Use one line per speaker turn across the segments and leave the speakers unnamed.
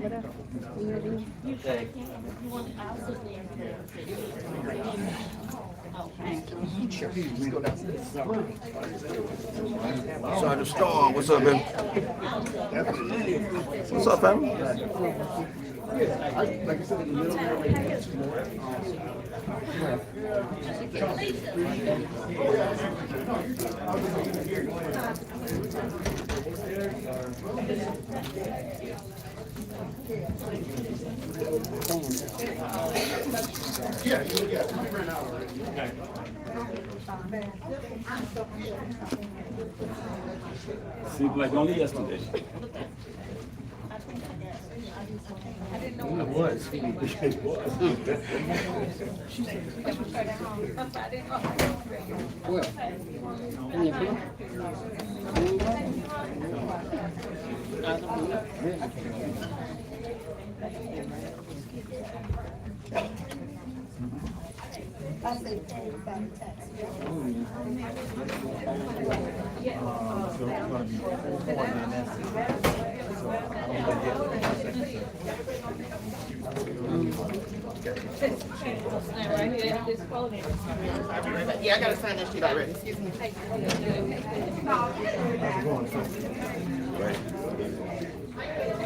Sorry to storm. What's up, baby? What's up, family? Like I said, in the middle
Seemed like only yesterday.
it was.
Yeah, I gotta sign that sheet already. Excuse me.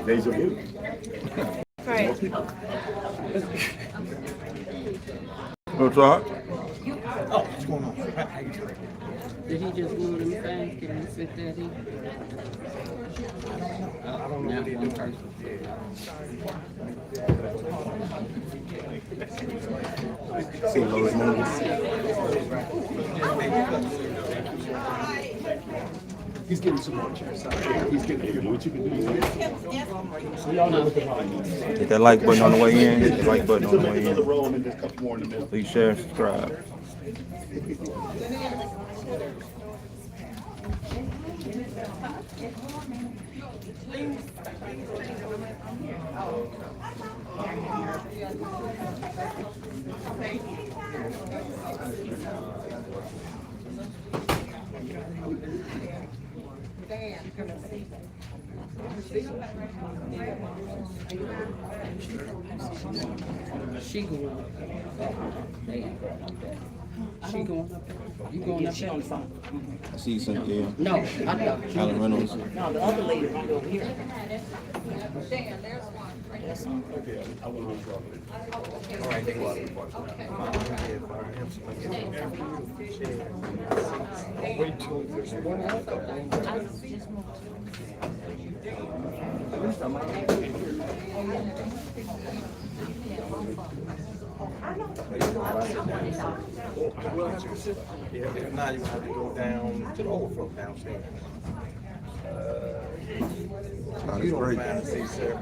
Deja vu.
Right.
What's up?
Oh, what's going on? How you doing?
Did he just move them things? Can you fit that in?
I don't know what they do.
See those movies.
He's getting some more chairs. He's getting what you can do. So y'all know what the problem is.
Hit that like button on the way in. Hit the like button on the way
Another
in.
row and then there's a couple more in the middle.
Please share and subscribe.
She going up there. She going up there. You going up there? On the phone.
I see Cynthia.
No, I thought you.
Alan Reynolds.
No, the other lady right over here.
Yeah, if not, you have to go down to the overflow downstairs. You don't
great.
find a seat, sir.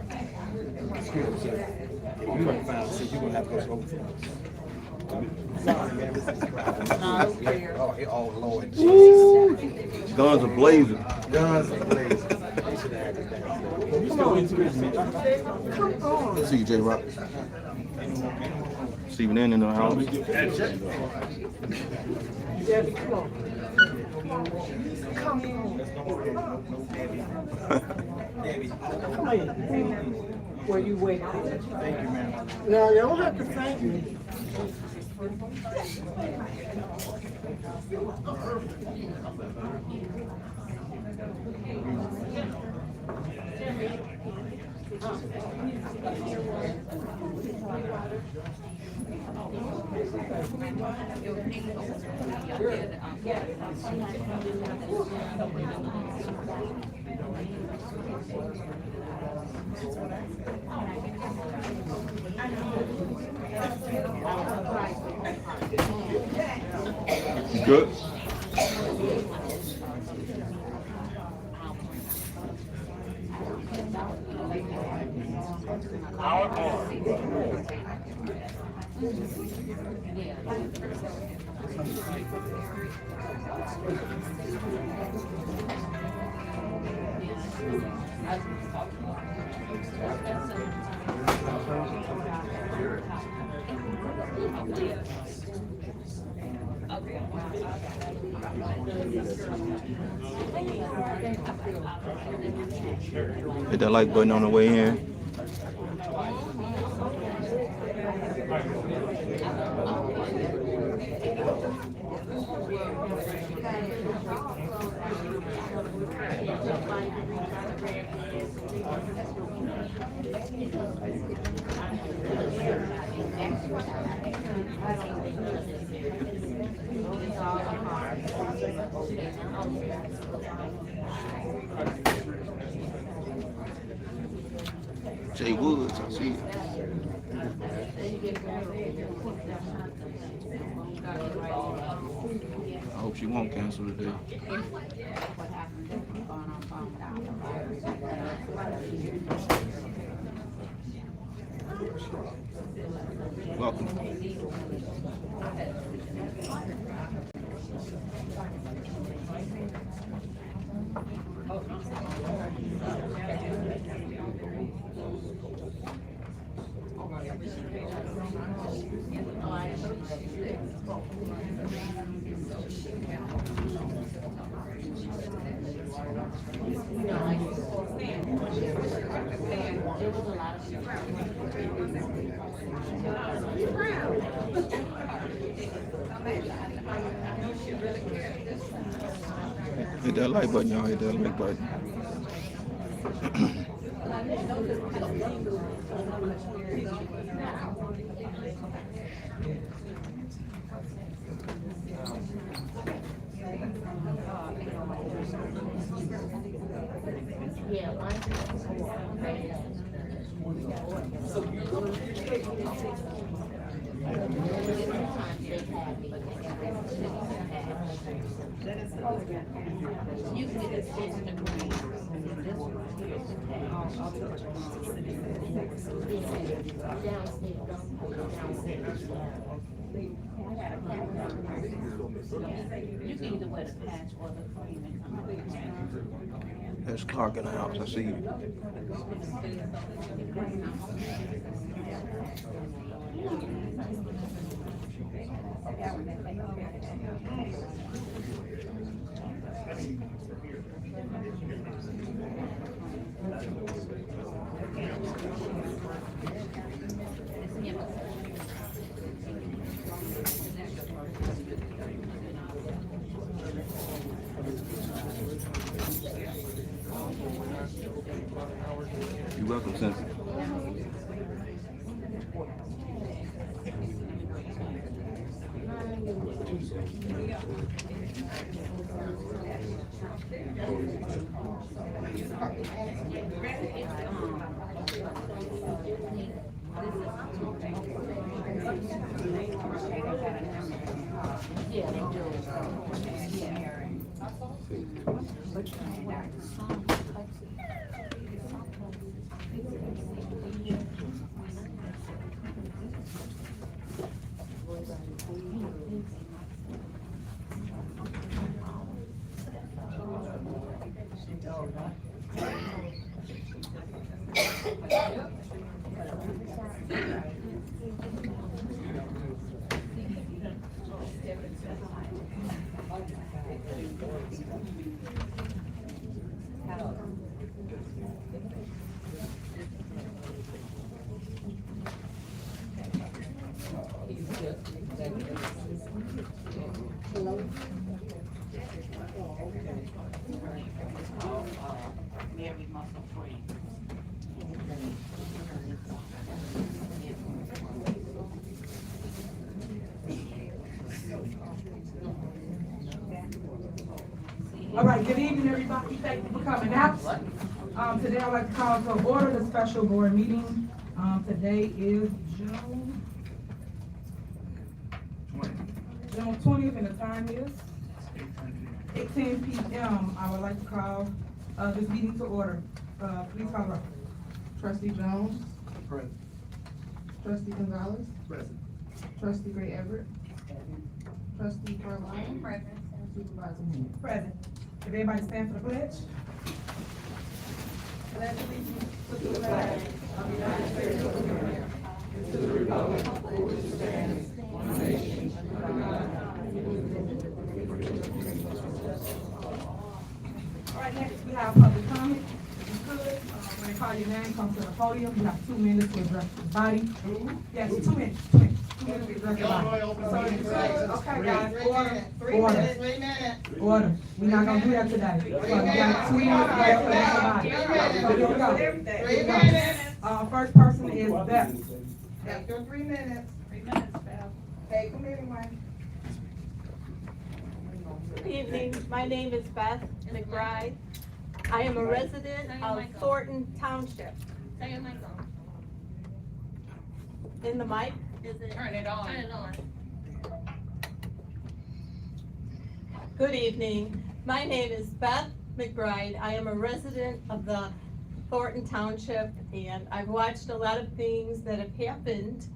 Excuse me, sir. If you don't find a seat, you're gonna have to go to the overflow. Sorry, man, this is crowded. Yeah. Oh, Lord Jesus.
Guns are blazing.
Guns are blazing. They should have had it downstairs. Come on.
See you, J Rock. Stephen in the house.
Where you waiting?
Thank you, ma'am.
No, you don't have to thank me.
You good? Hit that like button on the way in. Jay Woods, I see it. I hope she won't cancel today. Welcome. Hit that like button, y'all. Hit that like button.
You can get this in the green. You can either wear the patch or the cream.
There's Clark in the house. I see you. You're welcome, Cynthia.
Yeah, they do. Mary muscle free.
All right, good evening, everybody. Thank you for coming out. Today I'd like to call to order the special board meeting. Today is June 20th, and the time is 8:10 p.m. I would like to call this meeting to order. Please call roll. Trustee Jones.
Present.
Trustee Gonzalez.
Present.
Trustee Gray Everett. Trustee Carlisle. Present. Supervisor Henry. Present. If everybody stand for the pledge. Pledge allegiance to the flag of the United States of America, to the republic for which it stands, one nation, under God, All right, next we have public comment. If you could, when I call your name, come to the podium. You have 2 minutes to address the body. Yes, 2 minutes, 2 minutes. 2 minutes to address the body. So, okay, guys, order, order,
3 minutes.
order. We're not gonna do that today. So you got 2 minutes to address the body. So here we go. Here we go. First person is Beth.
Take your 3 minutes.
3 minutes, Val.
Take them anyway.
Good evening, my name is Beth McBride. I am a resident of Thornton Township.
Turn your mic on.
In the mic?
Is it?
Turn it on.
Turn it on.
Good evening, my name is Beth McBride. I am a resident of the Thornton Township, and I've watched a lot of things that have happened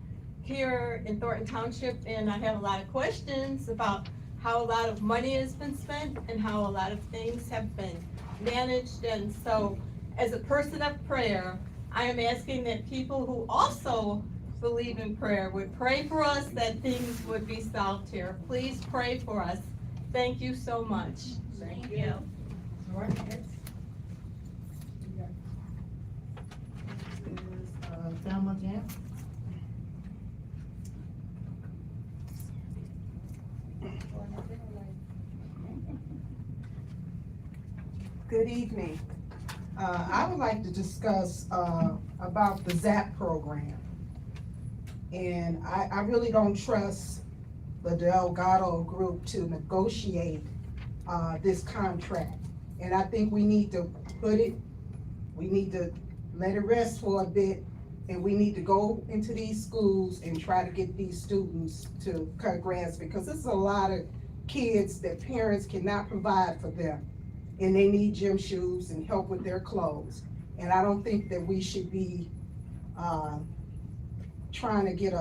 here in Thornton Township, and I have a lot of questions about how a lot of money has been spent and how a lot of things have been managed. And so, as a person of prayer, I am asking that people who also believe in prayer would pray for us, that things would be solved here. Please pray for us. Thank you so much.
Thank you.
All right, next.
Thelma Jam.
Good evening. I would like to discuss about the ZAP program. And I really don't trust the Delgado group to negotiate this contract. And I think we need to we need to let it rest for a bit, and we need to go into these schools and try to get these students to cut grass, because there's a lot of kids that parents cannot provide for them, and they need gym shoes and help with their clothes. And I don't think that we should be trying to get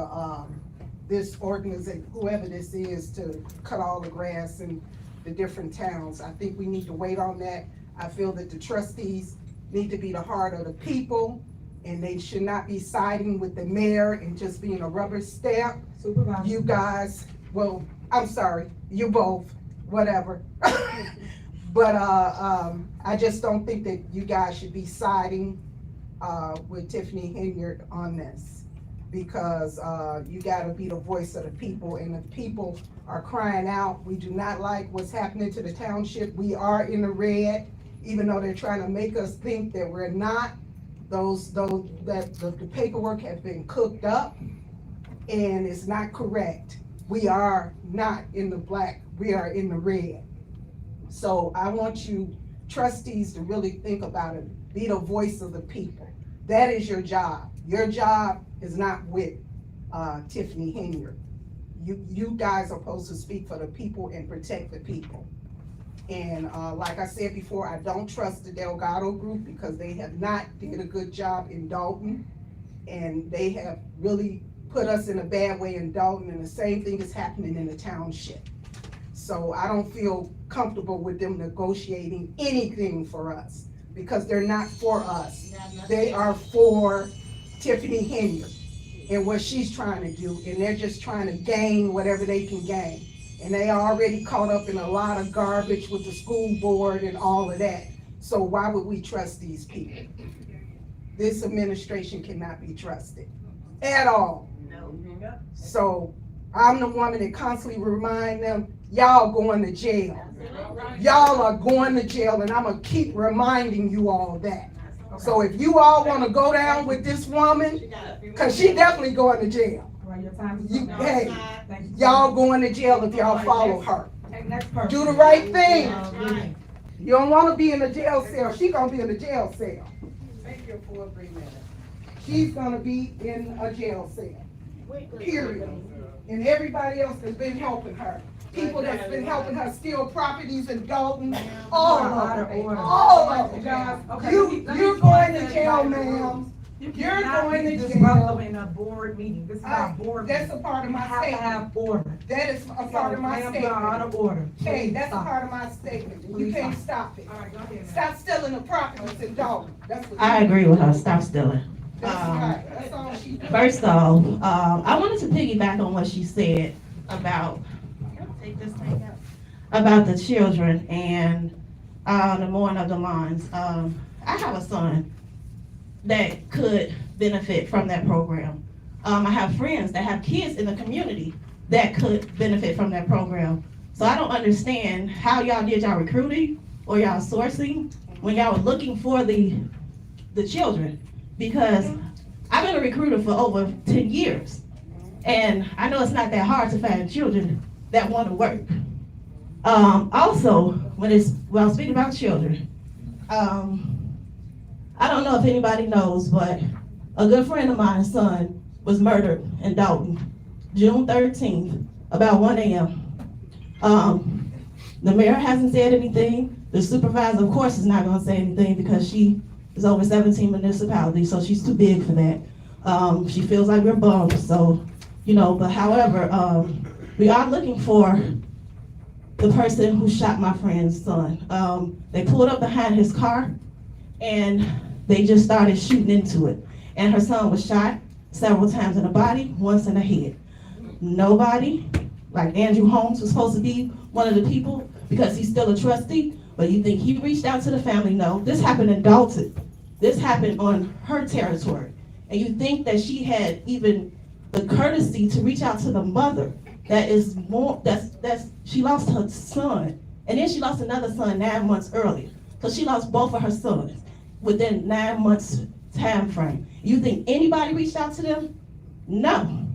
this organization, whoever this is, to cut all the grass in the different towns. I think we need to wait on that. I feel that the trustees need to be the heart of the people, and they should not be siding with the mayor and just being a rubber stamp.
Supervisor.
You guys, well, I'm sorry, you both, whatever. But I just don't think that you guys should be siding with Tiffany Henyard on this, because you gotta be the voice of the people, and the people are crying out. We do not like what's happening to the township. We are in the red, even though they're trying to make us think that we're not. The paperwork has been cooked up, and it's not correct. We are not in the black, we are in the red. So I want you trustees to really think about it. Be the voice of the people. That is your job. Your job is not with Tiffany Henyard. You guys are supposed to speak for the people and protect the people. And like I said before, I don't trust the Delgado group, because they have not did a good job in Dalton, and they have really put us in a bad way in Dalton, and the same thing is happening in the township. So I don't feel comfortable with them negotiating anything for us, because they're not for us. They are for Tiffany Henyard and what she's trying to do, and they're just trying to gain whatever they can gain. And they are already caught up in a lot of garbage with the school board and all of that. So why would we trust these people? This administration cannot be trusted at all. So I'm the woman that constantly remind them, y'all going to jail. Y'all are going to jail, and I'm gonna keep reminding you all that. So if you all wanna go down with this woman, cause she definitely going to jail.
Right, your time is up.
Hey,
Thank you.
y'all going to jail if y'all follow her.
Hey, next person.
Do the right thing.
Right.
You don't wanna be in a jail cell, she gonna be in a jail cell.
Make your full 3 minutes.
She's gonna be in a jail cell, period. And everybody else that's been helping her. People that's been helping her steal properties in Dalton, all of them, all of them. You're going to jail, ma'am.
You
You're
cannot
going
be
to jail.
disruptive in a board meeting. This is our board
That's
meeting.
a part of
You
my
have to
statement.
have order.
That is a part of my
Ma'am, you are out
statement.
of order.
Hey, that's a
Stop.
part of my statement. You
Please
can't
stop.
stop it.
All right, go ahead, ma'am.
Stop stealing the properties in Dalton. That's what.
I agree with her, stop stealing.
That's right. That's all she does.
First off, I wanted to piggyback on what she said about, take this thing out, about the children and the mowing of the lawns. I have a son, that could benefit from that program. I have friends that have kids in the community that could benefit from that program. So I don't understand how y'all did y'all recruiting or y'all sourcing when y'all were looking for the children, because I've been a recruiter for over 10 years. And I know it's not that hard to find children that want to work. Also, when I'm speaking about children, I don't know if anybody knows, but a good friend of mine's son was murdered in Dalton, June 13th, about 1 a.m. The mayor hasn't said anything. The supervisor, of course, is not gonna say anything because she is over 17 municipalities, so she's too big for that. She feels like we're bums, so, but however, we are looking for the person who shot my friend's son. They pulled up behind his car and they just started shooting into it. And her son was shot several times in the body, once in the head. Nobody, like Andrew Holmes was supposed to be one of the people because he's still a trustee, but you think he reached out to the family? No, this happened in Dalton. This happened on her territory. And you think that she had even the courtesy to reach out to the mother she lost her son, and then she lost another son 9 months earlier. So she lost both of her sons within 9 months time frame. You think anybody reached out to them? No.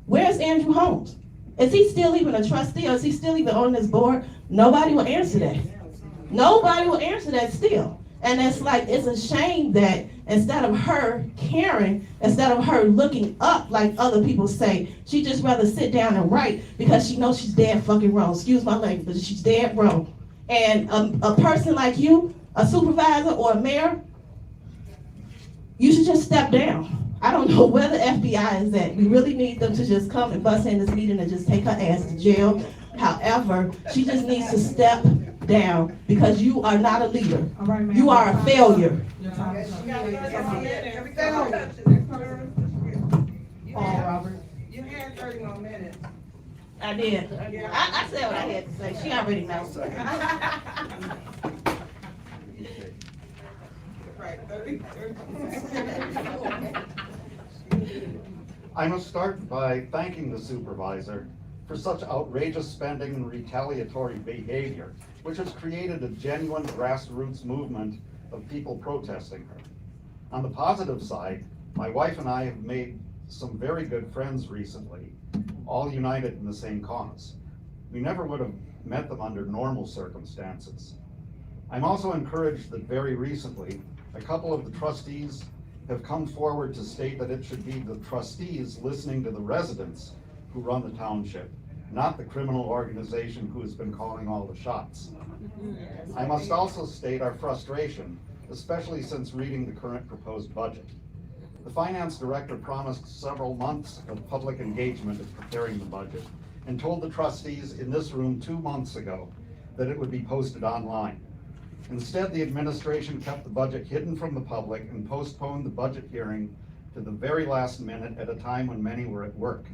Where's Andrew Holmes? Is he still even a trustee, or is he still even on this board? Nobody will answer that. Nobody will answer that still. And it's like, it's a shame that instead of her caring, instead of her looking up like other people say, she just rather sit down and write because she knows she's dead fucking wrong. Excuse my language, but she's dead wrong. And a person like you, a supervisor or a mayor, you should just step down. I don't know where the FBI is at. We really need them to just come and bust in this meeting and just take her ass to jail. However, she just needs to step down because you are not a leader.
All right, ma'am.
You are a failure.
Paul Robert. You had 30 more minutes.
I did. I said what I had to say. She already knows.
Right, 30.
I must start by thanking the supervisor for such outrageous spending and retaliatory behavior, which has created a genuine grassroots movement of people protesting her. On the positive side, my wife and I have made some very good friends recently, all united in the same cause. We never would have met them under normal circumstances. I'm also encouraged that very recently, a couple of the trustees have come forward to state that it should be the trustees listening to the residents who run the township, not the criminal organization who has been calling all the shots. I must also state our frustration, especially since reading the current proposed budget. The finance director promised several months of public engagement in preparing the budget and told the trustees in this room 2 months ago that it would be posted online. Instead, the administration kept the budget hidden from the public and postponed the budget hearing to the very last minute at a time when many were at work.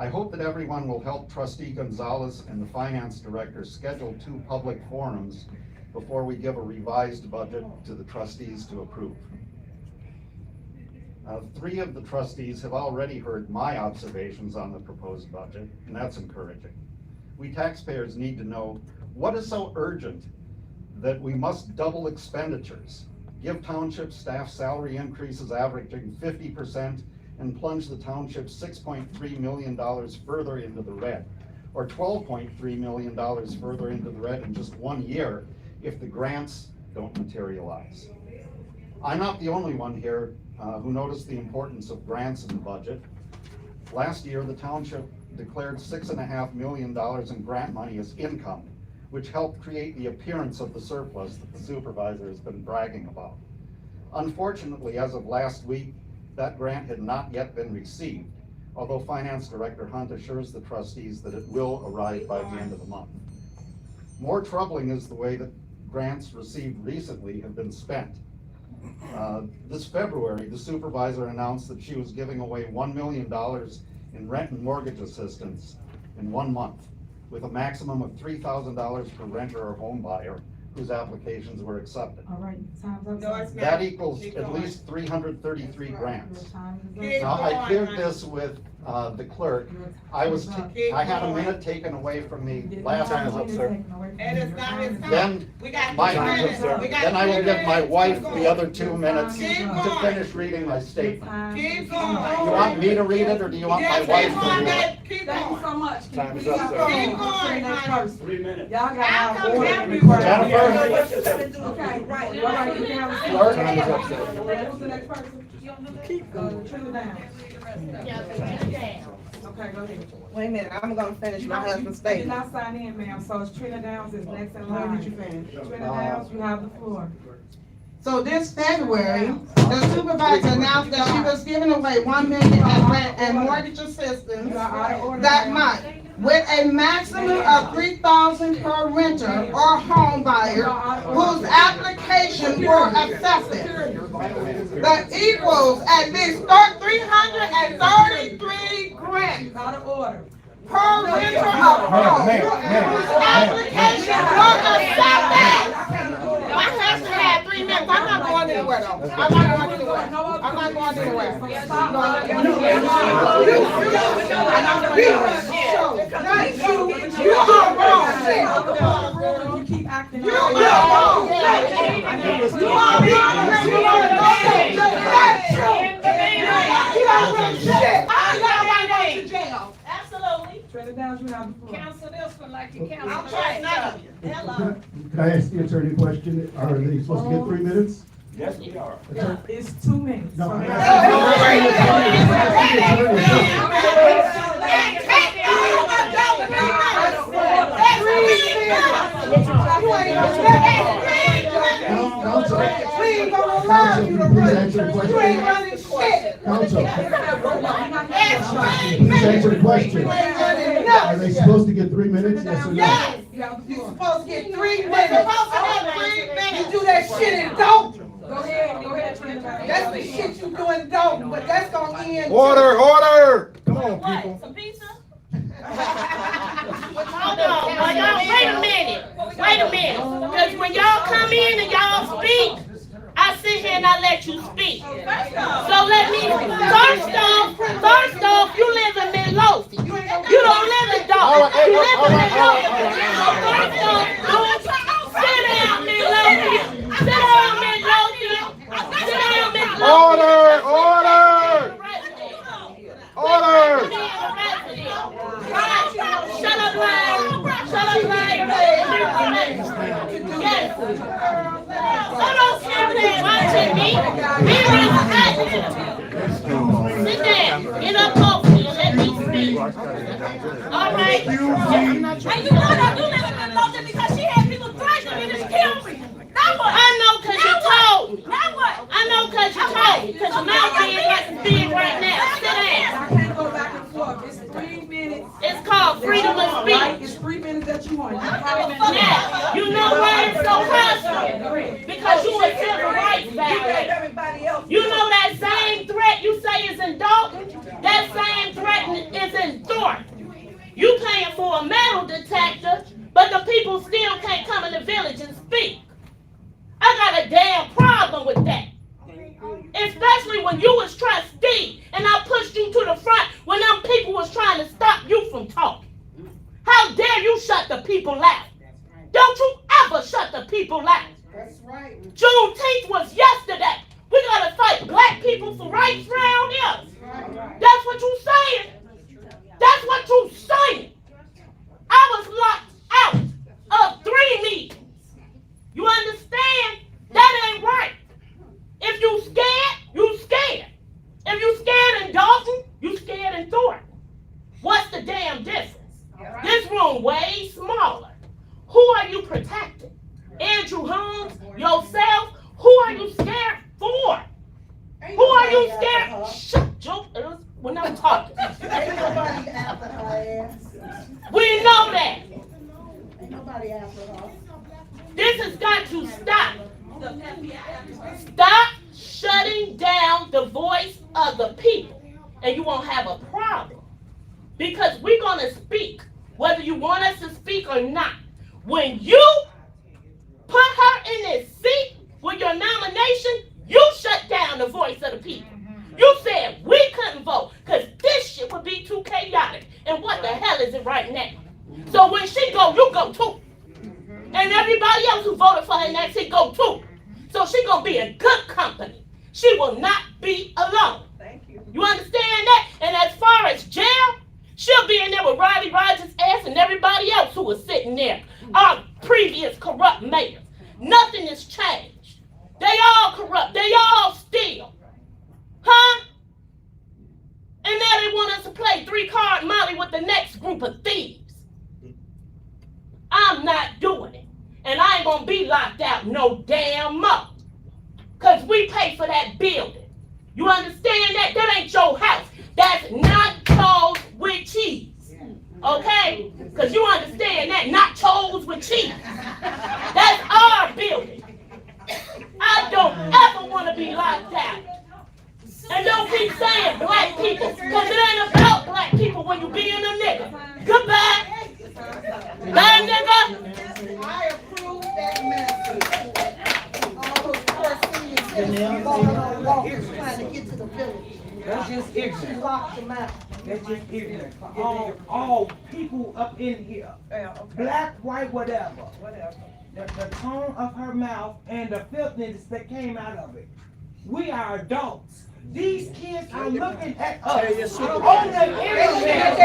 I hope that everyone will help Trustee Gonzalez and the finance director schedule 2 public forums before we give a revised budget to the trustees to approve. 3 of the trustees have already heard my observations on the proposed budget, and that's encouraging. We taxpayers need to know what is so urgent that we must double expenditures, give township staff salary increases averaging 50%, and plunge the township $6.3 million further into the red, or $12.3 million further into the red in just 1 year if the grants don't materialize. I'm not the only one here who noticed the importance of grants in the budget. Last year, the township declared $6.5 million in grant money as income, which helped create the appearance of the surplus that the supervisor has been bragging about. Unfortunately, as of last week, that grant had not yet been received, although Finance Director Hunt assures the trustees that it will arrive by the end of the month. More troubling is the way that grants received recently have been spent. This February, the supervisor announced that she was giving away $1 million in rent and mortgage assistance in 1 month, with a maximum of $3,000 per renter or home buyer whose applications were accepted.
All right, time's up.
No, it's not.
That equals
Keep
at
going.
least 333 grants.
Your time is up.
Keep
Now, I
going,
cleared
honey.
this with the clerk. I had a minute taken away from me last
Time's
time.
up, sir.
And it's not his time.
Then
We got
my-
3 minutes. We got
Then I will
3
give my
minutes.
wife
Keep
the
going.
other 2 minutes
Keep
to
going.
finish reading my statement.
Keep going.
You want me to read it, or do you want my
Yes,
wife
keep
to
going,
read it?
babe. Keep
Thank you
going.
so much.
Time is
Please
up,
stop
sir.
going.
Keep going,
Say next
honey.
person.
3 minutes.
Y'all got
How
our
come
order.
Jennifer-
Jennifer?
Okay, right, all right, you can have a seat.
Clerk?
Time is up, sir.
Who's the next person? Keep going. Trina Downs. Okay, go ahead.
Wait a minute, I'm gonna finish my husband's
You did
statement.
not sign in, ma'am, so it's Trina Downs is next in line.
When did you finish?
Trina Downs, you have the floor.
So this February, the supervisor announced that she was giving away $1 million in rent and mortgage assistance
You are out of order.
that
ma'am.
month, with a maximum of $3,000 per renter or home buyer whose application were accepted. That equals at least 333 grants
Out of order.
per renter of home whose application were accepted. My husband had 3 minutes. I'm not going anywhere though. I'm not going anywhere. I'm not going anywhere. You are wrong.
You keep acting
You
out.
are wrong. You are wrong.
Absolutely.
Trina Downs, you have the floor.
Counsel this one like you counsel.
I'm trying not to.
Hello.
Can I ask the attorney a question? Are they supposed to get 3 minutes?
Yes, we are.
It's 2 minutes.
No,
So
I'm Counsel,
We ain't gonna allow you to
please answer the
run. You ain't
question.
running shit.
Counsel,
That's
please answer the question.
You ain't running
Are
nothing.
they supposed to get 3 minutes? Yes or no?
Yes,
You have the
you're
floor.
supposed to get 3 minutes. You do that shit and don't.
Go ahead, Trina Downs.
That's the shit you do and don't, but that's gonna end.
Order! Come on,
What, some pizza?
Hold on, now y'all, wait a minute, because when y'all come in and y'all speak, I sit here and I let you speak. So let me, first off, you live in Midlothian. You don't live in Dalton. You live in Midlothian. So first off, sit down, Midlothian. Sit down, Midlothian. Sit down, Midlothian.
Order!
Shut up, Ryan. Shut up, Ryan. Yes. So don't stand there watching me. Be respectful. Sit down. Get up close and let me speak. All right. And you know that you live in Midlothian because she had people threatening me to kill me. Now what? I know because you told me. Now what? I know because you told me. Because your mouth is like big right now. Sit down.
I can't go back and forth. It's 3 minutes.
It's called freedom of
Right,
speech.
it's 3 minutes that you want.
Now, you know why it's so hostile? Because you a civil rights violator. You know that same threat you say is in Dalton, that same threat is in Thornton. You paying for a metal detector, but the people still can't come in the village and speak. I got a damn problem with that. Especially when you was trustee and I pushed you to the front when them people was trying to stop you from talking. How dare you shut the people out? Don't you ever shut the people out.
That's right.
Juneteenth was yesterday. We gotta fight black people for rights around here. That's what you saying. That's what you saying. I was locked out of 3 meetings. You understand? That ain't right. If you scared, you scared. If you scared in Dalton, you scared in Thornton. What's the damn difference? This room way smaller. Who are you protecting? Andrew Holmes? Yourself? Who are you scared for? Who are you scared? Shut your ass when I'm talking.
Ain't nobody after her ass.
We know that.
Ain't nobody after her.
This has got to stop. Stop shutting down the voice of the people, and you won't have a problem. Because we're going to speak, whether you want us to speak or not. When you put her in this seat with your nomination, you shut down the voice of the people. You said we couldn't vote because this shit would be too chaotic. And what the hell is it right now? So when she go, you go too. And everybody else who voted for her in that seat go too. So she gonna be in good company. She will not be alone.
Thank you.
You understand that? And as far as jail, she'll be in there with Riley Rogers' ass and everybody else who was sitting there. Our previous corrupt mayors. Nothing has changed. They all corrupt. They all steal. Huh? And now they want us to play 3-card Molly with the next group of thieves. I'm not doing it. And I ain't gonna be locked out no damn more. Cause we pay for that building. You understand that? That ain't your house. That's nachos with cheese. Okay? Cause you understand that? Nachos with cheese. That's our building. I don't ever want to be locked out. And don't keep saying black people, because it ain't about black people when you being a nigga. Goodbye. Bye, nigga.
I approve that message. All those poor seniors that falling on walkers trying to get to the village.
That's just
She
ignorant.
locked them out.
That's just ignorant. All people up in here, black, white, whatever. The tone of her mouth and the filthiness that came out of it. We are adults. These kids are looking at us on the internet.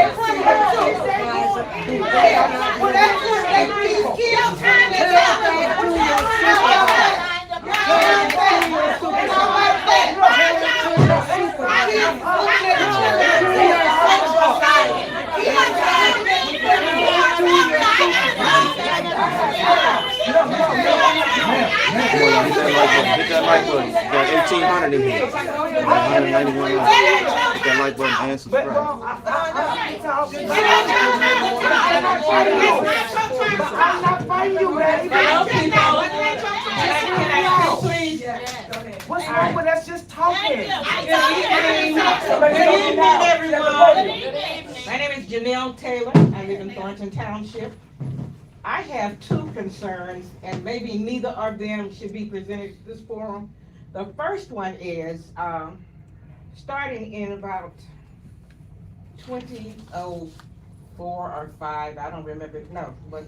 Hit that like button. You got 1,800 in here. 191. Hit that like button and subscribe.
I'm not fighting you, man. What's wrong with us just talking?
Good evening, everyone. My name is Janelle Taylor. I live in Thornton Township. I have two concerns, and maybe neither of them should be presented to this forum. The first one is, starting in about 2004 or 5, I don't remember, no, but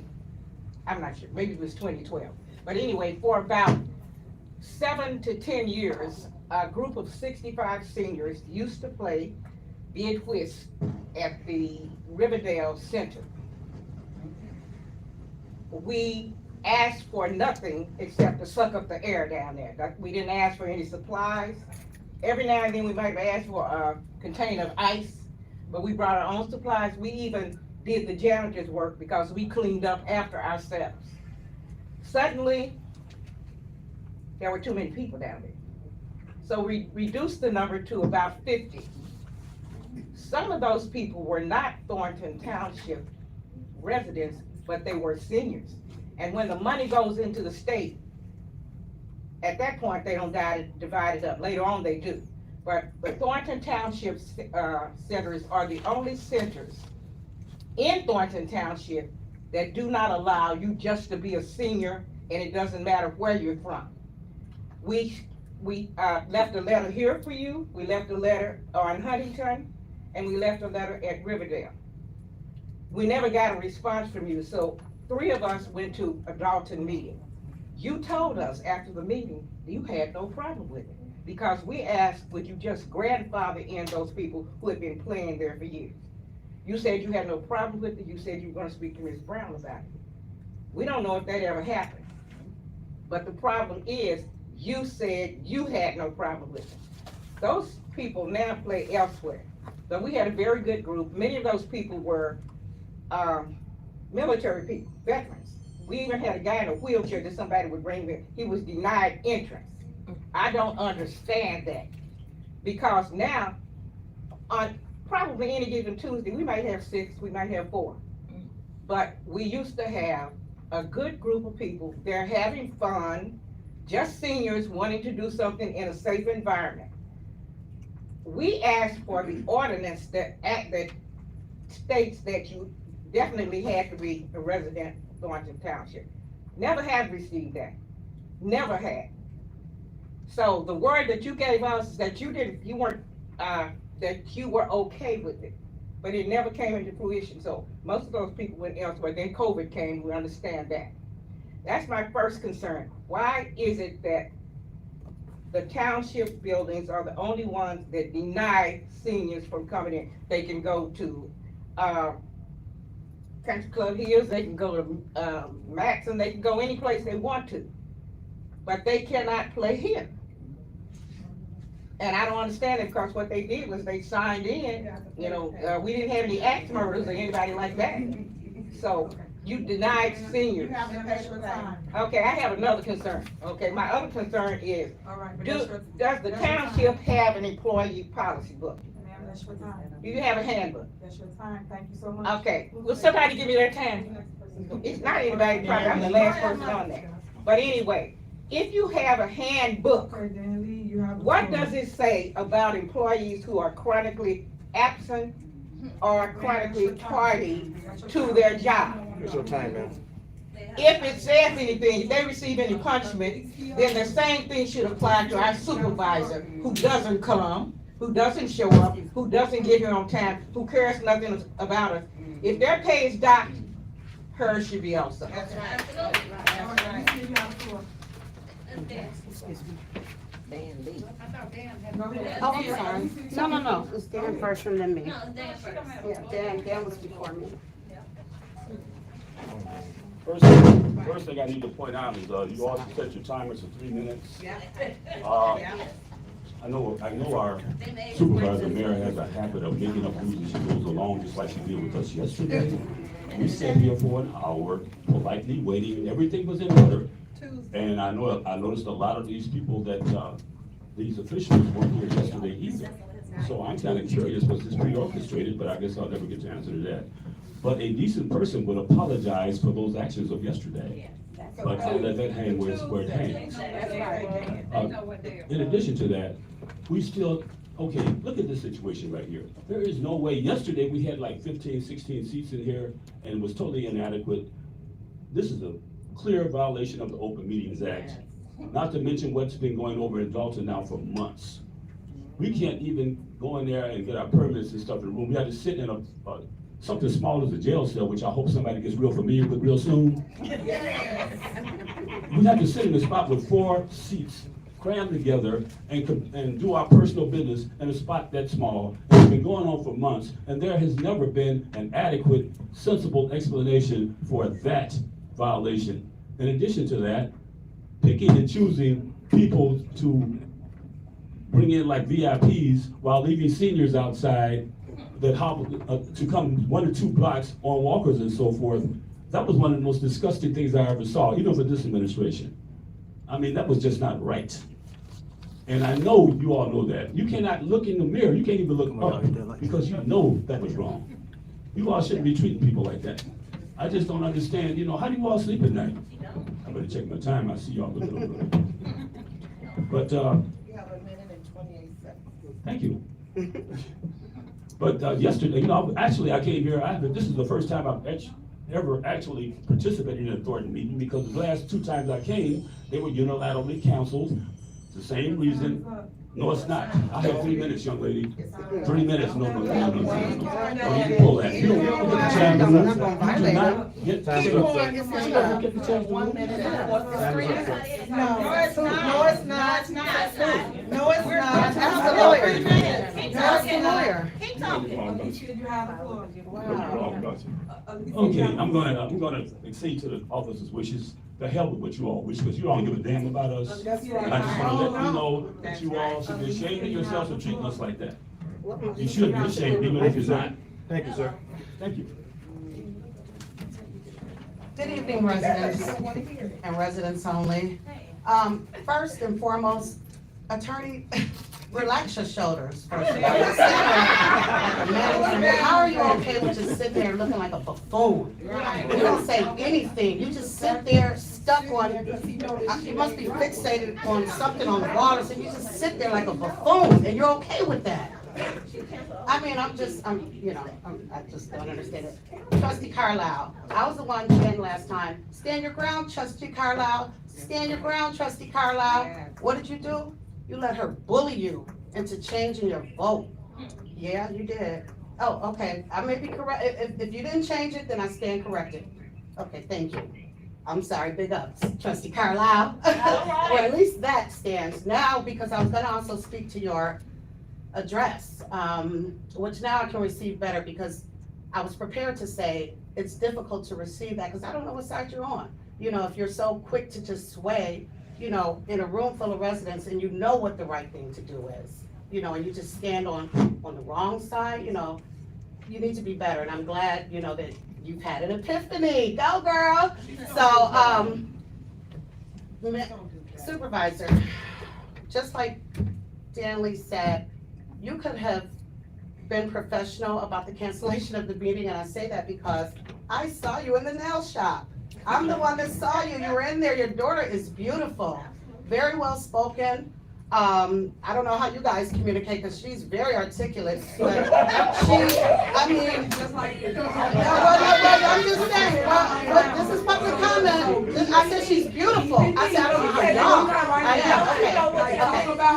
I'm not sure, maybe it was 2012. But anyway, for about 7 to 10 years, a group of 65 seniors used to play bid whist at the Riverdale Center. We asked for nothing except to suck up the air down there. We didn't ask for any supplies. Every now and then we might have asked for a container of ice, but we brought our own supplies. We even did the janitor's work because we cleaned up after ourselves. Suddenly, there were too many people down there. So we reduced the number to about 50. Some of those people were not Thornton Township residents, but they were seniors. And when the money goes into the state, at that point, they don't divide it up. Later on, they do. But Thornton Township centers are the only centers in Thornton Township that do not allow you just to be a senior, and it doesn't matter where you're from. We left a letter here for you. We left a letter on Huntington, and we left a letter at Riverdale. We never got a response from you, so 3 of us went to a Dalton meeting. You told us after the meeting you had no problem with it, because we asked, would you just grandfather in those people who had been playing there for years? You said you had no problem with it. You said you were going to speak to Ms. Brown about it. We don't know if that ever happened, but the problem is you said you had no problem with it. Those people now play elsewhere. So we had a very good group. Many of those people were military people, veterans. We even had a guy in a wheelchair that somebody would bring in. He was denied entrance. I don't understand that, because now on probably any given Tuesday, we might have 6, we might have 4. But we used to have a good group of people. They're having fun, just seniors wanting to do something in a safe environment. We asked for the ordinance that states that you definitely had to be a resident of Thornton Township. Never have received that. Never had. So the word that you gave us is that you weren't, that you were okay with it. But it never came into fruition. So most of those people went elsewhere. Then COVID came, we understand that. That's my first concern. Why is it that the township buildings are the only ones that deny seniors from coming in? They can go to, Country Club Hills, they can go to, Max, and they can go any place they want to. But they cannot play here. And I don't understand it, because what they did was they signed in, you know, we didn't have any axe murders or anybody like that. So you denied seniors. Okay, I have another concern. Okay, my other concern is, does the township have an employee policy book? Do you have a handbook?
That's your time, thank you so much.
Okay, will somebody give me their time? It's not anybody, probably, I'm the last person on there. But anyway, if you have a handbook, what does it say about employees who are chronically absent or chronically tardy to their job?
It's your time, man.
If it says anything, if they receive any punishment, then the same thing should apply to our supervisor who doesn't come, who doesn't show up, who doesn't get here on time, who cares nothing about us. If their pay is docked, hers should be also.
Dan Lee. Oh, I'm sorry. No. It's Dan first and then me. Yeah, Dan was before me.
First thing I need to point out is, you also set your timers for 3 minutes. I know our supervisor, Mayor, has a habit of making up rules as she goes along, just like she did with us yesterday. We sat here for an hour, politely waiting, everything was in order. And I noticed a lot of these people that, these officials weren't here yesterday either. So I'm kind of curious, was this pre-orchestrated, but I guess I'll never get to answer to that. But a decent person would apologize for those actions of yesterday. But I'll let that hang where it hangs. In addition to that, we still, okay, look at this situation right here. There is no way, yesterday we had like 15, 16 seats in here and it was totally inadequate. This is a clear violation of the Open Meetings Act, not to mention what's been going over in Dalton now for months. We can't even go in there and get our permits and stuff in the room. We have to sit in something small as a jail cell, which I hope somebody gets real familiar with real soon. We have to sit in a spot with 4 seats crammed together and do our personal business in a spot that small. It's been going on for months, and there has never been an adequate, sensible explanation for that violation. In addition to that, picking and choosing people to bring in like VIPs while leaving seniors outside that to come 1 or 2 blocks on walkers and so forth, that was one of the most disgusting things I ever saw, even for this administration. I mean, that was just not right. And I know you all know that. You cannot look in the mirror, you can't even look up, because you know that was wrong. You all shouldn't be treating people like that. I just don't understand, how do you all sleep at night? I better check my time, I see y'all looking over there. But,
You have 1 minute and 28 seconds.
Thank you. But yesterday, actually I came here, this is the first time I've ever actually participated in a Thornton meeting, because the last 2 times I came, they were unilaterally canceled. The same reason. No, it's not. I have 3 minutes, young lady. 3 minutes, no. Oh, you can pull that. You don't get the chance to move. You do not get time to move. You don't get the chance to move.
1 minute and 43 seconds.
No, it's not. No, it's not. That's the lawyer. That's the lawyer.
Keep talking.
You have the floor.
Okay, I'm gonna accede to the officer's wishes. The hell with what you all wish, because you don't give a damn about us.
That's right.
And I just want to let you know that you all should be ashamed of yourselves for treating us like that. You should be ashamed, even if you're not.
Thank you, sir.
Thank you.
Good evening, residents and residents only. First and foremost, attorney, relax your shoulders. First of all. How are you okay with just sitting there looking like a buffoon? You don't say anything. You just sit there stuck on, you must be fixated on something on the wall, so you just sit there like a buffoon, and you're okay with that.
I mean, I just don't understand it. Trustee Carlisle, I was the one saying last time, stand your ground, Trustee Carlisle, stand your ground, Trustee Carlisle. What did you do? You let her bully you into changing your vote. Yeah, you did. Oh, okay, I may be correct, if you didn't change it, then I stand corrected. Okay, thank you. I'm sorry, big ups, Trustee Carlisle. Well, at least that stands now, because I was gonna also speak to your address, which now I can receive better, because I was prepared to say it's difficult to receive that, because I don't know what side you're on. You know, if you're so quick to just sway, you know, in a room full of residents and you know what the right thing to do is, you know, and you just stand on the wrong side, you know, you need to be better. And I'm glad, you know, that you've had an epiphany. Go, girl. So, Supervisor, just like Dan Lee said, you could have been professional about the cancellation of the meeting, and I say that because I saw you in the nail shop. I'm the one that saw you. You were in there. Your daughter is beautiful, very well spoken. I don't know how you guys communicate, because she's very articulate, but I mean, I'm just saying, well, this is public comment. I said she's beautiful. I said, I don't know how y'all. I know,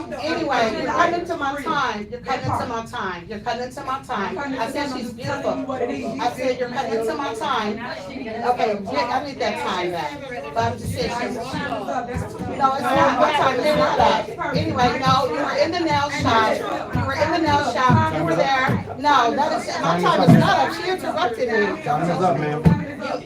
okay. Anyway, you're cutting into my time. You're cutting into my time. You're cutting into my time. I said she's beautiful. I said, you're cutting into my time. Okay, I need that time back. But I'm just saying, no, it's not. My time is not up. Anyway, no, you were in the nail shop. You were in the nail shop. You were there. No, that is, my time is not up. She interrupted me.
Time is up, ma'am.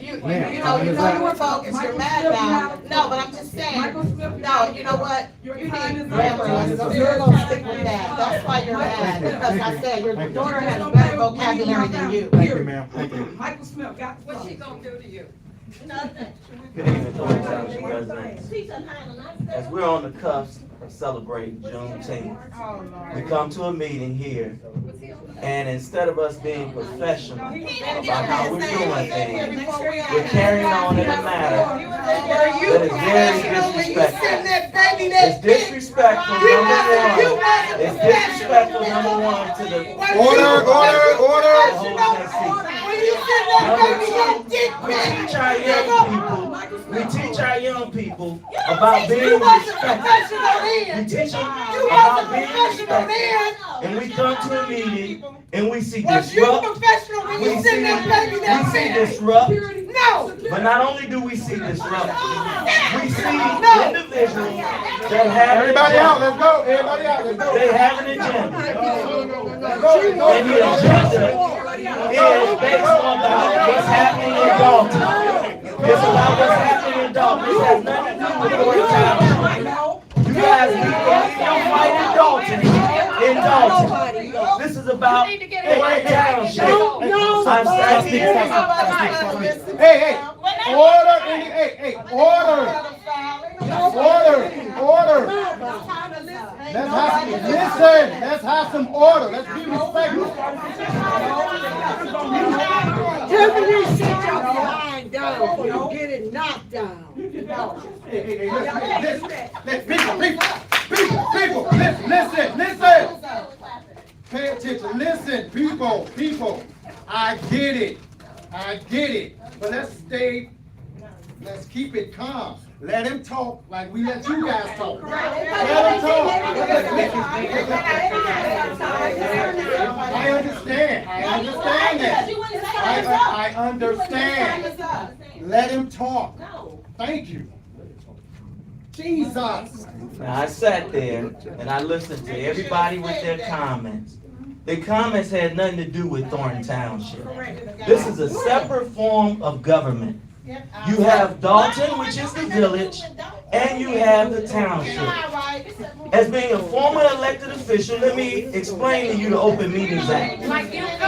You know you were bogus. You're mad now. No, but I'm just saying. No, you know what? You need grammar lessons. You're gonna stick with that. That's why you're mad, because I said your daughter has a better vocabulary than you.
Thank you, ma'am. Thank you.
Michael Smith got.
What's she gonna do to you?
Good evening, Thornton Township residents. As we're on the cusp of celebrating Juneteenth, we come to a meeting here, and instead of us being professional about how we're doing things, we're carrying on in a manner that is very disrespectful. It's disrespectful, number one. It's disrespectful, number one, to the
Order.
We teach our young people about being respectful. We teach them about being respectful. And we come to a meeting and we see disrupt. We see disrupt.
No.
But not only do we see disrupt, we see individuals that have
Everybody out, let's go. Everybody out, let's go.
They have an agenda. And the agenda is based on what's happening in Dalton. It's about what's happening in Dalton. This has nothing to do with Thornton Township. You guys need to fight in Dalton. In Dalton. This is about Thornton Township. I'm saying.
Hey, order, hey, order. Order. Let's have some order. Let's be respectful.
Tiffany, sit your behind down before you get it knocked down.
Hey, listen. Pay attention. Listen, people. I get it. But let's keep it calm. Let him talk like we let you guys talk. Let him talk. I understand that. I understand. Let him talk. Thank you. Jesus.
Now, I sat there and I listened to everybody with their comments. The comments had nothing to do with Thornton Township. This is a separate form of government. You have Dalton, which is the village, and you have the township. As being a former elected official, let me explain to you the Open Meetings Act.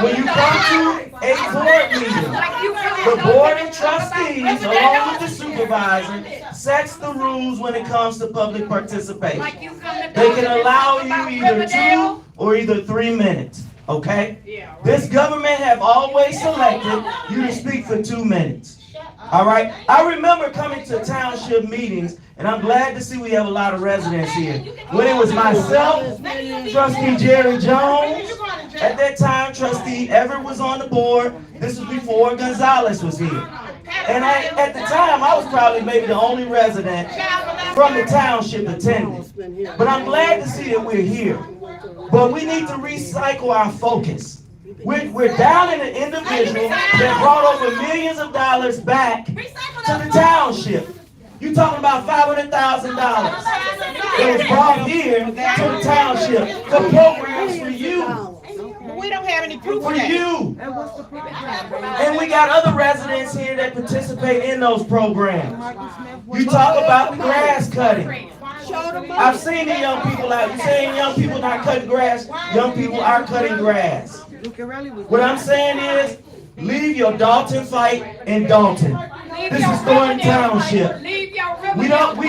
When you come to a board meeting, the board of trustees, along with the supervisor, sets the rules when it comes to public participation. They can allow you either 2 or either 3 minutes, okay? This government have always selected you to speak for 2 minutes. All right. I remember coming to township meetings And I'm glad to see we have a lot of residents here. When it was myself, Trustee Jerry Jones, at that time, Trustee Everett was on the board. This was before Gonzalez was here. And at the time, I was probably maybe the only resident from the township attending. But I'm glad to see that we're here. But we need to recycle our focus. We're down in an individual that brought over millions of dollars back to the township. You talking about $500,000 that was brought here to the township for programs for you.
We don't have any proof
For
of that.
you. And we got other residents here that participate in those programs. You talk about the grass cutting. I've seen the young people out. You saying young people not cutting grass? Young people are cutting grass. What I'm saying is, leave your Dalton fight in Dalton. This is Thornton Township. We never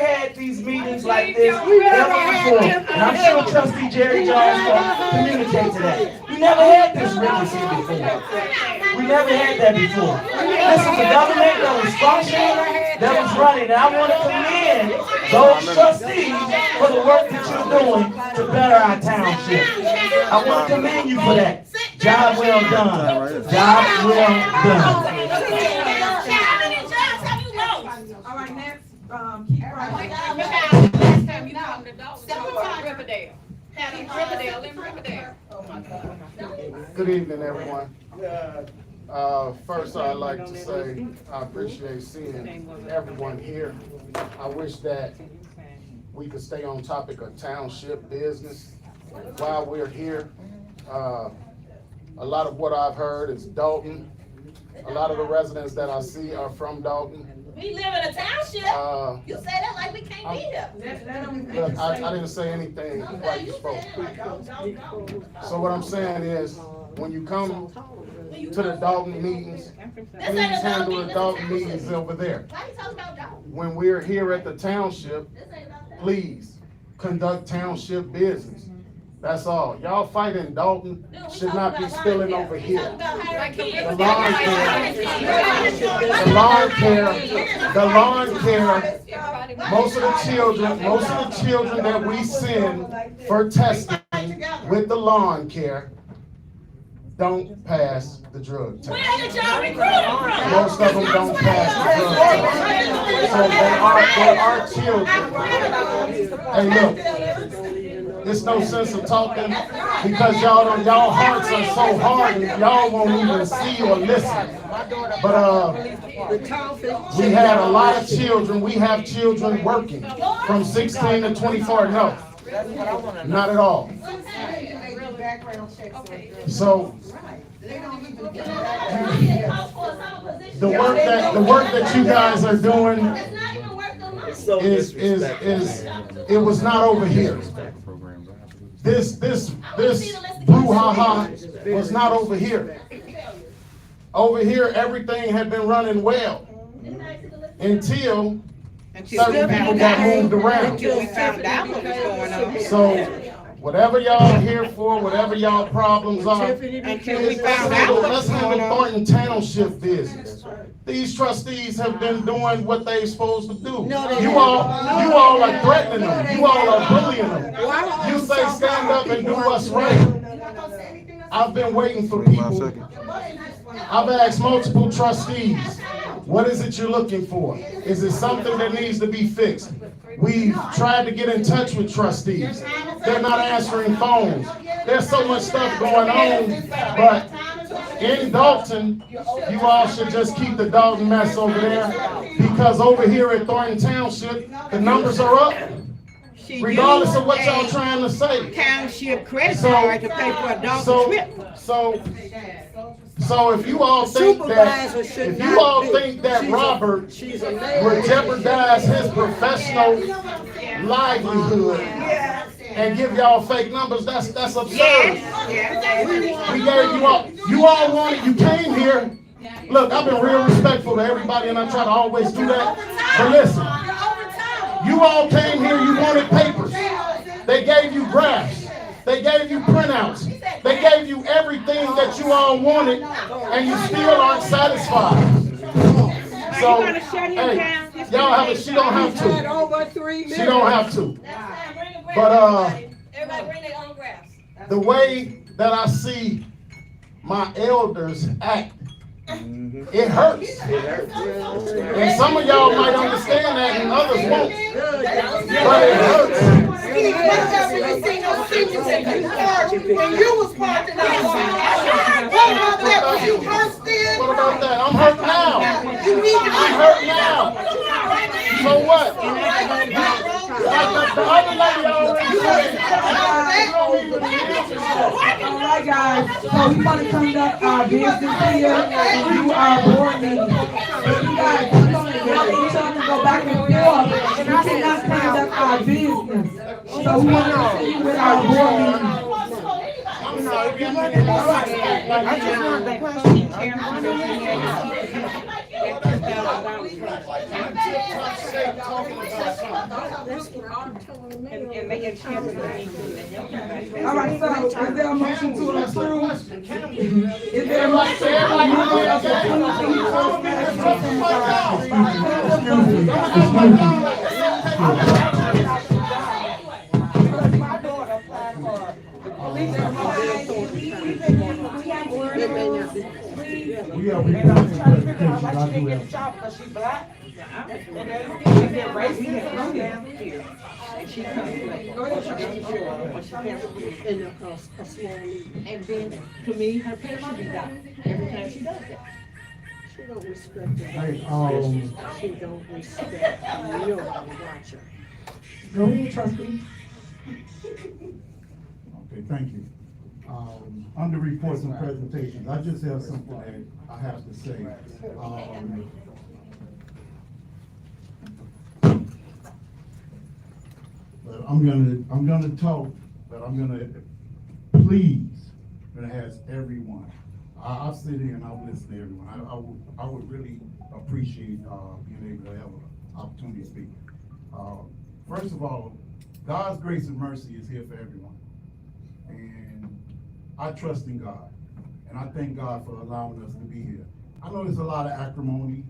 had these meetings like this ever before. And I'm sure Trustee Jerry Jones will communicate to that. We never had this frequency before. We never had that before. This is a government that was functioning, that was running. And I want to commend those trustees for the work that you're doing to better our township. I want to commend you for that. Job well done. Job well done.
All right, next, keep right.
Last time you come to Dalton, Riverdale. Riverdale in Riverdale.
Good evening, everyone. First, I'd like to say I appreciate seeing everyone here. I wish that we could stay on topic of township business while we're here. A lot of what I've heard is Dalton. A lot of the residents that I see are from Dalton.
We live in a township. You say that like we can't be here.
Look, I didn't say anything while you spoke. So what I'm saying is, when you come to the Dalton meetings, please handle the Dalton meetings over there.
Why you talking about Dalton?
When we're here at the township, please conduct township business. That's all. Y'all fighting Dalton should not be spilling over here. The lawn care, most of the children that we send for testing with the lawn care don't pass the drug test.
Where did y'all recruit from?
Most of them don't pass the drug test. So they are children. Hey, look. There's no sense of talking because y'all hearts are so hard and y'all won't even see or listen. But we had a lot of children. We have children working from 16 to 24. No, not at all. So the work that you guys are doing is it was not over here. This brouhaha was not over here. Over here, everything had been running well until certain people got moved around.
Until we found out what was going on.
So whatever y'all here for, whatever y'all problems are,
Until we found out what
let's
was
handle
going on.
Thornton Township business. These trustees have been doing what they're supposed to do. You all are threatening them. You all are bullying them. You say stand up and do what's right. I've been waiting for people. I've asked multiple trustees, what is it you're looking for? Is it something that needs to be fixed? We've tried to get in touch with trustees. They're not answering phones. There's so much stuff going on, but in Dalton, you all should just keep the Dalton mess over there, because over here at Thornton Township, the numbers are up, regardless of what y'all trying to say.
Township credit card to pay for a Dalton trip.
So if you all think that Robert would jeopardize his professional livelihood and give y'all fake numbers, that's absurd. We gave you all you came here. Look, I've been real respectful to everybody and I try to always do that. But listen, you all came here, you wanted papers. They gave you graphs. They gave you printouts. They gave you everything that you all wanted, and you still aren't satisfied. So, hey, Y'all have she don't have
Had
to.
over 3
She
million.
don't have to. But
Everybody bring their own graphs.
the way that I see my elders act, it hurts. And some of y'all might understand that and others won't. But it hurts.
And you was parking out.
What about that? I'm hurt now. I'm hurt now. So what? Like the other lady already said,
All right, guys, so we're gonna conduct our business here and do our board meeting. So you guys, we're gonna each other go back and forth. We cannot conduct our business. So we want to continue with our board meeting.
I just want the question,
All right, so is there a motion to approve? Is there a motion to
We are requesting clarification. I do have.
Because she black. And then get racist here. And she comes late.
And then, to me, her pay should be down every time she does that.
She don't respect the
Hey,
She don't respect nobody watch her.
Go ahead, trustee.
Okay, thank you. Under reports and presentations, I just have something that I have to say. But I'm gonna talk, but I'm gonna ask everyone. I'll sit here and I'll listen to everyone. I would really appreciate, being able to have an opportunity to speak. First of all, God's grace and mercy is here for everyone. And I trust in God. And I thank God for allowing us to be here. I know there's a lot of acrimony.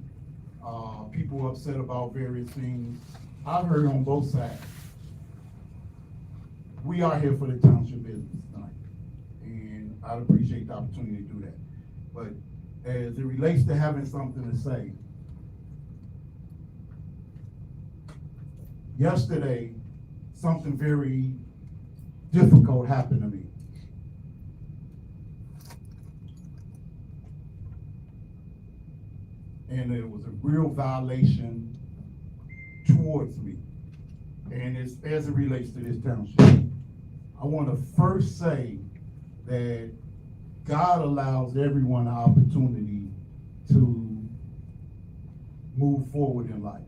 People upset about various things. I've heard on both sides. We are here for the township business tonight. And I'd appreciate the opportunity to do that. But as it relates to having something to say, yesterday, something very difficult happened to me. And it was a real violation towards me. And it's as it relates to this township. I want to first say that God allows everyone an opportunity to move forward in life.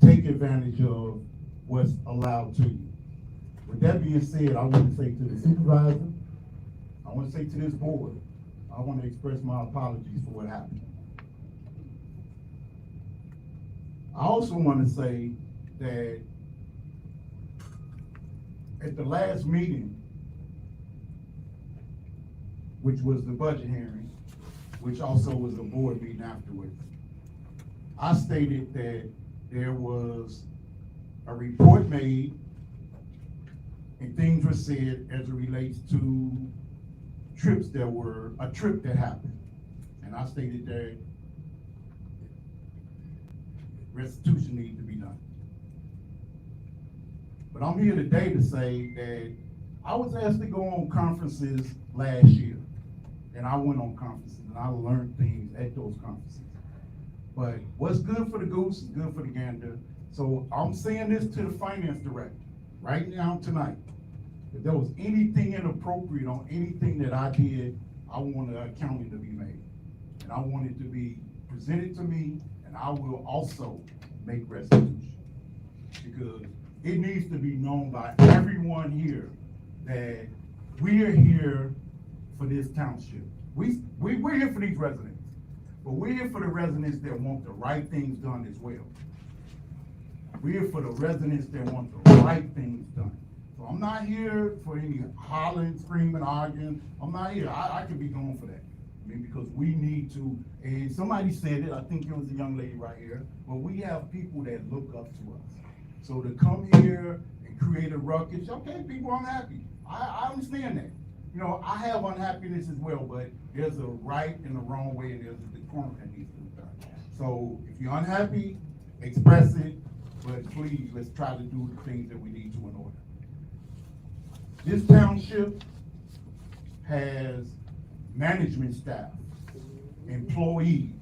Take advantage of what's allowed to you. With that being said, I want to say to the supervisor, I want to say to this board, I want to express my apologies for what happened. I also want to say that at the last meeting, which was the budget hearing, which also was a board meeting afterwards, I stated that there was a report made and things were said as it relates to a trip that happened. And I stated that restitution needs to be done. But I'm here today to say that I was asked to go on conferences last year. And I went on conferences and I learned things at those conferences. But what's good for the goose is good for the gander. So I'm saying this to the finance director right now tonight. If there was anything inappropriate on anything that I did, I want an accounting to be made. And I want it to be presented to me, and I will also make restitution. Because it needs to be known by everyone here that we are here for this township. We're here for these residents, but we're here for the residents that want the right things done as well. We're here for the residents that want the right things done. So I'm not here for any hollering, screaming, arguing. I'm not here. I could be going for that. I mean, because we need to, and somebody said it, I think it was a young lady right here, but we have people that look up to us. So to come here and create a ruckus, okay, people are unhappy. I understand that. You know, I have unhappiness as well, but there's a right and a wrong way, and there's a decorum that needs to be done. So if you're unhappy, express it, but please, let's try to do the things that we need to in order. This township has management staff, employees.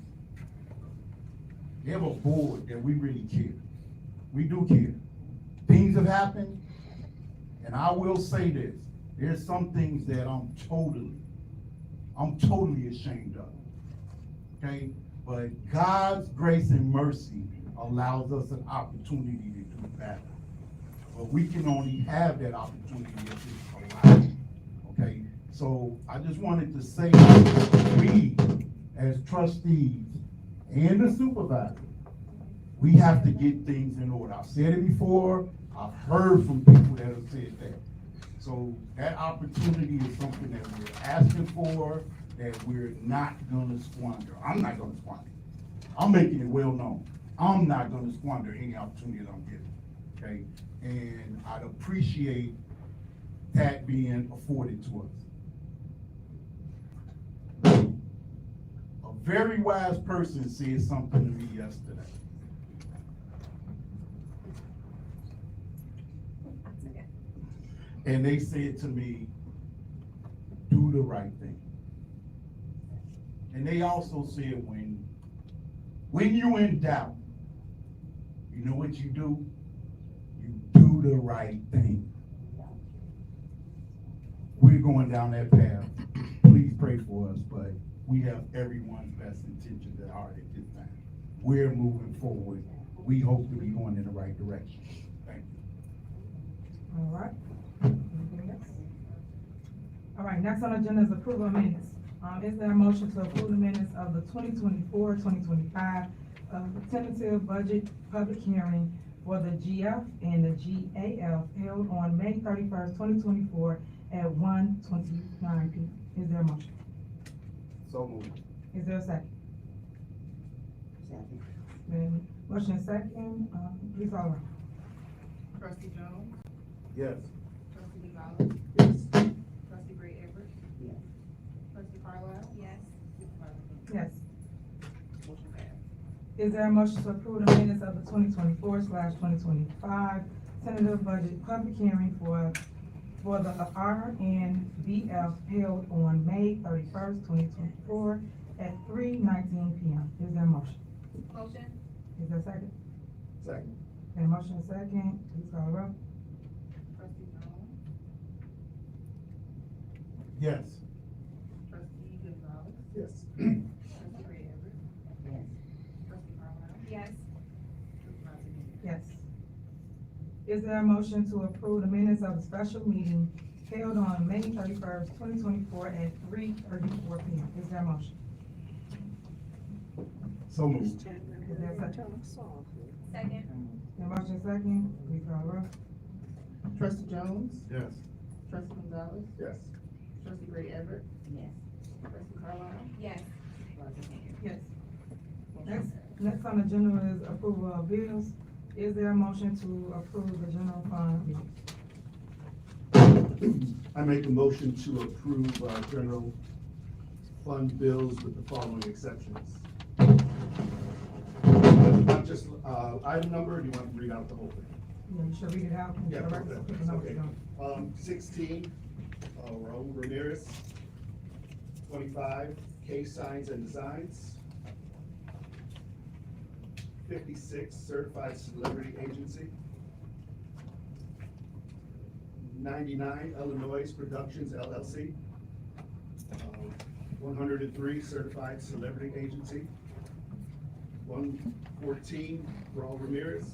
They have a board that we really care. We do care. Things have happened, and I will say this, there's some things that I'm totally ashamed of, okay? But God's grace and mercy allows us an opportunity to do better. But we can only have that opportunity if it's allowed, okay? So I just wanted to say that we, as trustees and the supervisor, we have to get things in order. I've said it before, I've heard from people that have said that. So that opportunity is something that we're asking for, that we're not gonna squander. I'm not gonna squander. I'm making it well known. I'm not gonna squander any opportunity that I'm getting, okay? And I'd appreciate that being afforded to us. A very wise person said something to me yesterday. And they said to me, do the right thing. And they also said, when you're in doubt, you know what you do? You do the right thing. We're going down that path. Please pray for us, but we have everyone's best intentions at heart at this time. We're moving forward. We hope to be going in the right direction. Thank you.
All right. Anything else? All right, next on the agenda is approval of minutes. Is there a motion to approve the minutes of the 2024-2025 tentative budget public hearing for the GF and the GAF held on May 31st, 2024 at 1:29 p.m. Is there a motion?
So moved.
Is there a second?
Second.
Then motion is second, please call roll.
Trustee Jones,
Yes.
trustee Gonzalez,
Yes.
trustee Gray Everett,
Yes.
trustee Carlisle. Yes.
Yes.
Motion passed.
Is there a motion to approve the minutes of the 2024/2025 tentative budget public hearing for the RNBF held on May 31st, 2024 at 3:19 p.m. Is there a motion?
Motion.
Is there a second?
Second.
And motion is second, please call the roll.
Trustee Jones,
Yes.
trustee Gonzalez,
Yes.
trustee Gray Everett,
Yes.
trustee Carlisle. Yes. Trustee Martinez.
Yes. Is there a motion to approve the minutes of the special meeting held on May 31st, 2024 at 3:34 p.m.? Is there a motion?
So moved.
Is there a second?
Second.
And motion is second, please call the roll.
Trustee Jones,
Yes.
trustee Gonzalez,
Yes.
trustee Gray Everett,
Yes.
trustee Carlisle. Yes.
Yes. Next on the agenda is approval of bills. Is there a motion to approve the general fund bills?
I make a motion to approve, general fund bills with the following exceptions. Not just, item number, or do you want to read out the whole thing?
Yeah, you should read it out.
Yeah,
Correct, so people know what you're doing.
16, Raul Ramirez. 25, K Signs and Designs. 56, Certified Celebrity Agency. 99, Illinois Productions LLC. 103, Certified Celebrity Agency. 114, Raul Ramirez.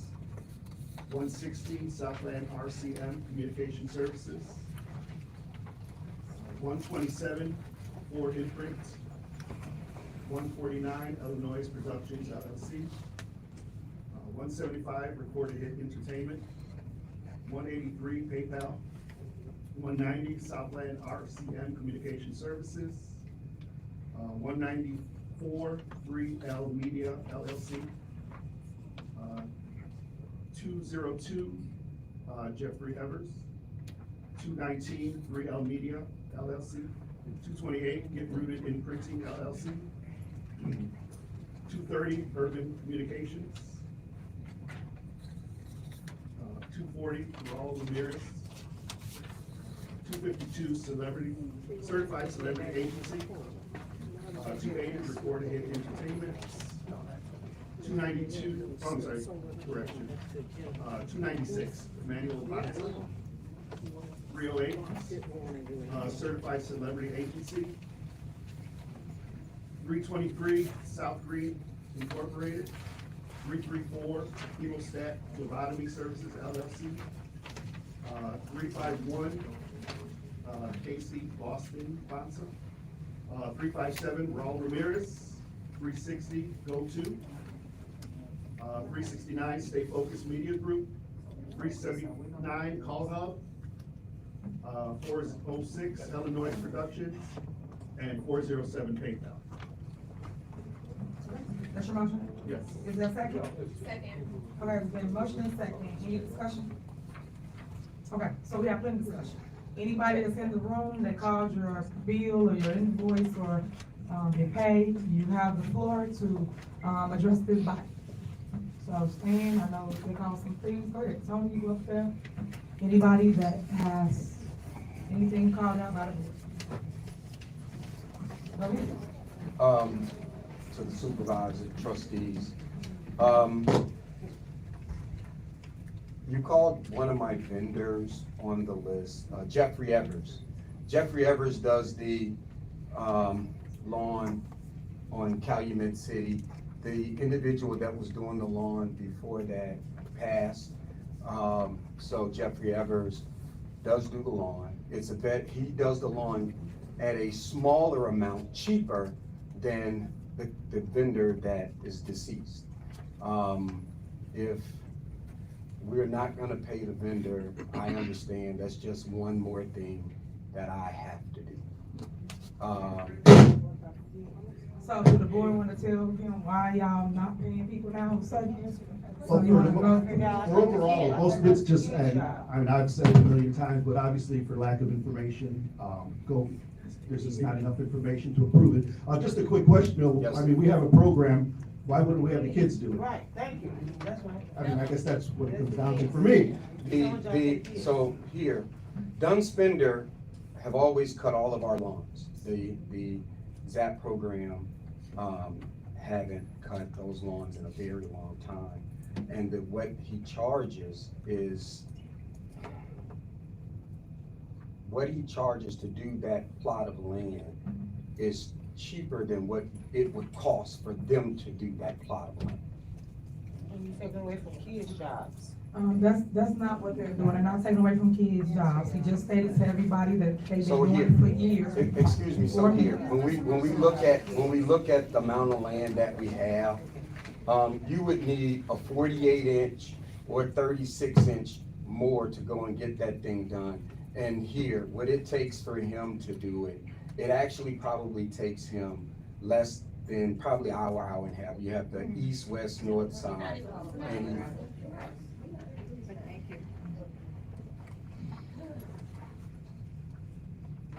116, Southland RCM Communication Services. 127, Ford Imprint. 149, Illinois Productions LLC. 175, Recorded Hit Entertainment. 183, PayPal. 190, Southland RCM Communication Services. 194, 3L Media LLC. 202, Jeffrey Evers. 219, 3L Media LLC. 228, Get Rooted in Printing LLC. 230, Urban Communications. 240, Raul Ramirez. 252, Certified Celebrity Agency. 280, Record Ahead Entertainment. 292, oh, I'm sorry, correction. 296, Manuel Bonzo. 308, Certified Celebrity Agency. 323, South Green Incorporated. 334, Hemostat Phlebotomy Services LLC. 351, Casey Boston Bonzo. 357, Raul Ramirez. 360, Go-To. 369, Stay Focused Media Group. 379, Call Hub. 406, Illinois Productions. And 407, PayPal.
That's your motion?
Yes.
Is there a second?
Second.
Okay, there's been a motion and a second. Any discussion? Okay, so we have plenty of discussion. Anybody that's in the room that called your bill or your invoice or your pay, you have the floor to address this body. So Stan, I know they call some things. Go ahead, Tony, you go up there. Anybody that has anything called out by the board? Go ahead.
To the supervisor, trustees. You called one of my vendors on the list, Jeffrey Evers. Jeffrey Evers does the lawn on Calumet City. The individual that was doing the lawn before that passed. So Jeffrey Evers does do the lawn. It's a vet, he does the lawn at a smaller amount, cheaper than the vendor that is deceased. If we're not gonna pay the vendor, I understand, that's just one more thing that I have to do.
So do the board wanna tell him why y'all not paying people now who suddenly?
Well, overall, most of it's just, and I mean, I've said it a million times, but obviously for lack of information, there's just not enough information to approve it. Just a quick question, Bill.
Yes.
I mean, we have a program, why wouldn't we have the kids do it?
Right, thank you, that's right.
I mean, I guess that's what it comes down to for me.
So here, Dunn Spender have always cut all of our lawns. The ZAP program haven't cut those lawns in a very long time. And what he charges is, what he charges to do that plot of land is cheaper than what it would cost for them to do that plot of land.
And you taking away from kids' jobs.
That's not what they're doing. They're not taking away from kids' jobs. He just stated to everybody that they've been
So
doing
here,
it for years.
excuse me, so here, when we look at the amount of land that we have, you would need a 48-inch or 36-inch more to go and get that thing done. And here, what it takes for him to do it, it actually probably takes him less than probably hour and a half. You have the east, west, north side, and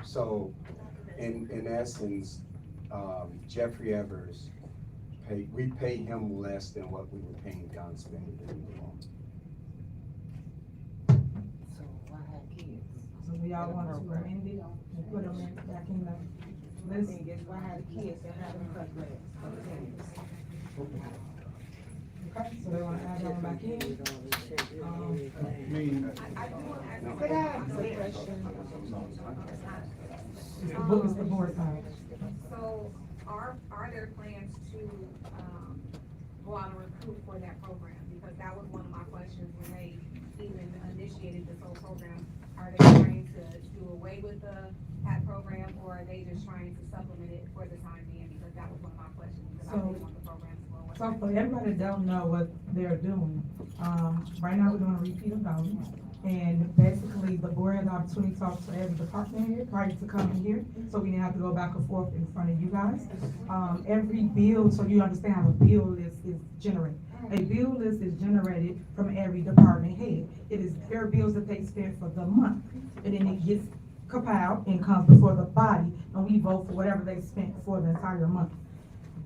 so, in essence, Jeffrey Evers, we pay him less than what we were paying Don Spender to do the lawn.
So why have kids?
So do y'all want to amend it and put them back in the list?
Guess why have the kids that have them cut grass?
Okay, so they want to add them back in.
Could I ask a question?
It's the book, it's the board side.
So are there plans to, go out and recruit for that program? Because that was one of my questions when they even initiated this whole program. Are they trying to do away with the PAT program, or are they just trying to supplement it for the time being? Because that was one of my questions, because I didn't want the program to go away.
So for everybody that don't know what they're doing, right now we're doing a repeat of those. And basically, the board had the opportunity to talk to every department here prior to coming here, so we didn't have to go back and forth in front of you guys. Every bill, so you understand how a bill list is generated. A bill list is generated from every department head. It is their bills that they spend for the month, and then it gets compiled and comes before the body, and we vote for whatever they spent for the entire month.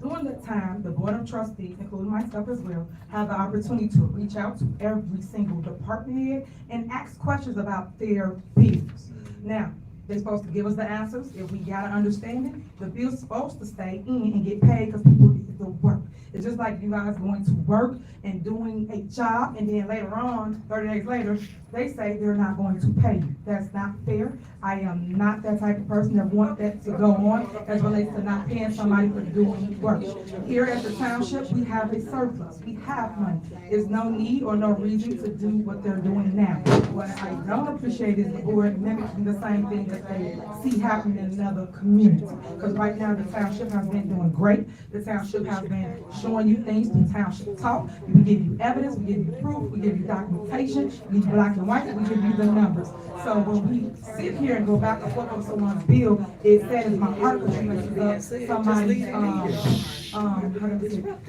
During that time, the Board of Trustees, including myself as well, have the opportunity to reach out to every single department head and ask questions about their bills. Now, they're supposed to give us the answers. If we got an understanding, the bill's supposed to stay in and get paid because people did the work. It's just like you guys going to work and doing a job, and then later on, 30 days later, they say they're not going to pay you. That's not fair. I am not that type of person that want that to go on as relates to not paying somebody for doing work. Here at the township, we have a surplus. We have money. There's no need or no reason to do what they're doing now. What I don't appreciate is the board mimicking the same thing that they see happening in another community. Because right now, the township has been doing great. The township has been showing you things through township talk. We give you evidence, we give you proof, we give you documentation, we give you black and white, we give you the numbers. So when we sit here and go back and forth on someone's bill, it saddens my heart because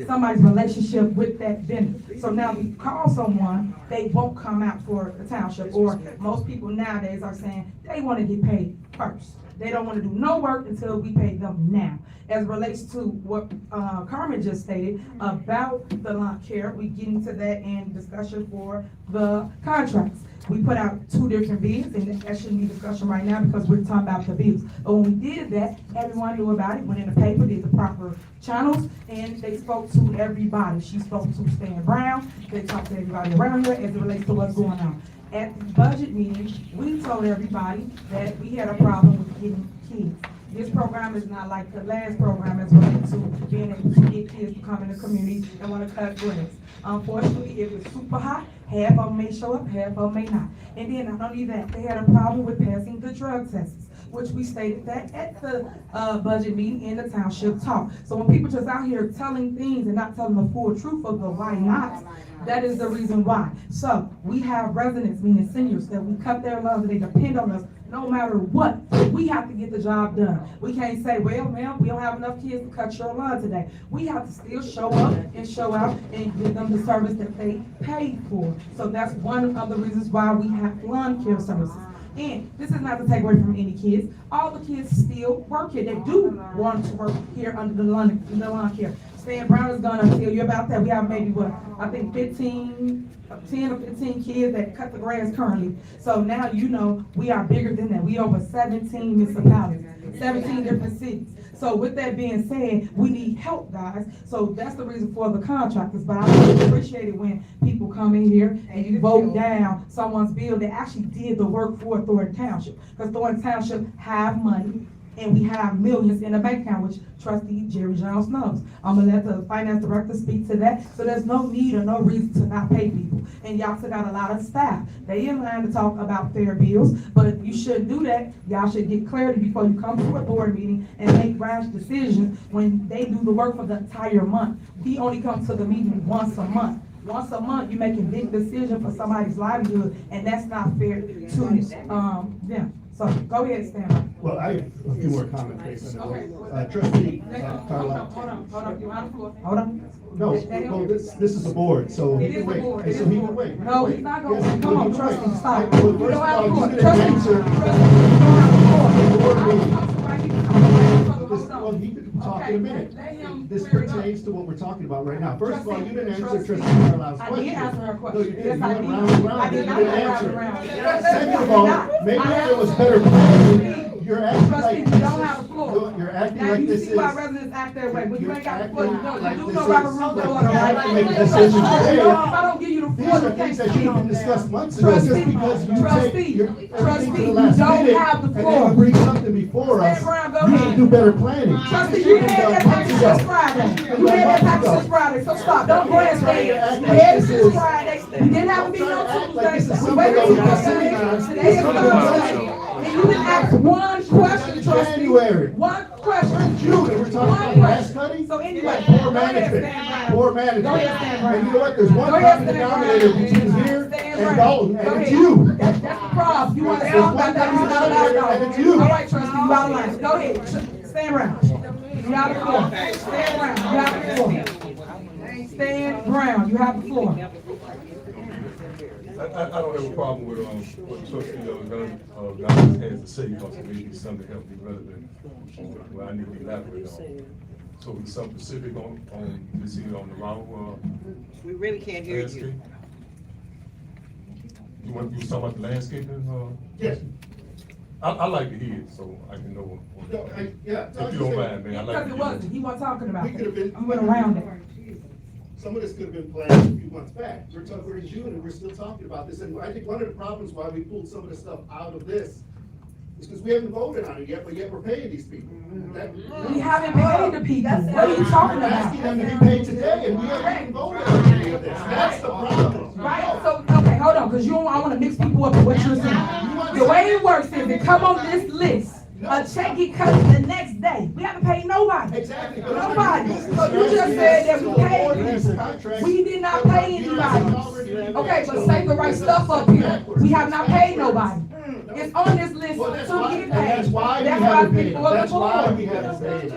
somebody's relationship with that vendor. So now we call someone, they won't come out for the township, or most people nowadays are saying they want to get paid first. They don't want to do no work until we pay them now. As it relates to what Carmen just stated about the lawn care, we get into that in discussion for the contracts. We put out 2 different bids, and that shouldn't be discussion right now because we're talking about the bills. But when we did that, everyone knew about it, went in the paper, did the proper channels, and they spoke to everybody. She spoke to Stan Brown, they talked to everybody around here as it relates to what's going on. At the budget meeting, we told everybody that we had a problem with getting kids. This program is not like the last program as related to being able to get kids to come in the community and want to cut grass. Unfortunately, it was super hot. Half of them may show up, half of them may not. And then not only that, they had a problem with passing the drug tests, which we stated that at the budget meeting in the township talk. So when people just out here telling things and not telling the full truth of the why not, that is the reason why. So we have residents, meaning seniors, that we cut their love and they depend on us no matter what. We have to get the job done. We can't say, well, ma'am, we don't have enough kids to cut your lawn today. We have to still show up and show out and give them the service that they paid for. So that's one of the reasons why we have lawn care services. And this is not to take away from any kids. All the kids still work here. They do want to work here under the lawn care. Stan Brown is gonna tell you about that. We have maybe I think 10 or 15 kids that cut the grass currently. So now you know we are bigger than that. We over 17 municipalities, 17 different cities. So with that being said, we need help, guys. So that's the reason for the contractors. But I really appreciate it when people come in here and you vote down someone's bill that actually did the work for Thornton Township. Because Thornton Township have money, and we have millions in the bank account, which Trustee Jerry Jones knows. I'm gonna let the finance director speak to that. So there's no need or no reason to not pay people. And y'all still got a lot of staff. They in line to talk about their bills, but you shouldn't do that. Y'all should get clarity before you come to a board meeting and make rash decisions when they do the work for the entire month. We only come to the meeting once a month. Once a month, you're making big decisions for somebody's livelihood, and that's not fair to them. So go ahead, Stan.
Well, I have a few more comments based on that. Trustee Carlisle.
Hold on, you're on the floor. Hold on.
No, this is the board, so he can wait. Hey, so he can wait.
No, he's not going to. Come on, trustee, stop.
Well,
You
first
don't
of
have
all,
the floor.
you didn't answer. Well, he can talk in a minute. This pertains to what we're talking about right now. First of all, you didn't answer Trustee Carlisle's question.
I did answer her question.
No, you didn't.
Yes, I
You
did.
went round and round,
I
and
did
you
not
didn't
go round
answer.
and round.
Second of all, maybe if there was better planning, you're acting
Trustee,
like
you
this
don't
is-
have the floor.
You're acting
Now,
like
you
this
see
is.
why residents act that way, but you ain't got the floor. You know,
Like
you do
this
know
is-
Robert Rules of Order.
You have to make a
Right?
decision today.
If I don't give you the
These
floor,
are
you
things
can't
that
speak
should have
on
been discussed
that.
months ago, just because you take everything to the last
you don't
minute,
have the
and
floor.
then bring something before us.
Stan Brown, go
You
ahead.
should do better planning.
Trustee,
Should
you
have
had
been
that
done
package
months
since
ago.
Friday. You had that package since Friday, so stop. Don't grandstand. You had it since Friday. You didn't have a meeting on Tuesday. We waited until Thursday. Today is Thursday. And you didn't ask one question, trustee.
January.
One question.
June, and we're talking about grass cutting?
So anyway,
Poor
go ahead,
management.
Stan Brown.
Poor management.
Go ahead, Stan Brown.
And you know what, there's one
Go ahead,
common
Stan Brown.
denominator between here
Stand
And
right.
Dalton,
Go
and it's
ahead.
you.
That's the problem. You want to talk about that? You're not allowed to.
And it's you.
All right, trustee, you out of line. Go ahead. Stand around. You have the floor. Stand around. You have the floor. Stand Brown. You have the floor.
I don't have a problem with what trustee Gunn has to say, because it may be something to help me relevant where I need to elaborate on. So is something specific on this here on the model?
We really can't hear
landscape?
you.
You want to do something about the landscaping?
Yes.
I like to hear it, so I can know.
Yeah.
If you don't mind, man, I like
Because
to
it
hear
wasn't.
it.
He wasn't talking about
We could have
it.
been.
We went around it.
Some of this could have been planned a few months back. We're in June and we're still talking about this. And I think one of the problems why we pulled some of the stuff out of this is because we haven't voted on it yet, but yet we're paying these people.
We haven't paid the people. What are you talking
We're asking
about?
them to be paid today and we haven't even voted on any of this. That's the problem.
Right, so, okay, hold on, because you don't, I want to mix people up with what you're saying. The way it works is they come on this list, a check get cut the next day. We haven't paid nobody.
Exactly.
Nobody. So you just said that we paid. We did not pay anybody. Okay, but say the right stuff up here. We have not paid nobody. It's on this list to get paid.
That's why we haven't paid. That's why we haven't paid.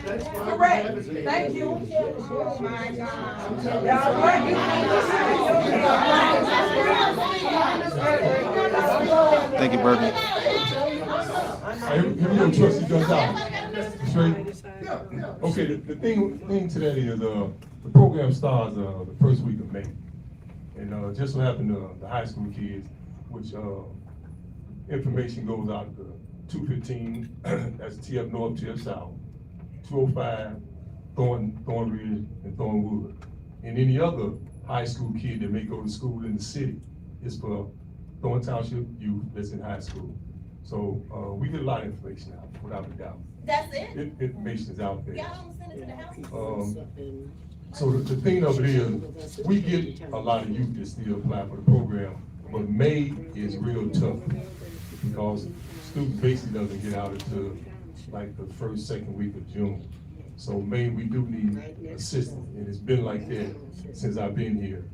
Correct. Thank you.
Thank you, Bernie.
Here we go, trustee Gunn out. Straight? Okay, the thing to that is, the program starts, the first week of May. And, just so happened, the high school kids, which, information goes out to 215, that's TF North, TF South, 205, Thornton Ridge, and Thornwood. And any other high school kid that may go to school in the city is for Thornton Township youth that's in high school. So, we get a lot of information out, without a doubt.
That's it?
Information is out there.
Y'all don't send it to the house?
So the thing of it is, we get a lot of youth that still apply for the program, but May is real tough because students basically doesn't get out until like the first, second week of June. So May, we do need assistance, and it's been like that since I've been here,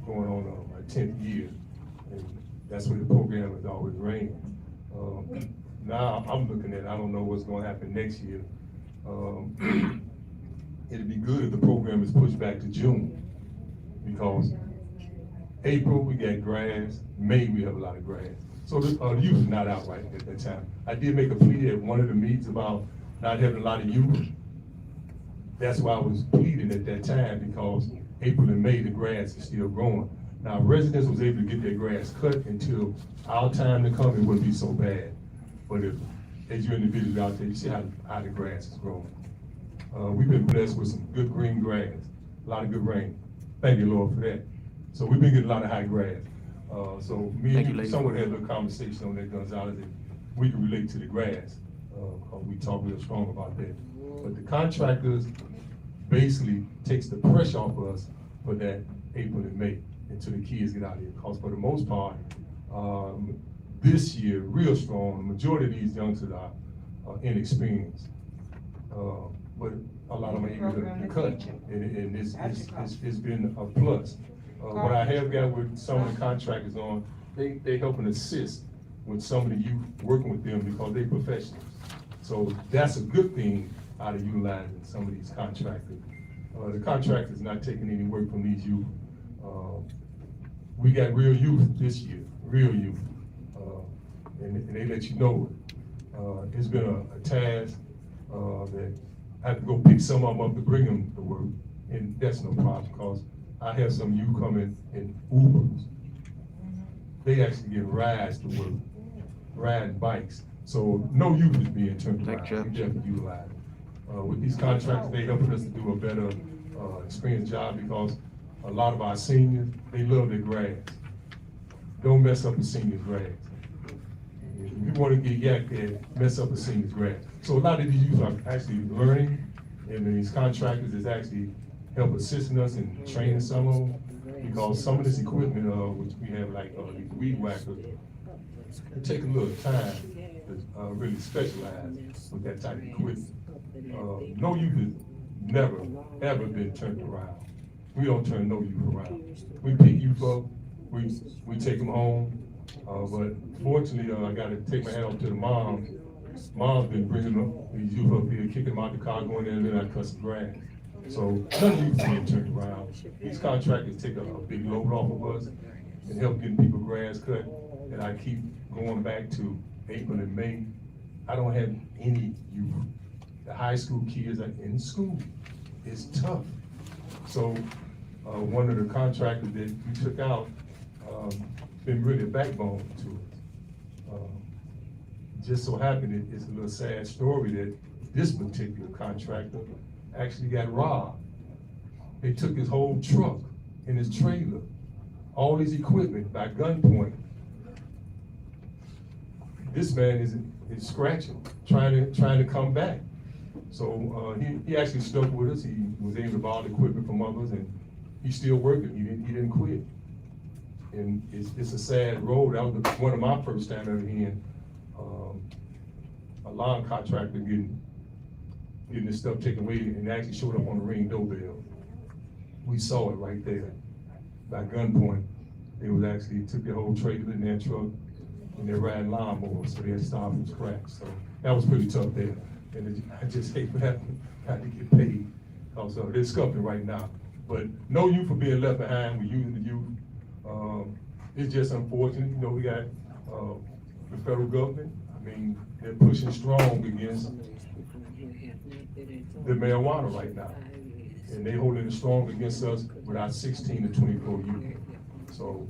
going on my 10th year. And that's where the program has always reigned. Now I'm looking at, I don't know what's gonna happen next year. It'd be good if the program is pushed back to June, because April we got grass, May we have a lot of grass. So the youth is not out right at that time. I did make a plea at one of the meetings about not having a lot of youth. That's why I was pleading at that time, because April and May, the grass is still growing. Now, residents was able to get their grass cut until our time to come, it wouldn't be so bad. But if, as you individuals out there, you see how the grass is growing. We've been blessed with some good green grass, a lot of good rain. Thank you, Lord, for that. So we've been getting a lot of high grass. So me and you, someone had a little conversation on that, Gonzalez, that we can relate to the grass. We talk real strong about that. But the contractors basically takes the pressure off of us for that April and May until the kids get out here. Because for the most part, this year, real strong, the majority of these youngsters are inexperienced. But a lot of them are able to cut, and it's been a plus. What I have got with some of the contractors on, they helping assist with some of the youth working with them because they're professionals. So that's a good thing out of utilizing some of these contractors. The contractors not taking any work from these youth. We got real youth this year, real youth, and they let you know it. It's been a task that I have to go pick some of them up to bring them to work, and that's no problem because I have some youth coming in Ubers. They actually get rides to work, riding bikes. So no youth is being turned around. We definitely utilize it. With these contractors, they helping us to do a better experienced job because a lot of our seniors, they love their grass. Don't mess up a senior's grass. If you want to get yacked there, mess up a senior's grass. So a lot of these youth are actually learning, and these contractors is actually help assisting us in training some of them, because some of this equipment, which we have like these weed whackers, it take a little time to really specialize with that type of equipment. No youth has never, ever been turned around. we don't turn no youth around. We pick youth up, we take them home, but fortunately, I gotta take my hat off to the moms. Mom's been bringing up these youth up here, kicking them out the car, going in there and cut some grass. So none of youth being turned around. These contractors take a big load off of us and help getting people grass cut. And I keep going back to April and May. I don't have any youth. The high school kids are in school. It's tough. So one of the contractors that we took out been really a backbone to it. Just so happened, it's a little sad story that this particular contractor actually got robbed. They took his whole truck and his trailer, all his equipment by gunpoint. This man is scratching, trying to come back. So he actually stuck with us. He was able to borrow the equipment from others, and he's still working. He didn't quit. And it's a sad road. That was one of my first time ever hearing a lawn contractor getting this stuff taken away, and actually showed up on the Ring doorbell. We saw it right there by gunpoint. They was actually took their whole trailer in their truck, and they're riding lawnmowers, so they had to stop from scratch. So that was pretty tough there. And I just hate for that to get paid. Also, they're scuffing right now. But no youth for being left behind. We're using the youth. It's just unfortunate. You know, we got the federal government. I mean, they're pushing strong against the marijuana right now. And they holding it strong against us with our 16 to 24 youth. So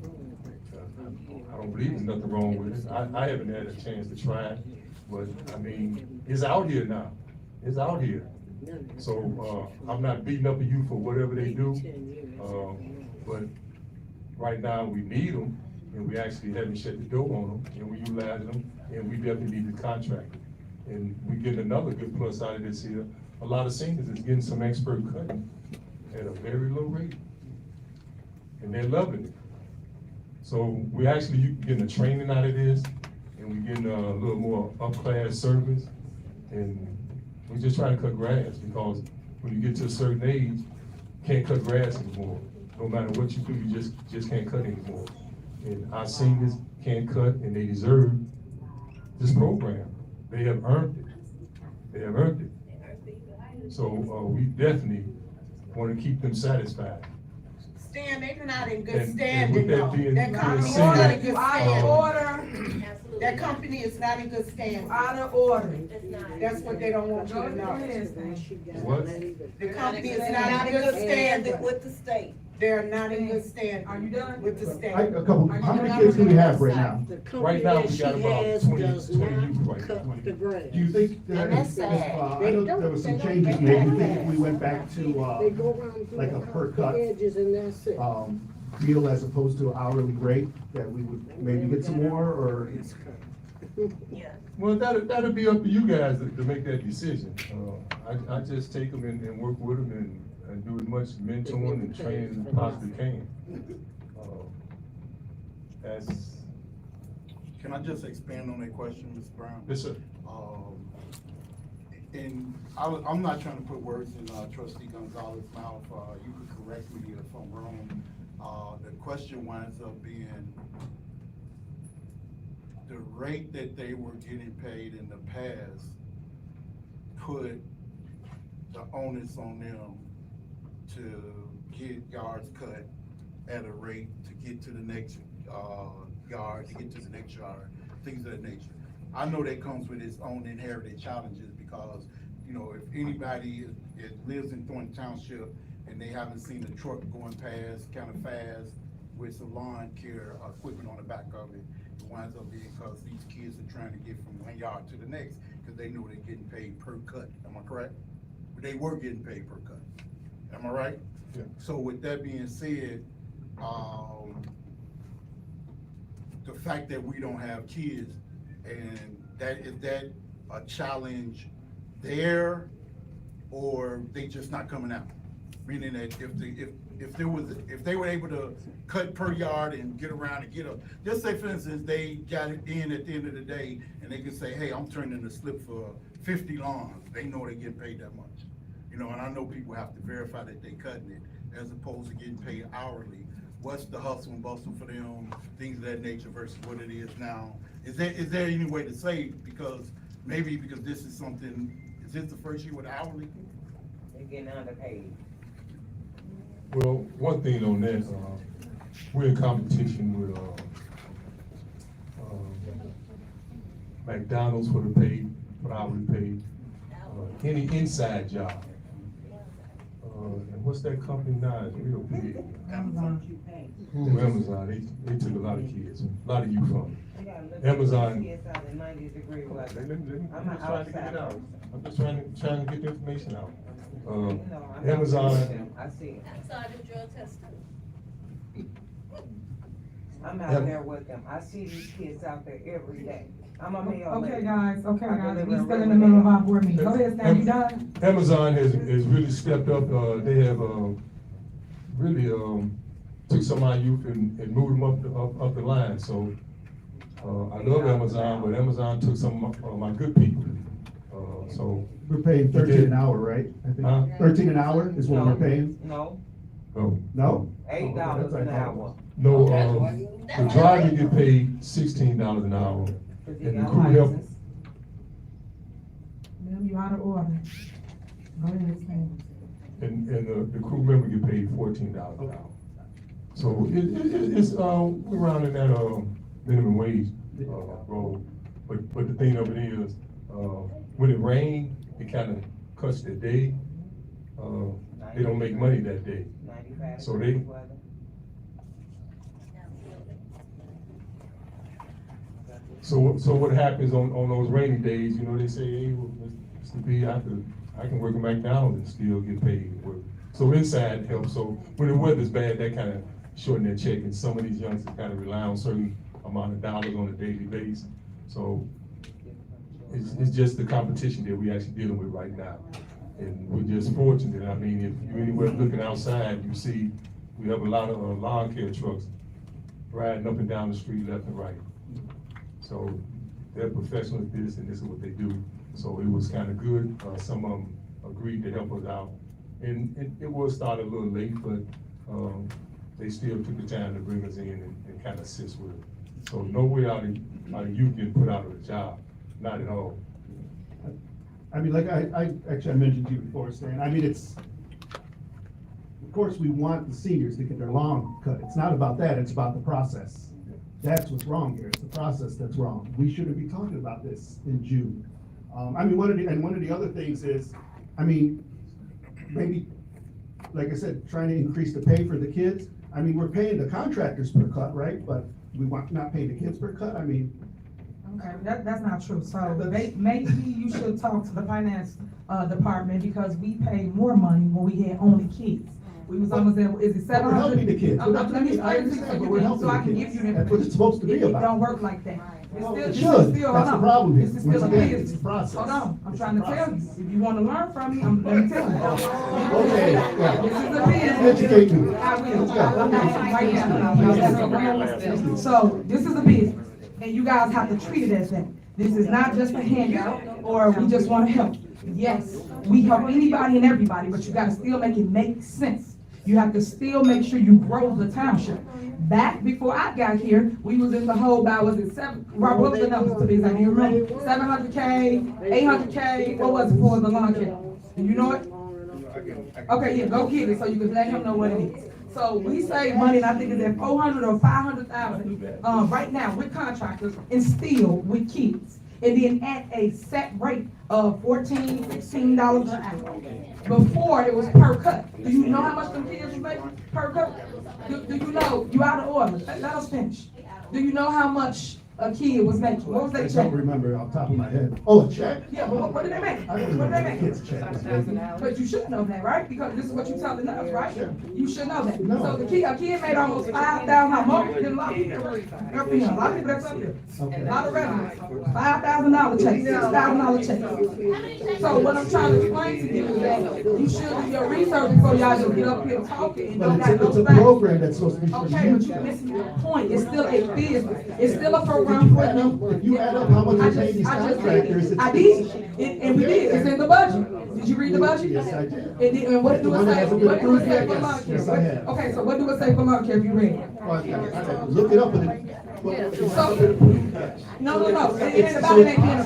I don't believe there's nothing wrong with it. I haven't had a chance to try it, but I mean, it's out here now. It's out here. So I'm not beating up the youth for whatever they do, but right now we need them, and we actually haven't shut the door on them, and we utilize them, and we definitely need the contractor. And we get another good plus out of this here. A lot of seniors is getting some expert cutting at a very low rate, and they're loving it. So we actually getting a training out of this, and we're getting a little more up-class service, and we're just trying to cut grass, because when you get to a certain age, you can't cut grass anymore. No matter what you do, you just can't cut anymore. And our seniors can't cut, and they deserve this program. They have earned it. They have earned it. So we definitely want to keep them satisfied.
Stan, they're not in good
And
standing
with
though.
that
That company is
said,
not in good standing. That company is not in good standing. Out of order. That's what they don't want you to know.
What?
The company is not in good standing with the state. They're not in good standing. Are you done? With the state.
A couple, how many kids do we have right now?
Right now, we got about 20 youth right now.
Do you think that I know there was some changes made, do you think if we went back to, like a per cut, deal as opposed to hourly rate, that we would maybe get some more, or?
Well, that'll be up to you guys to make that decision. I just take them and work with them and do as much mentoring and training as I possibly can.
Can I just expand on that question, Mr. Brown?
Yes, sir.
And I'm not trying to put words in Trustee Gonzalez's mouth. You could correct me if I'm wrong. The question winds up being the rate that they were getting paid in the past put the onus on them to get yards cut at a rate to get to the next yard, to get to the next yard, things of that nature. I know that comes with its own inherited challenges, because, you know, if anybody lives in Thornton Township and they haven't seen a truck going past kind of fast with some lawn care equipment on the back of it, it winds up being because these kids are trying to get from one yard to the next, because they know they're getting paid per cut. Am I correct? They were getting paid per cut. Am I right?
Yeah.
So with that being said, the fact that we don't have kids, and is that a challenge there, or they just not coming out? Meaning that if they were able to cut per yard and get around and get up, just say for instance they got it in at the end of the day, and they can say, hey, I'm turning the slip for 50 lawns. They know they get paid that much. You know, and I know people have to verify that they cutting it, as opposed to getting paid hourly? What's the hustle and bustle for them, things of that nature versus what it is now? Is there any way to say, because this is something, is this the first year with hourly?
They're getting underpaid.
Well, one thing on that, we're in competition with McDonald's for the pay, for hourly pay, any inside job. And what's that company now? It's real big. Amazon. They took a lot of kids, a lot of youth from it. Amazon. I'm just trying to get the information out. Amazon.
I see it.
Outside of drug testing.
I'm out there with them. I see these kids out there every day. I'm a mail lady.
Okay, guys, we
deliver
still in the middle of our board meeting. Go ahead, Stan, you done?
Amazon has really stepped up. They have really took some of our youth and moved them up the line. So I love Amazon, but Amazon took some of my good people. So
we're paying 13 an hour, right? I think 13 an hour is what we're paying.
No.
No.
$8 an hour.
No, the driver get paid $16 an hour, and the crew help.
Ma'am, you out of order. Go ahead, Stan.
And the crew member get paid $14 an hour. So it's we're around in that minimum wage role. But the thing of it is, when it rains, it kind of cuts their day. They don't make money that day. So they. So what happens on those rainy days? You know, they say, hey, well, Mr. B, I can work at McDonald's and still get paid. So inside helps. So when the weather's bad, that kind of shorten their check. And some of these youngsters kind of rely on certain amount of dollars on a daily basis. So it's just the competition that we're actually dealing with right now. And we're just fortunate. I mean, if you're anywhere looking outside, you see we have a lot of lawn care trucks riding up and down the street left and right. So they're professionals at this, and this is what they do. So it was kind of good. Some of them agreed to help us out. And it was started a little late, but they still took the time to bring us in and kind of assist with it. So no way out of youth getting put out of a job, not at all.
I mean, like I mentioned to you before, Stan, I mean, of course, we want the seniors to get their lawn cut. It's not about that, it's about the process. That's what's wrong here, it's the process that's wrong. We shouldn't be talking about this in June. I mean, one of the other things is, I mean, maybe, like I said, trying to increase the pay for the kids. I mean, we're paying the contractors per cut, right? But we want not paying the kids per cut, I mean.
Okay, that's not true. So maybe you should talk to the finance department, because we pay more money when we had only kids. We was almost there, is it 700?
We're helping the kids.
Let me explain to you so I can give you the information.
That's what it's supposed to be about.
It don't work like that.
It should. That's the problem here.
This is still a business.
It's a process.
Hold on, I'm trying to tell you. If you want to learn from me, let me tell you.
Okay, yeah.
This is a business.
Educate me.
I will. I'm not right now. So this is a business, and you guys have to treat it as that. This is not just a handout, or we just want to help. Yes, we help anybody and everybody, but you gotta still make it make sense. You have to still make sure you grow the township. Back before I got here, we was in the hole by, was it Robert, what was the numbers to these? I can't remember. 700K, 800K, what was it for the lawn care? Do you know it? Okay, yeah, go get it so you can let him know what it is. So we save money, and I think it's at 400 or 500,000 right now with contractors and still with kids. And then at a set rate of $14, $16 an hour. Before it was per cut. Do you know how much them kids was making per cut? Do you know? You out of order. Let us finish. Do you know how much a kid was making? What was their check?
I don't remember off the top of my head. Oh, a check?
Yeah, but what did they make?
I don't remember the kid's check.
But you should know that, right? Because this is what you telling us, right?
Sure.
You should know that.
No.
So a kid made almost $5,000 more than a lot of people. A lot of people that's up here.
Okay.
A lot of revenue. $5,000 check, $6,000 check. So what I'm trying to explain to you is that you should do your research before y'all just get up here talking and don't got no
But it's a
facts.
program that's supposed to be for
Okay, but
youth.
you're missing the point. It's still a business. It's still a program for you.
If you add up how much we pay these
I just
contractors,
did.
it's.
I did, and we did, it's in the budget. Did you read the budget?
Yes, I did.
And what do it say, what do it say for
Yes,
lawn care?
yes, I have.
Okay, so what do it say for lawn care if you read it?
Look it up and it.
No, it ain't about it ain't being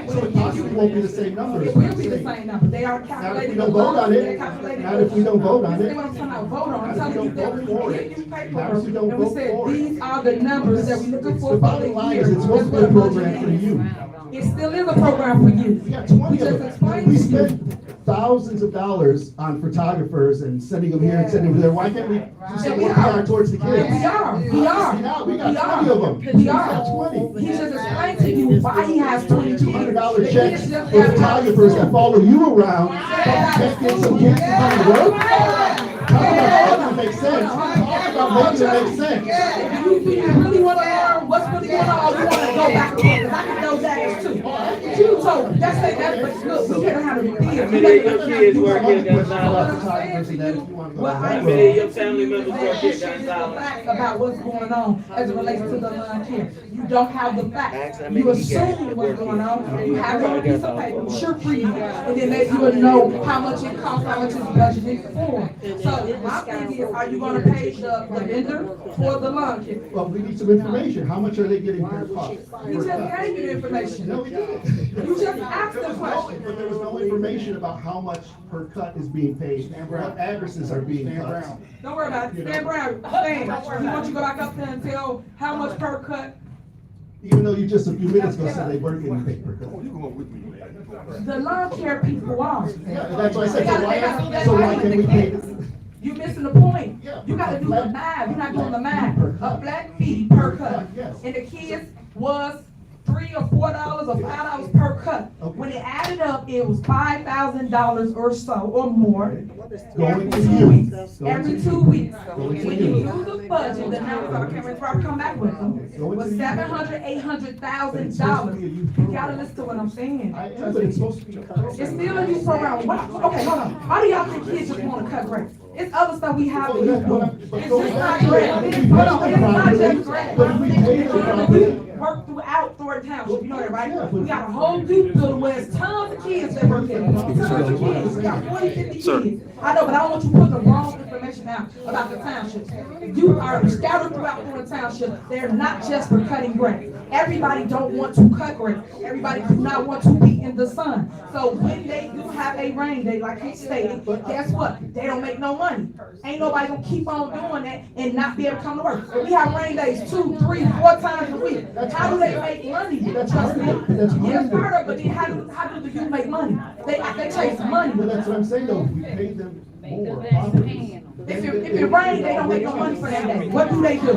So it possibly won't be the same numbers.
It will be the same number, they are calculated.
Not if we don't vote on
They're
it.
calculated.
Not if we don't vote on
You
it.
see what I'm talking about, vote on, I'm
Not if
telling
we
you
don't
that
vote
we
for
give
it.
you
Not
paperwork,
if we don't
and we
vote
said,
for it.
these are the numbers that we're looking
It's
for
the
the
bottom line
year.
is it's supposed to be a
That's what
program for
budget is.
you.
It still is a program for you.
We got 20
just
of them.
explained
We
to you.
spent thousands of dollars on photographers and sending them here and sending them there. Why can't we send more PR towards the kids?
We are.
We got 20 of them.
We are.
20.
He just explained to you why he has 22
$200 checks for photographers that follow you around, can't get some kids to come to work? Talk about making it make sense. Talk about making it make sense.
Do you really want to learn what's really going on, or you want to go back and forth? Because I can know that too. So that's it. But look, we can't have a deal.
How many of your kids work here, Gonzalo?
Well,
How many of your family members work here, Gonzalo?
Facts about what's going on as it relates to the lawn care. You don't have the facts.
how many
You
you got
assume what's
working.
going on. You have it on a piece of paper, sure free, and then maybe you would know how much it costs, how much it's budgeted for. So my thing is, are you gonna pay the vendor for the lawn care?
Well, we need some information. How much are they getting per cut?
We just gave you the information.
No, we didn't.
You just asked the question.
But there was no information about how much per cut is being paid and what addresses are being cut.
Don't worry about it. Stan Brown, Stan, we want you to go back up there and tell how much per cut.
Even though you just a few minutes ago said they weren't getting paid per cut.
The lawn care people are.
Yeah, that's why I said, so why can't we pay this?
You missing the point. You gotta do the math. You're not doing the math. A flat fee per cut. And the kids was $3 or $4 or $5 per cut. When it added up, it was $5,000 or so or more.
Going to you.
Every 2 weeks.
Going to
When you
you.
do the budget, the numbers, I can't remember, I'll come back with them, was $700,000, $800,000. You gotta listen to what I'm saying.
But it's supposed to be.
It's still a youth program. Okay, hold on. Why do y'all think kids just wanna cut grass? It's other stuff we have to do. It's just not grass. Hold on, it's not just grass. We work throughout Thornton Township, you know that, right? We got a whole youth building where there's tons of kids that work there. Tons of kids. We got 40, 50 kids. I know, but I don't want you putting the wrong information out about the township. You are scattered throughout Thornton Township. They're not just for cutting grass. Everybody don't want to cut grass. Everybody do not want to be in the sun. So when they do have a rain day, like he stated, guess what? They don't make no money. Ain't nobody gonna keep on doing that and not be able to come to work. We have rain days 2, 3, 4 times a week. How do they make money? Trust me. Yeah, part of it, but then how do the youth make money? They chase money.
Well, that's what I'm saying though, we pay them more properly.
If it rains, they don't make no money for that day. What do they do?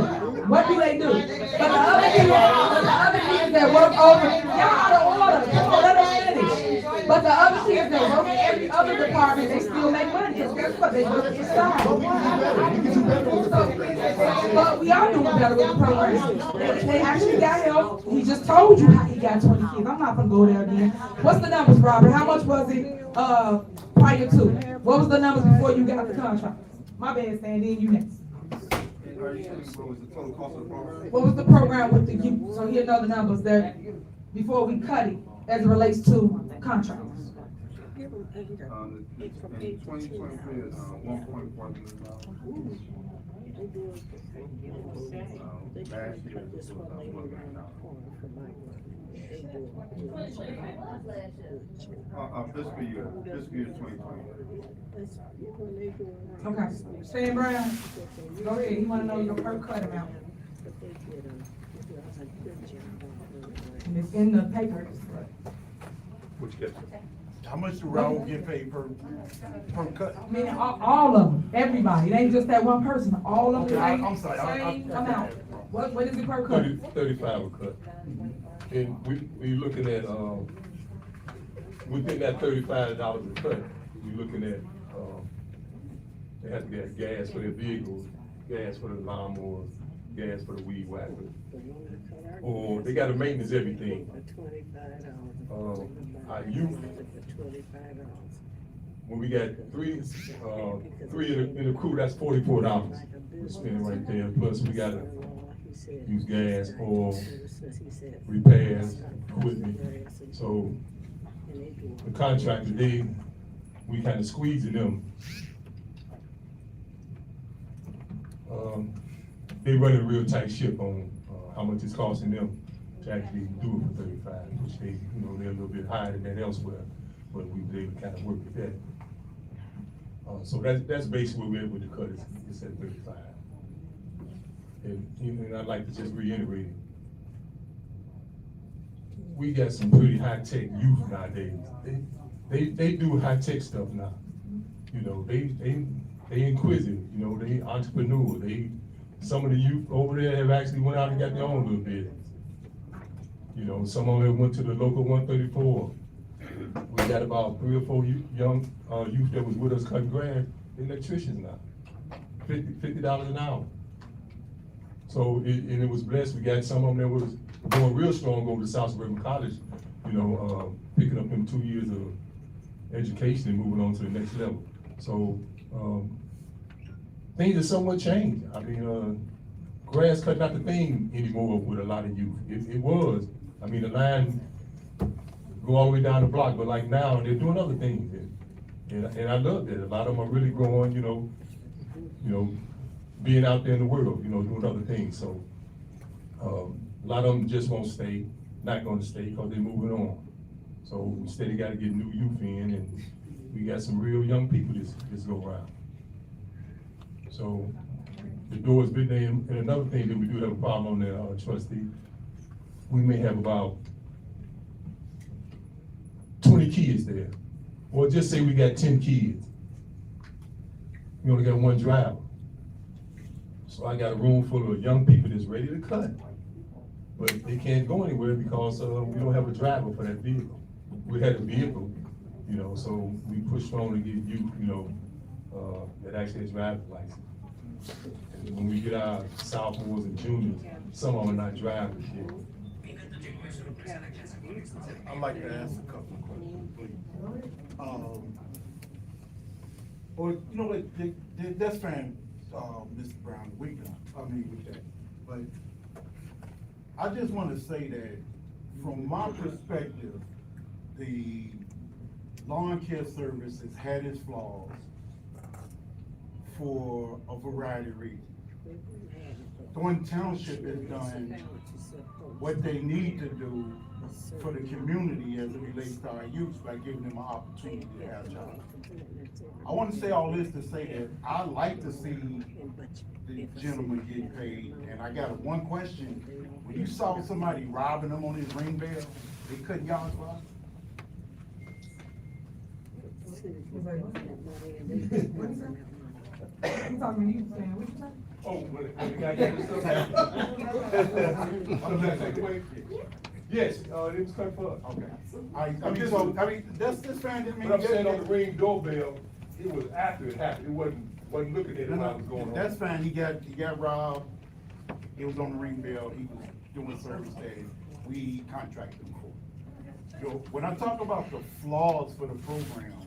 What do they do? But the other kids that work over, y'all out of order. Come on, let us finish. But the other kids that work in every other department, they still make money. Because guess what? They work inside. But we are doing better with the program. They actually got help. He just told you how he got 20 kids. I'm not gonna go there again. What's the numbers, Robert? How much was it prior to? What was the numbers before you got the contract? My bad, Sandy, you next. What was the program with the youth? So he'll know the numbers that, before we cut it, as it relates to contracts.
In 2023 is $1.1 million. Last year it was $1 million. Fiscal year 2023.
Okay, Stan Brown, go ahead, you wanna know your per cut amount. And it's in the paper.
Which gets.
How much do Raul get paid per cut?
I mean, all of them, everybody, it ain't just that one person, all of them,
I'm sorry,
same amount. What is it per cut?
35 a cut. And we looking at, within that $35 a cut, we looking at, they have to get gas for their vehicles, gas for the lawnmowers, gas for the weed whacker. Or they gotta maintenance everything. Our youth, when we got three in the crew, that's $44 we're spending right there. Plus we gotta use gas, oil, repairs, equipment. So the contractor, we kind of squeezing them. They running a real tight ship on how much it's costing them to actually do it for 35, which they're a little bit higher than that elsewhere, but we were able to kind of work with that. So that's basically where we're at with the cut, it's at 35. And I'd like to just reiterate it. We got some pretty high-tech youth nowadays. They do high-tech stuff now. You know, they inquisitive, you know, they entrepreneur. Some of the youth over there have actually went out and got their own little business. You know, some of them went to the local 134. We got about 3 or 4 young youth that was with us cutting grass, electricians now, $50 an hour. So, and it was blessed. We got some of them that was going real strong over to South Suburban College, you know, picking up them 2 years of education and moving on to the next level. So, things have somewhat changed. I mean, grass cutting not the thing anymore with a lot of youth. It was. I mean, the line go all the way down the block, but like now they're doing other things. And I love that. A lot of them are really growing, you know, being out there in the world, you know, doing other things. So a lot of them just won't stay, not gonna stay because they're moving on. So instead they gotta get new youth in, and we got some real young people this go around. So the door's been there, and another thing that we do have a problem on there, trustee, we may have about 20 kids there. Or just say we got 10 kids. We only got 1 driver. So I got a room full of young people that's ready to cut. But they can't go anywhere because we don't have a driver for that vehicle. We had a vehicle, you know, so we pushed on to get youth, you know, that actually has driver's license. And when we get our sophomores and juniors, some of them are not drivers yet.
I'd like to ask a couple of questions, please. Or, you know what, that's fine, Mr. Brown, with that. But I just want to say that from my perspective, the lawn care service has had its flaws for a variety of reasons. Thornton Township has done what they need to do for the community as it relates to our youth by giving them an opportunity to have jobs. I want to say all this to say that I like to see the gentleman get paid, and I got one question. When you saw somebody robbing them on his ring bell, they couldn't y'all rob?
You talking to you, Sam? What you say?
Oh, when the guy got his stuff. Yes, it was cut for us.
Okay. I mean, that's fine.
But I'm saying on the ring doorbell, it was after it happened. It wasn't looking at it while it was going on.
That's fine. He got robbed. It was on the ring bell. He was doing service that we contracted him for. So when I talk about the flaws for the program,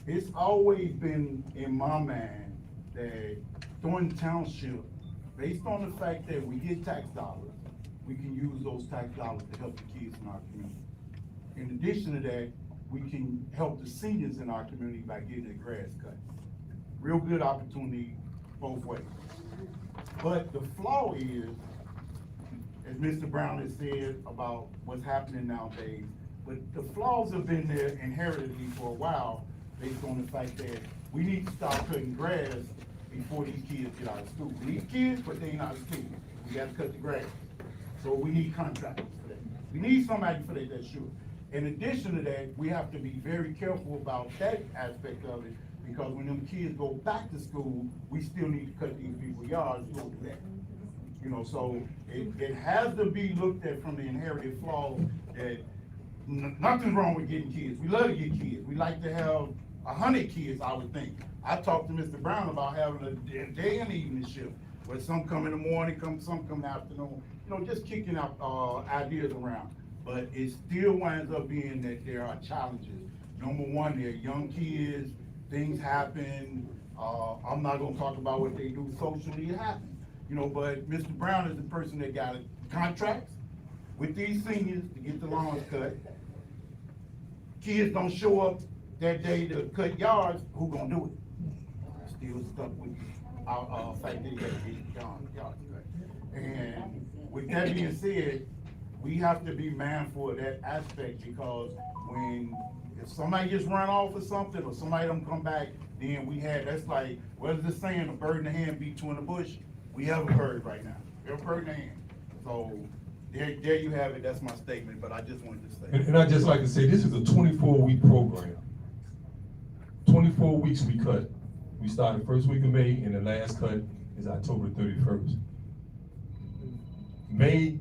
it's always been in my mind that Thornton Township, based on the fact that we get tax dollars, we can use those tax dollars to help the kids in our community. In addition to that, we can help the seniors in our community by getting their grass cut. Real good opportunity both ways. But the flaw is, as Mr. Brown has said about what's happening nowadays, but the flaws have been there inherently for a while, based on the fact that we need to start cutting grass before these kids get out of school. We need kids, but they ain't out of school. We gotta cut the grass. So we need contractors for that. We need somebody for that, that's sure. In addition to that, we have to be very careful about that aspect of it, because when them kids go back to school, we still need to cut these people's yards to go do that. You know, so it has to be looked at from the inherited flaws that nothing's wrong with getting kids. We love to get kids. We like to have 100 kids, I would think. I talked to Mr. Brown about having a day and evening shift, where some come in the morning, some come in the afternoon, you know, just kicking out ideas around. But it still winds up being that there are challenges. Number one, they're young kids, things happen. I'm not gonna talk about what they do socially, it happens. you know, but Mr. Brown is the person that got contracts with these seniors to get the lawns cut. Kids don't show up that day to cut yards, who gonna do it? Still stuck with our fact that you gotta get yards cut. And with that being said, we have to be mindful of that aspect, because if somebody gets run off or something, or somebody don't come back, then that's like, what is it saying, a bird in the hand beat two in the bush? We have a bird right now, we have a bird in the hand. So, there you have it, that's my statement, but I just wanted to say.
And I'd just like to say, this is a 24-week program. 24 weeks we cut. We started first week of May, and the last cut is October 31st. May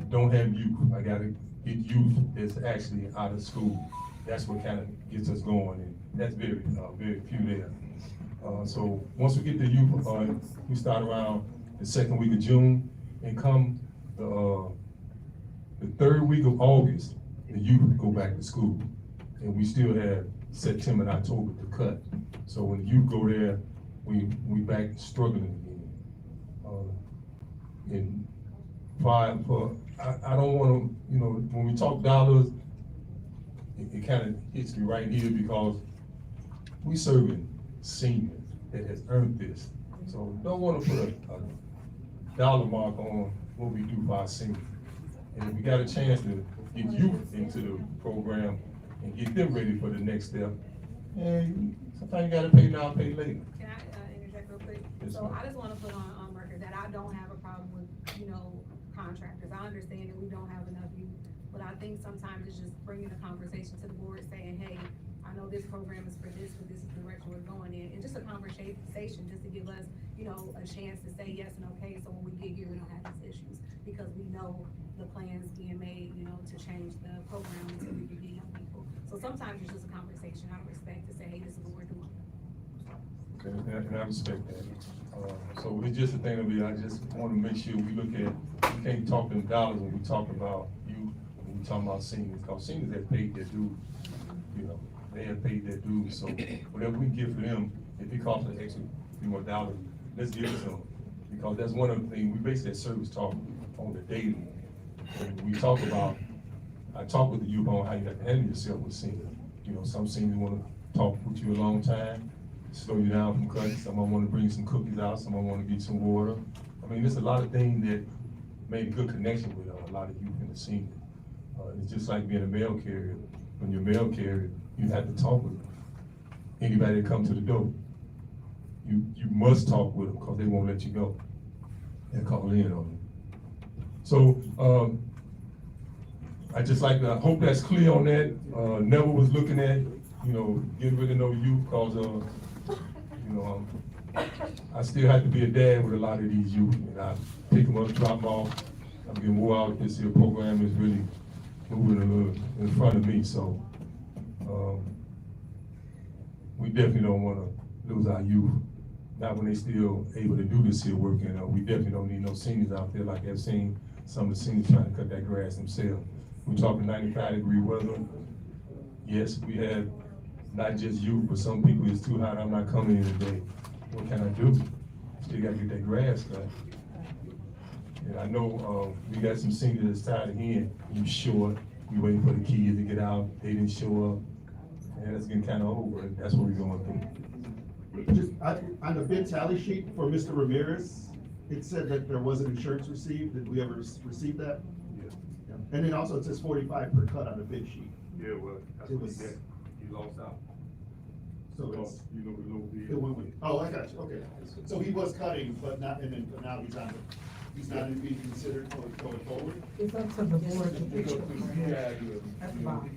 don't have youth. I gotta get youth that's actually out of school. That's what kind of gets us going, and that's very few there. So once we get the youth, we start around the second week of June, and come the third week of August, the youth go back to school, and we still have September and October to cut. So when the youth go there, we back struggling again. And I don't want to, you know, when we talk dollars, it kind of hits me right here, because we serving seniors that has earned this. So don't want to put a dollar mark on what we do for our seniors. And if we got a chance to get youth into the program and get them ready for the next step, and sometimes you got to pay now, pay later.
Can I interject real quick?
Yes,
So
ma'am.
I just want to put on record that I don't have a problem with, contractors. I understand that we don't have enough youth, but I think sometimes it's just bringing the conversation to the board, saying, hey, I know this program is for this, but this is the direction we're going in, and just a conversation, just to give us, a chance to say yes and okay, so when we get here, we don't have these issues, because we know the plans being made, to change the program until we can get young people. So sometimes it's just a conversation out of respect to say, hey, this is what we're doing.
Okay, and I respect that. So it's just a thing of it, I just want to make sure we look at, we can't talk in dollars when we talk about youth, when we talk about seniors, because seniors have paid their dues. They have paid their dues, so whatever we can give for them, if it costs an extra few more dollars, let's give it to them. Because that's one of the things, we base that service talk on the daily. And we talk about, I talk with the youth on how you have to handle yourself with seniors. Some seniors want to talk with you a long time, slow you down from cutting. Someone want to bring some cookies out, someone want to get some water. I mean, there's a lot of things that made a good connection with a lot of youth and the seniors. It's just like being a mail carrier. When you're a mail carrier, you have to talk with anybody that comes to the door. You must talk with them, because they won't let you go. They'll call in on you. So I just like to, I hope that's clear on that. Never was looking at, getting rid of no youth, because I still have to be a dad with a lot of these youth. And I pick them up, drop them off. I'm getting more out. This here program is really moving a little in front of me. So we definitely don't want to lose our youth. Not when they still able to do this here work. We definitely don't need no seniors out there like I've seen some of the seniors trying to cut that grass themselves. We're talking 95-degree weather. Yes, we have not just youth, but some people, it's too hot, I'm not coming in today. What can I do? Still gotta get that grass cut. And I know we got some seniors that's tired of hearing, you short, we waiting for the kids to get out, they didn't show up. And that's getting kind of over, and that's what we're going through.
Just on the bid tally sheet for Mr. Ramirez, it said that there was an insurance received. Did we ever receive that?
Yeah.
And then also it says 45 per cut on the bid sheet.
Yeah, well, that's what he lost out.
So it's,
the low bid.
it went with, oh, I got you, okay. So he was cutting, but not, but now he's not being considered going forward?
It's up to the board to pick it. That's fine.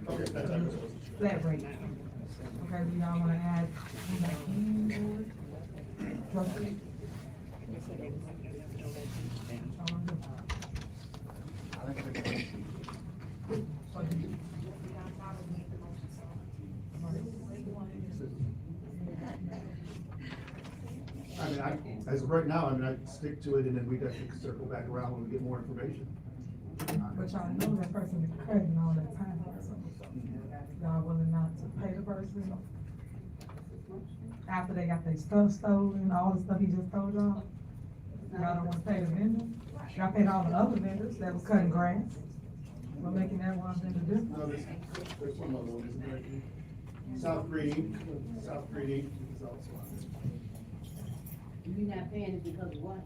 Okay, that's how
Flat rate. Okay, do y'all wanna add anything? Trustee?
As of right now, I stick to it, and then we got to circle back around when we get more information.
But y'all know that person is cutting all that time. So y'all willing not to pay the person? after they got their stuff stolen, all the stuff he just told y'all? Y'all don't wanna pay the vendors? Y'all paid all the other vendors that was cutting grass. We're making that one vendor do.
No, there's one more one, isn't there? South Green is also on
You not paying it because of what?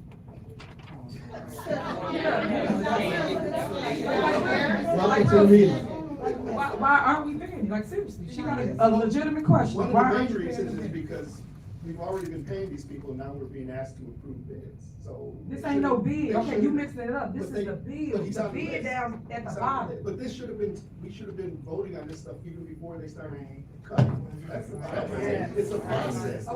Welcome to the meeting.
Why aren't we paying? Like seriously, she got a legitimate question.
One
Why
of the
aren't
main
you
reasons
paying
is
them?
because we've already been paying these people, and now we're being asked to approve bids, so.
This ain't no bid,
they
okay, you
should've-
mixing it up, this
but
is
they-
the bid,
but he's
the
on the
bid
list.
down at
He's
the
on
bottom.
list. But this should have been, we should have been voting on this stuff even before they started cutting. It's a process.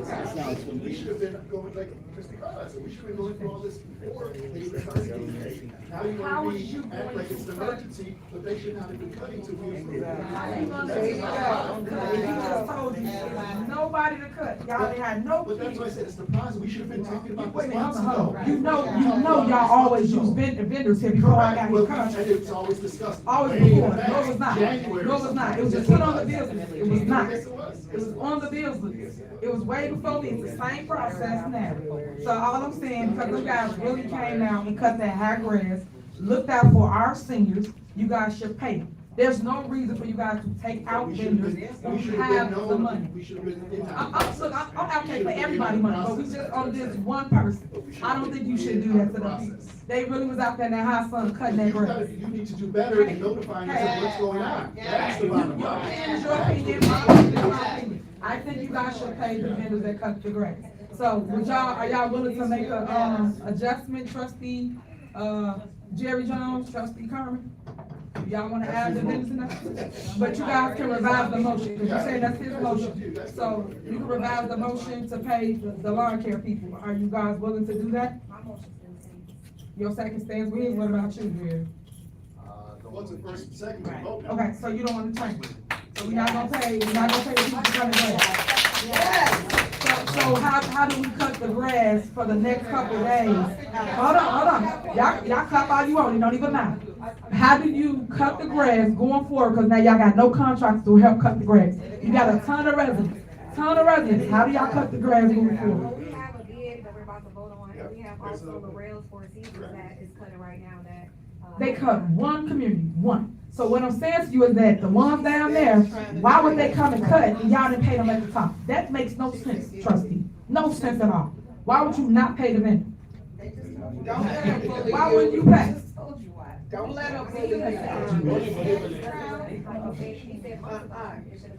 We should have been going, like Mr. Carlisle said, we should have been going through all this before they even started getting paid. Now you
How
want
is
to
you
be, act like it's an emergency, but they should not have been cutting to we approve.
There you go. He just told you, there's nobody to cut, y'all didn't have no.
But that's why I said it's the process, we should have been talking about
Wait a
this
minute,
months
hold
ago.
on. You know, y'all always use vendors here before I got here.
And it's always discussed.
Always
way
before,
back,
no it was not,
January
no
or
it was not,
something.
it was just put on the bills list, it was not.
Yes, it was.
It was on the bills list, it was way before me, it's the same process now. So all I'm saying, because those guys really came out and cut that high grass, looked out for our seniors, you guys should pay them. There's no reason for you guys to take out vendors when you have the money.
We should have been in.
I'm advocating for everybody money, but we just on this one person. I don't think you should do that to the people. They really was out there in that hot sun cutting that grass.
You need to do better in notifying us of what's going on. That's the bottom line.
It's your opinion, my opinion. I think you guys should pay the vendors that cut the grass. So would y'all, are y'all willing to make a, adjustment, trustee, Jerry Jones, trustee Carmen? Y'all wanna add the vendors in that? But you guys can revise the motion, because you said that's his motion. So you can revise the motion to pay the lawn care people. Are you guys willing to do that? Your second stands with, what about you, Jerry?
What's the first, second vote?
Okay, so you don't want to change it. So we're not gonna pay the people to cut the grass. So how do we cut the grass for the next couple of days? Hold on. Y'all clap all you want, it don't even matter. How do you cut the grass going forward? Because now y'all got no contracts to help cut the grass. You got a ton of residents. How do y'all cut the grass moving forward?
We have a bid that we're about to vote on, and we have also the rails for seasons that is cutting right now that.
They cut one community, one. So what I'm saying to you is that the ones down there, why would they come and cut and y'all didn't pay them at the top? That makes no sense, trustee. No sense at all. Why would you not pay the vendor? Why wouldn't you pay?
Don't let them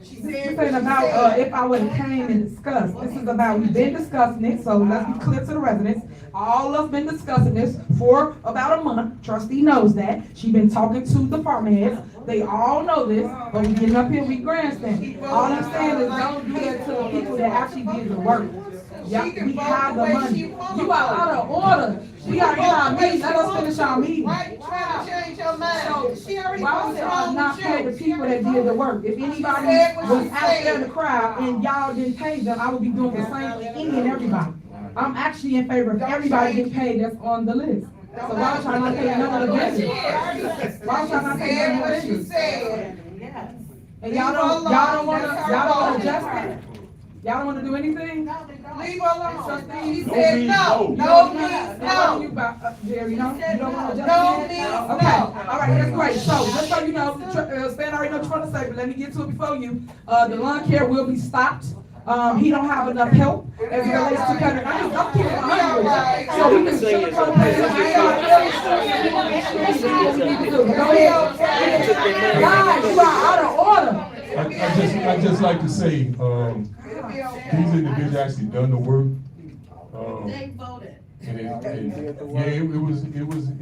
She's saying about, if I would've came and discussed, this is about, we've been discussing it, so let's be clear to the residents. All of us been discussing this for about a month, trustee knows that, she been talking to department heads, they all know this, but we getting up here, we grandstand. All I'm saying is don't do that to the people that actually did the work. Yeah, we have the money. You are out of order. We are in our meeting, let us finish our meeting.
Why you trying to change your mind? She already
Why
knows
would
what's
y'all
wrong
not
with
pay
you.
the people that did the work? If anybody was out there in the crowd and y'all didn't pay them, I would be doing the same for any and everybody. I'm actually in favor of everybody getting paid that's on the list. So why would y'all not pay none of the vendors? Why would y'all not pay none of the vendors? And y'all don't wanna adjust it? Y'all don't wanna do anything?
Leave her alone. He
No
said
means
no.
no.
No means no.
You about, Jerry, no? You don't wanna adjust
No
it?
means
Okay,
no.
all right, that's great. So, just so you know, Stan already know what you're trying to say, but let me get to it before you. The lawn care will be stopped. He don't have enough help as it relates to cutting. I'm keeping it 100. So we can sugarcoat Go ahead. Guys, you are out of order.
I just like to say, these individuals actually done the work.
They voted.
And it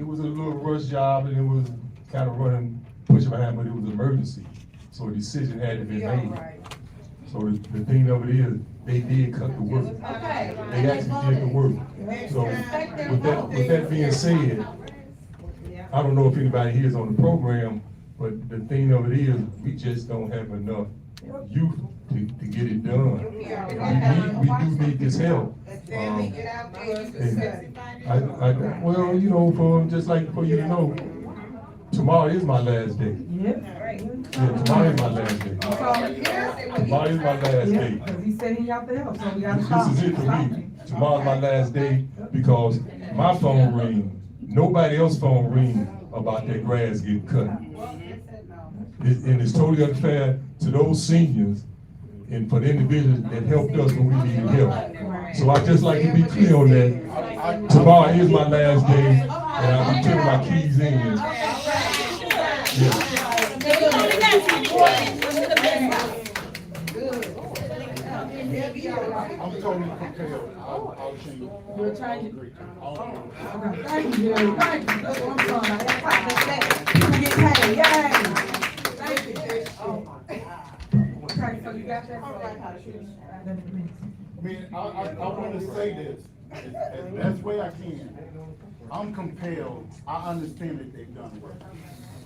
was a little rush job, and it was kind of pushing behind, but it was an emergency. So a decision had to be made. So the thing of it is, they did cut the work.
Okay.
They actually did the work. So with that being said, I don't know if anybody here is on the program, but the thing of it is, we just don't have enough youth to get it done. And we do need this help. Well, you know, just like for you to know, tomorrow is my last day.
Yep.
Yeah, tomorrow is my last day. Tomorrow is my last
Yeah,
day.
because he said he out there, so we gotta
This
stop.
is it for me. Tomorrow's my last day because my phone ring, nobody else's phone ring about that grass getting cut. And it's totally unfair to those seniors and for the individuals that helped us when we needed help. So I just like to be clear on that. Tomorrow is my last day, and I'll be turning my keys in.
I'm totally compelled. I'll change it.
You'll change it? Okay, thank you, Jerry. Thank you. That's what I'm saying. That's why people get paid, yay. Thank you. Okay, so you got that?
I mean, I want to say this as best way I can. I'm compelled. I understand that they've done work.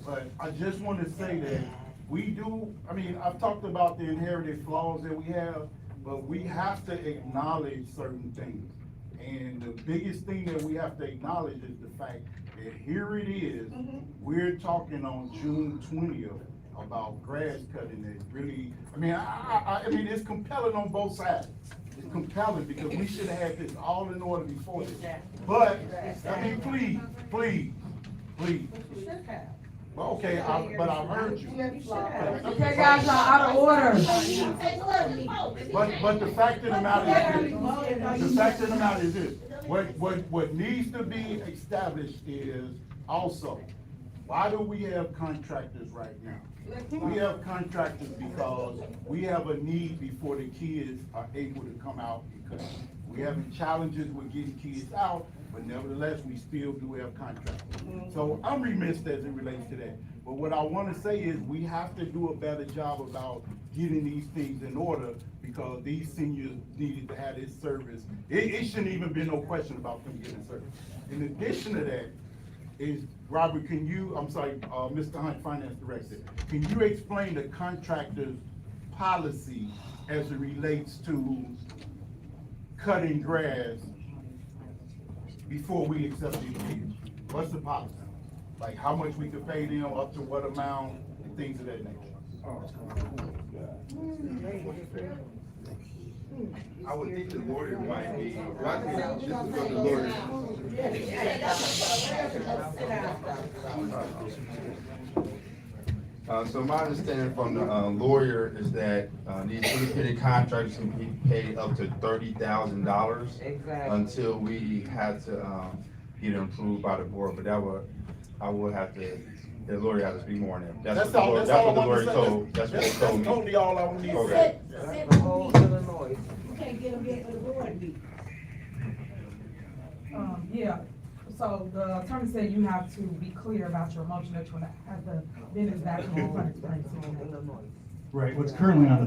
But I just want to say that we do, I mean, I've talked about the inherited flaws that we have, but we have to acknowledge certain things. And the biggest thing that we have to acknowledge is the fact that here it is, we're talking on June 20th about grass cutting that really, I mean, it's compelling on both sides. It's compelling because we should have had this all in order before this. But, I mean, please. Well, okay, but I've heard you.
Okay, guys, y'all out of order.
But the fact of the matter is this, what needs to be established is also, why do we have contractors right now? We have contractors because we have a need before the kids are able to come out, because we're having challenges with getting kids out, but nevertheless, we still do have contractors. So I'm remiss as it relates to that. But what I want to say is we have to do a better job about getting these things in order, because these seniors needed to have this service. It shouldn't even be no question about them getting service. In addition to that, is Robert, can you, I'm sorry, Mr. Hunt, Finance Director, can you explain the contractor's policy as it relates to cutting grass before we accept these kids? What's the policy? Like how much we could pay them, up to what amount, and things of that nature?
I would think the lawyer might be, this is from the lawyer. So my understanding from the lawyer is that these independent contractors can be paid up to $30,000 until we had to get it approved by the board. But that would, I would have to, the lawyer has to speak more on that. That's what the lawyer told. That's what he told me.
That's totally all I need to
Okay.
say.
You can't get them here for the board meeting. Yeah, so the attorney said you have to be clear about your motion that you want to have the business back in the front.
Right, what's currently on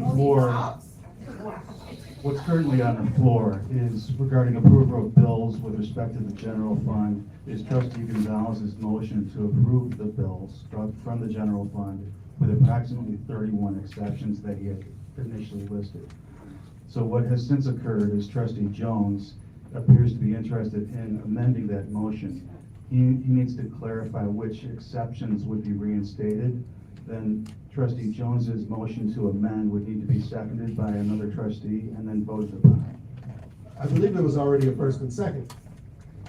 the floor is regarding approval of bills with respect to the general fund, is Trustee Gonzalez's motion to approve the bills from the general fund with approximately 31 exceptions that he had initially listed. So what has since occurred is Trustee Jones appears to be interested in amending that motion. He needs to clarify which exceptions would be reinstated. Then Trustee Jones's motion to amend would need to be seconded by another trustee and then voted upon. I believe there was already a first and second.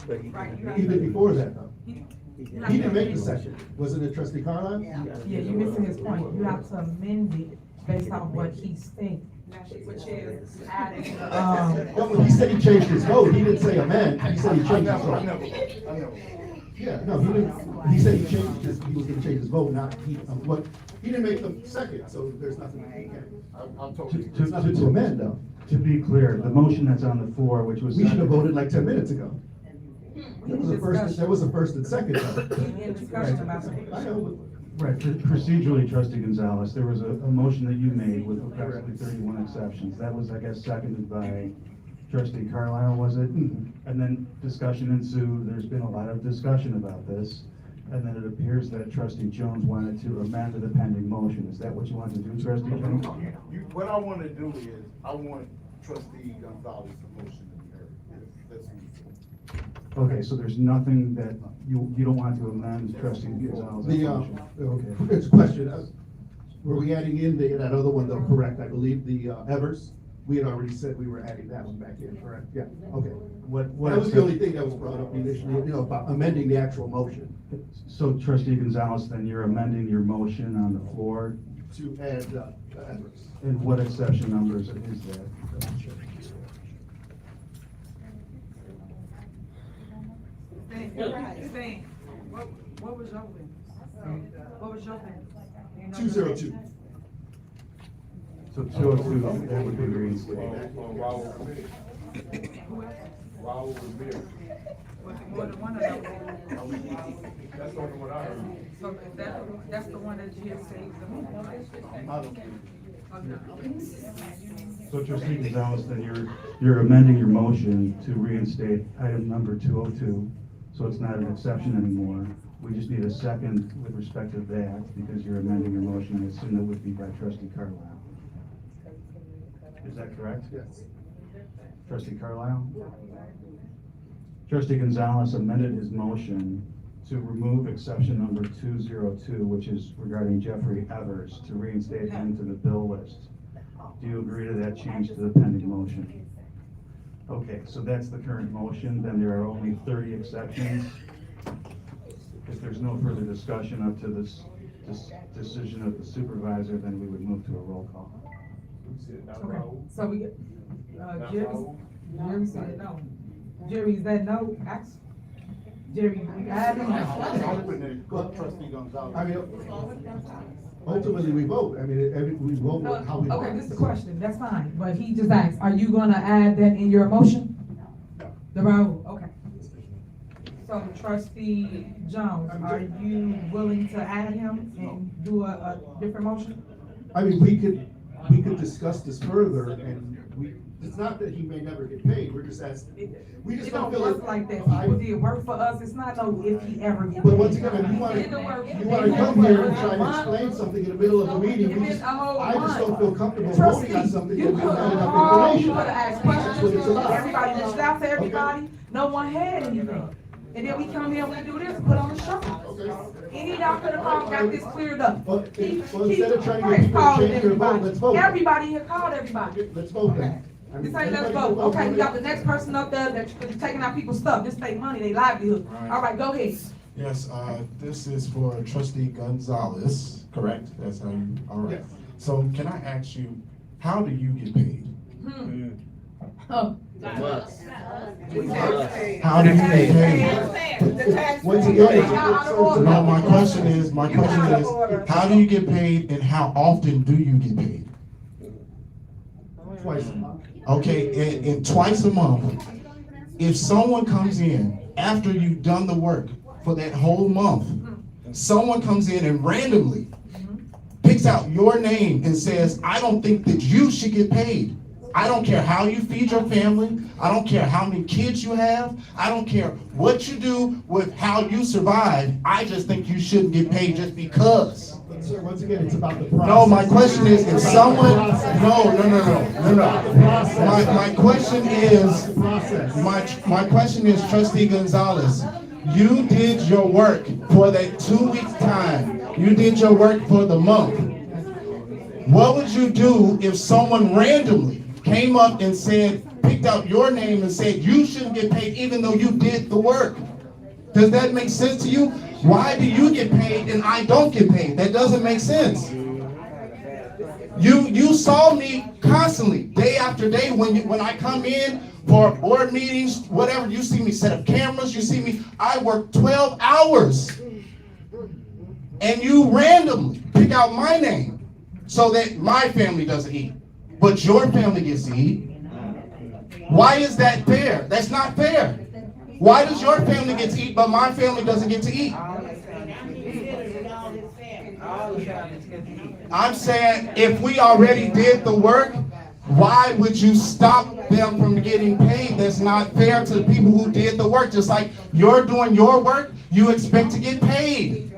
Even before that, though. He didn't make the second. Wasn't it Trustee Carlisle?
Yeah, you're missing his point. You have to amend it based on what he's thinking. Which is adding.
Well, he said he changed his vote. He didn't say amend. He said he changed his vote.
I never.
Yeah, no, he didn't. He said he was going to change his vote, not he. He didn't make the second, so there's nothing.
I'm totally.
There's nothing to amend, though. To be clear, the motion that's on the floor, which was. We should have voted like 10 minutes ago. There was a first and second. I know. Right, procedurally, Trustee Gonzalez, there was a motion that you made with approximately 31 exceptions. That was, I guess, seconded by Trustee Carlisle, was it? And then discussion ensued. There's been a lot of discussion about this. And then it appears that Trustee Jones wanted to amend the pending motion. Is that what you want to do, Trustee Jones?
What I want to do is, I want Trustee Gonzalez's motion to be heard. That's me.
Okay, so there's nothing that you don't want to amend trustee Gonzalez's motion?
Okay, it's a question. Were we adding in that other one though, correct? I believe the Evers, we had already said we were adding that one back in, correct? Yeah, okay. That was the only thing that was brought up initially, about amending the actual motion.
So trustee Gonzalez, then you're amending your motion on the floor?
To add Evers.
And what exception numbers is that?
What was your thing? What was your thing?
202.
So 202, that would be reinstated.
Wow, was there.
More than one of them.
That's only what I heard.
So that's the one that GSA
So trustee Gonzalez, then you're amending your motion to reinstate item number 202, so it's not an exception anymore. We just need a second with respect to that, because you're amending your motion. I assume that would be by trustee Carlisle. Is that correct?
Yes.
Trustee Carlisle? Trustee Gonzalez amended his motion to remove exception number 202, which is regarding Jeffrey Evers, to reinstate him to the bill list. Do you agree to that change to the pending motion? Okay, so that's the current motion. Then there are only 30 exceptions. If there's no further discussion up to this decision of the supervisor, then we would move to a roll call.
Okay, so we get, Jerry said no. Jerry, is that no? Ask. Jerry, add him.
Trustee Gonzalez. I mean, ultimately we vote. I mean, we vote how we.
Okay, this is the question, that's fine, but he just asked, are you gonna add that in your motion? The Raul, okay. So trustee Jones, are you willing to add him and do a different motion?
I mean, we could discuss this further, and it's not that he may never get paid, we're just asking, we just don't feel
work like that, people did work for us, it's not no if he ever gets paid.
But once again, if you wanna come here and try to explain something in the middle of a meeting, I just don't feel comfortable voting on something that we don't have enough information.
You could ask questions,
That's what it's about.
everybody reached out to everybody, no one had anything. And then we come here and we do this, put on the show. Any y'all could have called, got this cleared up.
Well, instead of trying to get people to change their vote, let's vote.
Everybody here called everybody.
Let's vote then.
This ain't let's vote. Okay, we got the next person up there that's taking out people's stuff. This take money, they livelihood. All right, go ahead.
Yes, this is for trustee Gonzalez, correct? That's how you, all right.
Yes.
So can I ask you, how do you get paid?
Oh.
How do you get paid?
Once again,
No, my question is, how do you get paid and how often do you get paid?
twice a month.
Okay, and twice a month, if someone comes in after you've done the work for that whole month, someone comes in and randomly picks out your name and says, I don't think that you should get paid. I don't care how you feed your family. I don't care how many kids you have. I don't care what you do with how you survive. I just think you shouldn't get paid just because.
But sir, once again, it's about the process.
No, my question is, if someone, no. My question is, my question is, trustee Gonzalez, you did your work for that 2 weeks time. You did your work for the month. What would you do if someone randomly came up and said, picked out your name and said, you shouldn't get paid even though you did the work? Does that make sense to you? Why do you get paid and I don't get paid? That doesn't make sense. You saw me constantly, day after day, when I come in for board meetings, whatever, you see me set up cameras, you see me, I work 12 hours. And you randomly pick out my name so that my family doesn't eat, but your family gets to eat. Why is that fair? That's not fair. Why does your family get to eat, but my family doesn't get to eat? I'm saying if we already did the work, why would you stop them from getting paid? That's not fair to the people who did the work. Just like you're doing your work, you expect to get paid.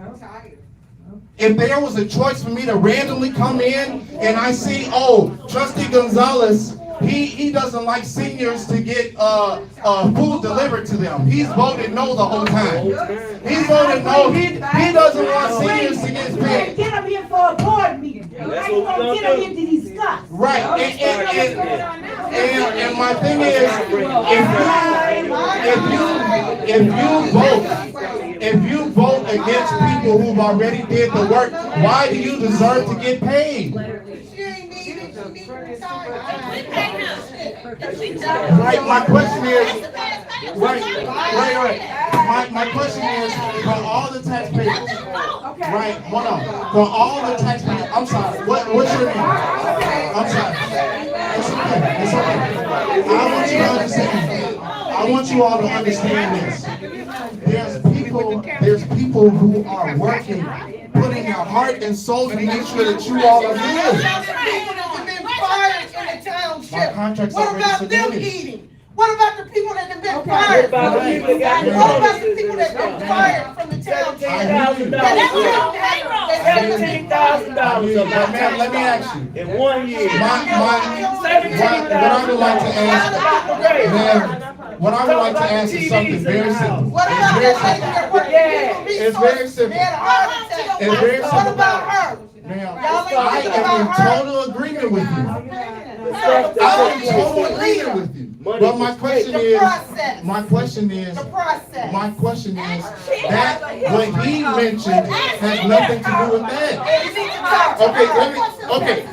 If there was a choice for me to randomly come in and I see, oh, trustee Gonzalez He doesn't like seniors to get food delivered to them. He's voted no the whole time. He's voted no. He doesn't want seniors to get paid.
Get them here for a board meeting. How you gonna get them here to discuss?
Right, and my thing is, if you vote against people who've already did the work, why do you deserve to get paid? Right, my question is, right. My question is, for all the taxpayers, right, hold on, for all the taxpayers, I'm sorry, what's your name? I'm sorry. It's okay. I want you to understand. I want you all to understand this. There's people who are working, putting their heart and soul to make sure that you all are good. My contract's
What
already
about them
submitted.
eating? What about the people that have been fired? What about the people that have been fired from the township?
$17,000. Let me ask you.
In 1 year.
What I would like to ask, what I would like to ask is something very simple.
What about that lady that worked in human
It's very
resources?
simple.
They had a heart attack.
It's very
What
simple.
about her?
Ma'am,
Y'all ain't
I
thinking
am in
about her?
total agreement with you. I'm in total agreement with you. But my question is, that what he mentioned has nothing to do with that.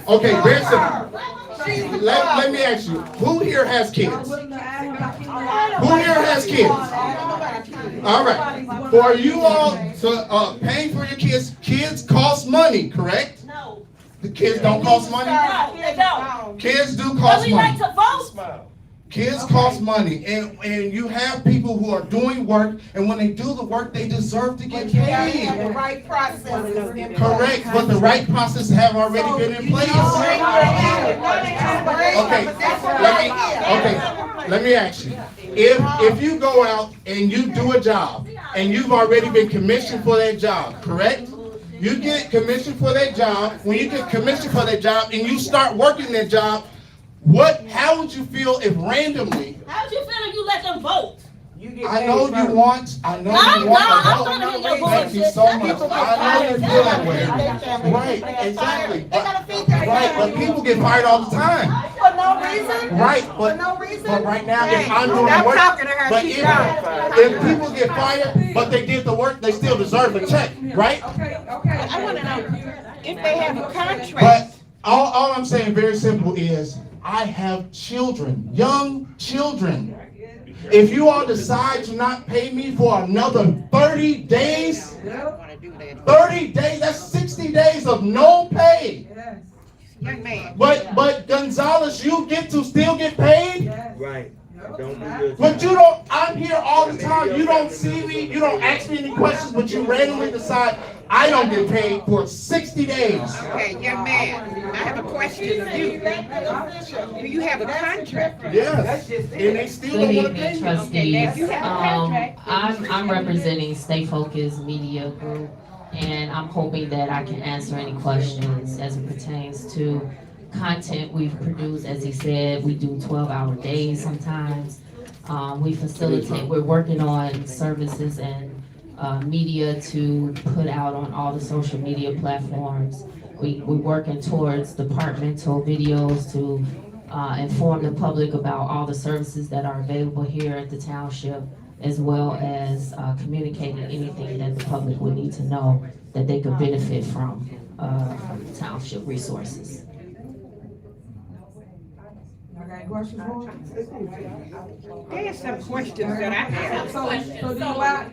Okay, very simple. Let me ask you, who here has kids? Who here has kids? All right. For you all to pay for your kids cost money, correct?
No.
The kids don't cost money?
No, they don't.
Kids do cost
We like
money.
to vote.
Kids cost money, and you have people who are doing work, and when they do the work, they deserve to get
You gotta
paid.
have the right processes in place.
Correct, but the right process have already been in place. Okay, let me ask you. If you go out and you do a job, and you've already been commissioned for that job, correct? You get commissioned for that job. When you get commissioned for that job, and you start working that job, how would you feel if randomly?
How would you feel if you let them vote?
I know you want to vote. Thank you so much. I know you feel that way. Right, exactly. Right, but people get fired all the time.
For no reason?
Right,
For no reason?
but right now, if I'm doing the work, but if people get fired, but they did the work, they still deserve a check, right?
Okay, I wanna know, if they have a contract.
But all I'm saying very simple is, I have children, young children. If you all decide to not pay me for another 30 days, 30 days, that's 60 days of no pay.
Young man.
But Gonzalez, you get to still get paid?
Right. Don't do your
But you don't, I'm here all the time, you don't see me, you don't ask me any questions, but you randomly decide I don't get paid for 60 days.
Okay, young man, I have a question of you. Do you have a contract?
Yes, and they still
Good
don't want to
evening,
pay me.
trustees. I'm representing Stay Focused Media Group, and I'm hoping that I can answer any questions as it pertains to content we've produced. As he said, we do 12-hour days sometimes. We're working on services and media to put out on all the social media platforms. We're working towards departmental videos to inform the public about all the services that are available here at the township, as well as communicating anything that the public would need to know that they could benefit from township resources.
There's some questions that I have.
So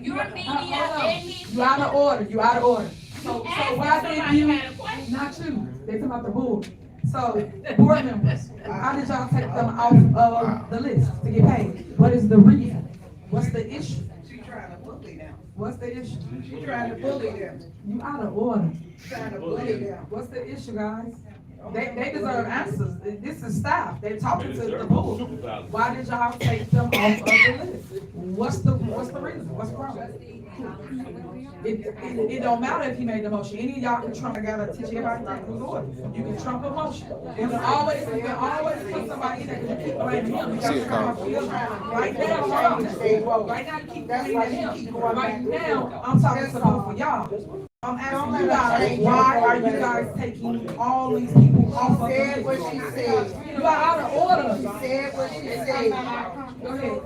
you out of order, you out of order. So why did you, not you, they talking about the board. So, board members, how did y'all take them off of the list to get paid? What is the reason? What's the issue?
She trying to bully them.
What's the issue?
She trying to bully them.
You out of order.
Trying to bully them.
What's the issue, guys? They deserve answers. This is staff. They're talking to the board. Why did y'all take them off of the list? What's the reason? What's the problem? It don't matter if he made the motion. Any of y'all can trump. I gotta teach everybody how to do it. You can trump a motion. You can always put somebody in there and keep blaming him. Right now, keep blaming him. Right now, I'm talking to both of y'all. I'm asking you guys, why are you guys taking all these people off of the list?
What she said.
You are out of order.
She said what she said.
Go ahead.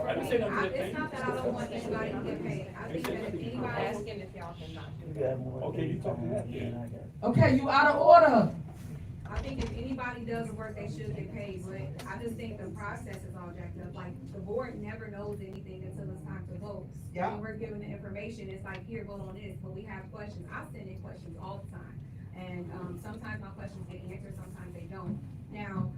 It's not that I don't want anybody to get paid. I think that if anybody asking if y'all cannot do that.
Okay, you talking that.
Okay, you out of order.
I think if anybody does the work, they should get paid, but I just think the process is all jacked up. Like, the board never knows anything until it's time to vote.
Yeah.
When we're given the information, it's like, here, vote on this, but we have questions. I send in questions all the time. And, sometimes my questions get answered, sometimes they don't. Now,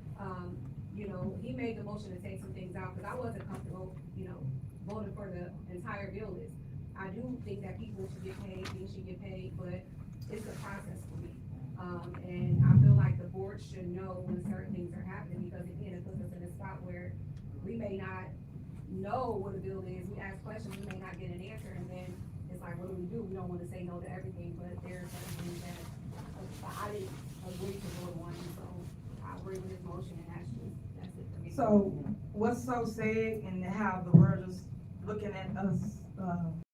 you know, he made the motion to take some things out, because I wasn't comfortable, you know, voting for the entire bill list. I do think that people should get paid, things should get paid, but it's a process for me. And I feel like the board should know when certain things are happening, because again, it puts us in a spot where we may not know what a bill is. We ask questions, we may not get an answer, and then it's like, what do? We don't want to say no to everything, but there are certain things that I didn't agree to vote on, so I agree with this motion, and that's it for me.
So, what's so sad and how the world is looking at us,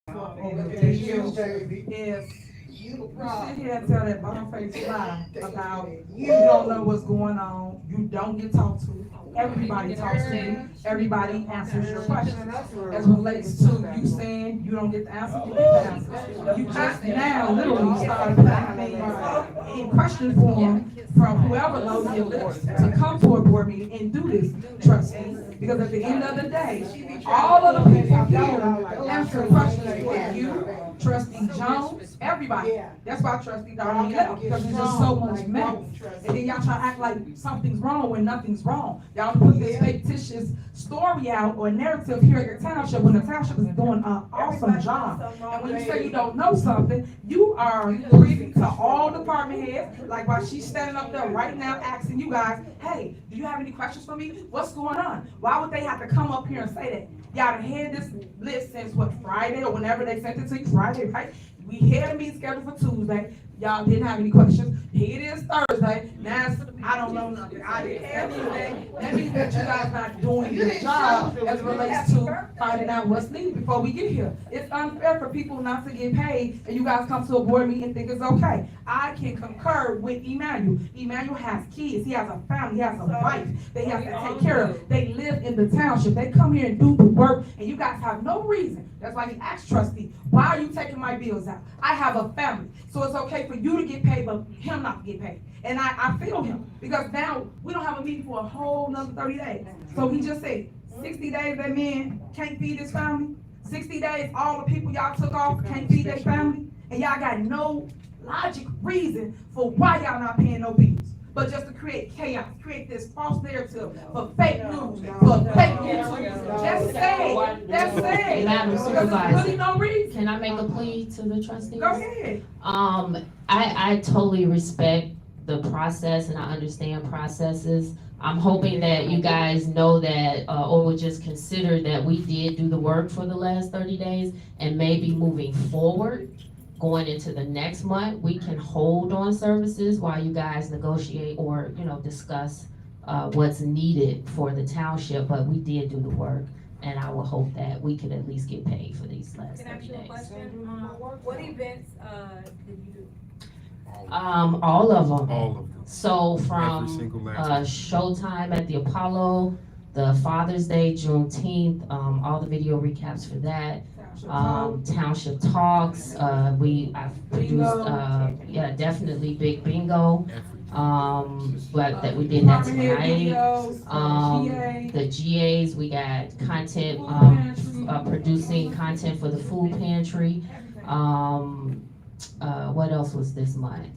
over the issues is you sit here and tell that bone-faced lie about you don't know what's going on, you don't get talked to, everybody talks to you, everybody answers your questions. As relates to you saying you don't get the answer, you get the answer. You just now literally started putting things in question form from whoever knows your list to come to a board meeting and do this, trustee. Because at the end of the day, all of the people here answer questions for you, Trustee Jones, everybody. That's why Trustee Darlene left, because there's just so much mess. And then y'all try to act like something's wrong when nothing's wrong. Y'all put this fictitious story out or narrative here at the township when the township is doing an awesome job. And when you say you don't know something, you are privy to all department heads, like while she's standing up there right now asking you guys, hey, do you have any questions for me? What's going on? Why would they have to come up here and say that? Y'all done had this list since what, Friday or whenever they sent it to you, Friday, right? We had a meeting scheduled for Tuesday. Y'all didn't have any questions. Here it is Thursday. Now it's, I don't know nothing. I didn't have anything. That means that you guys not doing your job as it relates to finding out what's needed before we get here. It's unfair for people not to get paid and you guys come to a board meeting and think it's okay. I can concur with Emmanuel. Emmanuel has kids. He has a family. He has a wife that he has to take care of. They live in the township. They come here and do the work and you guys have no reason. That's why he asked trustee, why are you taking my bills out? I have a family. So it's okay for you to get paid, but him not to get paid. And I feel him, because now we don't have a meeting for a whole nother 30 days. So he just said, 60 days that man can't feed his family. 60 days all the people y'all took off can't feed their family. And y'all got no logic reason for why y'all not paying no bills. But just to create chaos, create this false narrative for fake news, for fake news. That's sad. That's sad.
Madam
Because
Supervisor,
there's really no reason.
can I make a plea to the trustees?
Go ahead.
I totally respect the process and I understand processes. I'm hoping that you guys know that, or would just consider that we did do the work for the last 30 days and maybe moving forward, going into the next month, we can hold on services while you guys negotiate or, you know, discuss what's needed for the township, but we did do the work. And I will hope that we could at least get paid for these last 30 days.
Can I ask you a question? What events, did you do?
All of them.
All of them.
So from
Every single last
Showtime at the Apollo, the Father's Day, Juneteenth, all the video recaps for that. Township Talks, I've produced, yeah, definitely Big Bingo. But that we did that tonight. The GAs, we got content, producing content for the food pantry. What else was this month?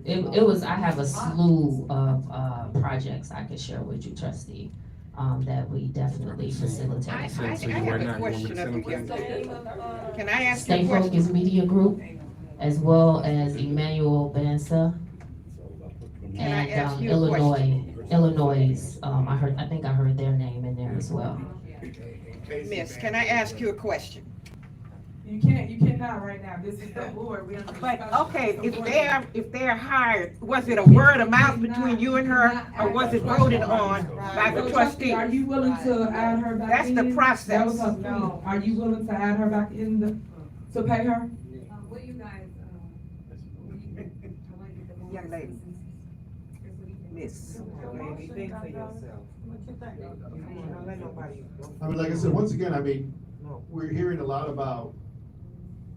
It was, I have a slew of projects I could share with you, trustee, that we definitely facilitate.
I have a question up here.
Can I ask you
Stay
a question?
Focused Media Group, as well as Emmanuel Bansa.
Can I ask
and
you a question?
Illinois, I think I heard their name in there as well.
Miss, can I ask you a question?
You cannot right now, this is the board, we have to
But,
discuss.
okay, if they're hired, was it a word of mouth between you and her, or was it voted on by the
So,
trustee?
Are you willing to add her back
That's
in?
the process.
That was her, no, are you willing to add her back in to pay her?
What do you guys,
Young lady. Miss.
Baby, think for yourself. Don't let nobody.
I mean, like I said, once again, I mean, we're hearing a lot about,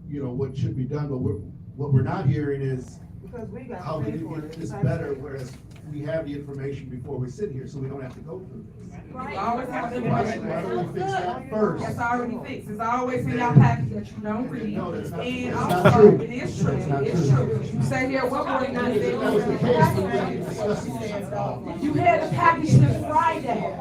you know, what should be done, but what we're not hearing is
Because we got.
how can you get this better, whereas we have the information before we sit here, so we don't have to go through this.
You always have the
Why
information.
don't we fix that first?
It's already fixed, it's always in your package that you don't read.
No, that's not-
And
that's not
also,
true.
it is true,
That's not
it's
true.
true. You say here, what board you
That was the case when we discussed this.
You had the package since Friday,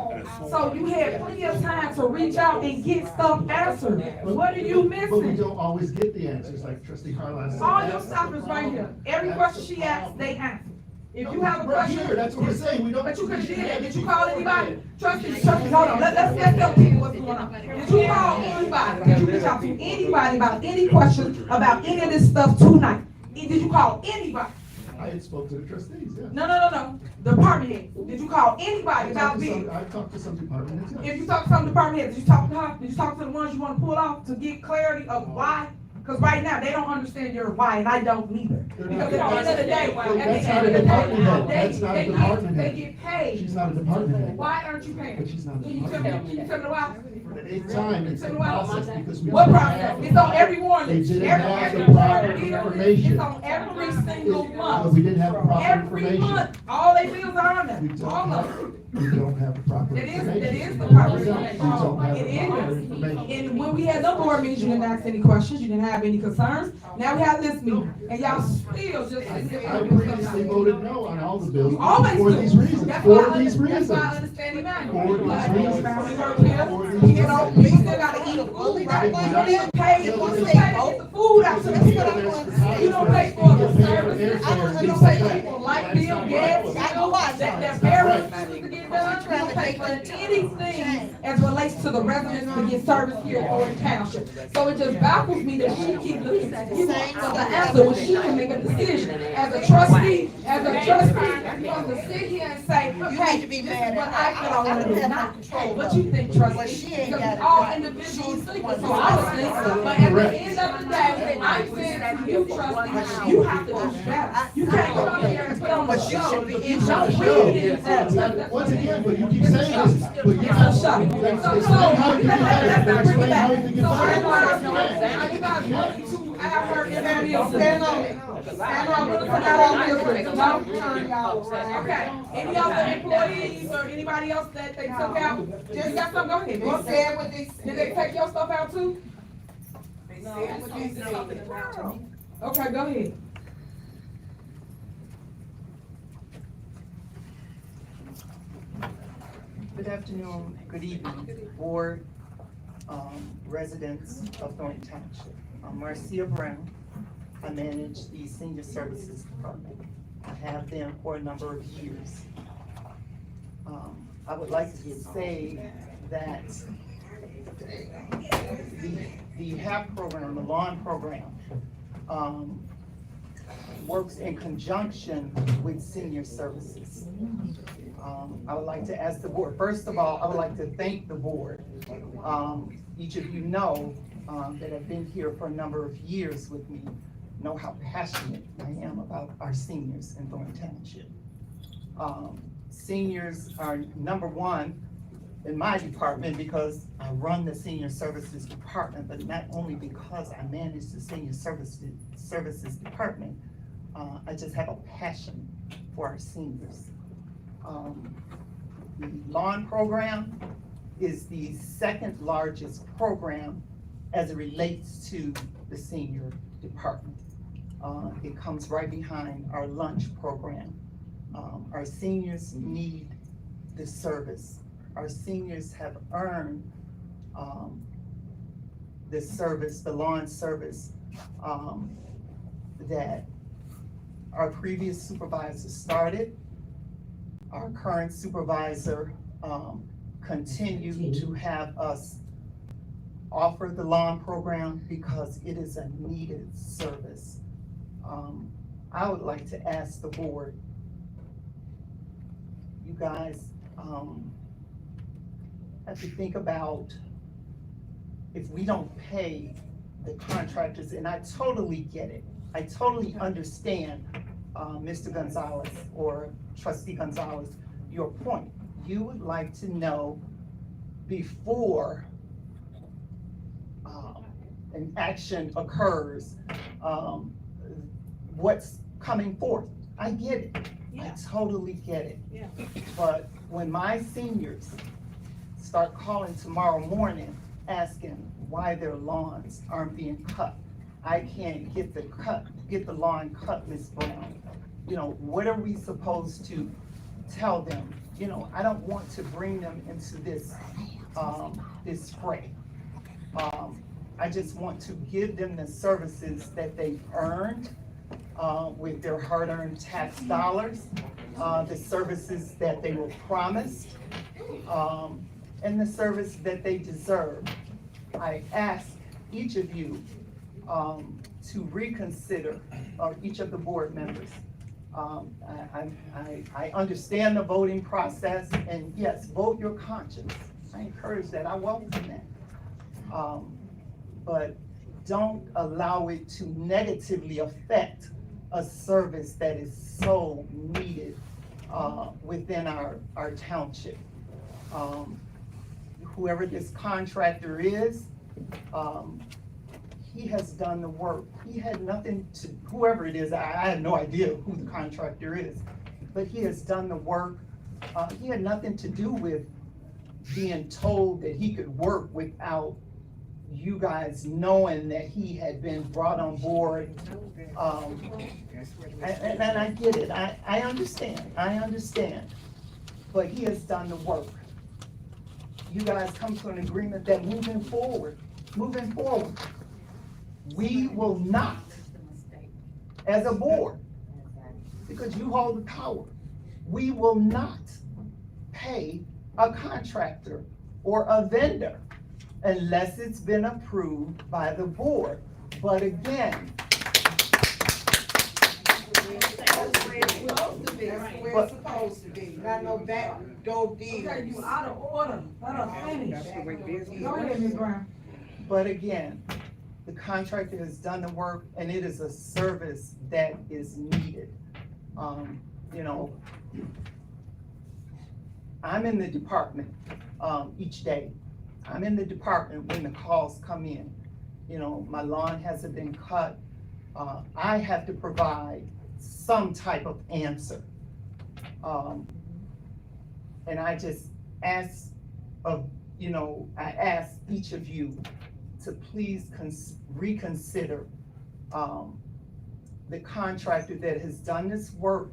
so you had plenty of time to reach out and get stuff answered. What are you
But we
missing?
don't always get the answers, like Trustee Carlisle said.
All your stuff is right here. Every question she asks, they answer. If you have a
Right
question.
here, that's what we're saying, we don't.
But you could do that. Did you call anybody? Trustee, hold on, let's tell people what's going on. Did you call anybody? Did you reach out to anybody about any questions about any of this stuff tonight? Did you call anybody?
I had spoke to the trustees, yeah.
No. Department head. Did you call anybody about bids?
I talked to some department heads, yes.
If you talk to some department heads, did you talk to her? Did you talk to the ones you want to pull off to get clarity of why? Because right now, they don't understand your why, and I don't neither. Because at the end of the day,
That's not a department head, that's not a
they
department
they
head.
get paid.
She's not a department head.
Why aren't you paying?
But she's not a
Can you tell
department
me, can you tell me why?
For the eighth time, it's a process because we.
What
didn't
process?
have-
It's on every warning.
They didn't have
Every
the proper
bill,
information.
It's on every single
But
month.
we didn't have the proper
Every
information.
month, all they bills are on
We
there,
don't
all of
have,
them.
we don't have the proper
It is
information.
the proper
We don't have the proper
information.
information.
And when we had the board meetings, you didn't ask any questions, you didn't have any concerns. Now we have this meeting, and y'all still just.
I previously voted no on all the bills
You always
for
do.
these reasons,
That's
for
why I
these
under-
reasons.
That's why I understand the matter.
For these
But
reasons.
family work here, you know, we still gotta eat food, right? You don't even pay, you don't pay to get the food out, so that's what I'm going. You don't pay for the services, you don't pay for people light bill, gas, you know, that very to get done, you don't pay for anything as relates to the residents to get service here in Thornton Township. So it just baffles me that she keep looking for the answer when she can make a decision. As a trustee, you're supposed to sit here and say, hey, this is what I feel I want to do, not control what you think, trustee. Because it's all individuals think, so honestly, but at the end of the day, I'm saying that you trustee, you have to do better. You can't come here and put on the show, you don't read it.
Once again, but you keep saying this, but you
It's
have
a show.
explain how you can get better, explain how you can get
So
better.
you guys want me to have her in the bill? Stand on it. Stand on it. Put that on bill, please. No? Okay. Any other employees or anybody else that they took out? Just got some, go ahead. Go ahead. Did they take your stuff out too? Okay, go ahead.
Good afternoon, good evening, board, residents of Thornton Township. I'm Marcia Brown. I manage the Senior Services Department. I have them for a number of years. I would like to say that the HAP program, the lawn program, works in conjunction with Senior Services. I would like to ask the board, first of all, I would like to thank the board. Each of you know that have been here for a number of years with me, know how passionate I am about our seniors in Thornton Township. Seniors are number one in my department because I run the Senior Services Department, but not only because I manage the Senior Services Department, I just have a passion for our seniors. The lawn program is the second largest program as it relates to the senior department. It comes right behind our lunch program. Our seniors need the service. Our seniors have earned the service, the lawn service, that our previous supervisor started. our current supervisor, continue to have us offer the lawn program because it is a needed service. I would like to ask the board, you guys, have to think about if we don't pay the contractors, and I totally get it. I totally understand, Mr. Gonzalez or Trustee Gonzalez, your point. You would like to know before an action occurs, what's coming forth. I get it. I totally get it. But when my seniors start calling tomorrow morning asking why their lawns aren't being cut, I can't get the lawn cut, Ms. Brown. You know, what are we supposed to tell them? You know, I don't want to bring them into this, this fray. I just want to give them the services that they've earned, with their hard-earned tax dollars, the services that they were promised, and the service that they deserve. I ask each of you to reconsider, or each of the board members. I understand the voting process, and yes, vote your conscience. I encourage that, I welcome that. But don't allow it to negatively affect a service that is so needed within our township. Whoever this contractor is, he has done the work. He had nothing to, whoever it is, I have no idea who the contractor is, but he has done the work. He had nothing to do with being told that he could work without you guys knowing that he had been brought on board. And I get it, I understand, but he has done the work. You guys come to an agreement that moving forward, we will not, as a board, because you hold the power, we will not pay a contractor or a vendor unless it's been approved by the board. But again,
That's where it's supposed to be, not no backdoor deal.
Okay, you out of order, let us finish. Go ahead, Ms. Brown.
but again, the contractor has done the work, and it is a service that is needed. You know, I'm in the department, each day. I'm in the department when the calls come in. You know, my lawn hasn't been cut. I have to provide some type of answer. And I just ask I ask each of you to please reconsider the contractor that has done this work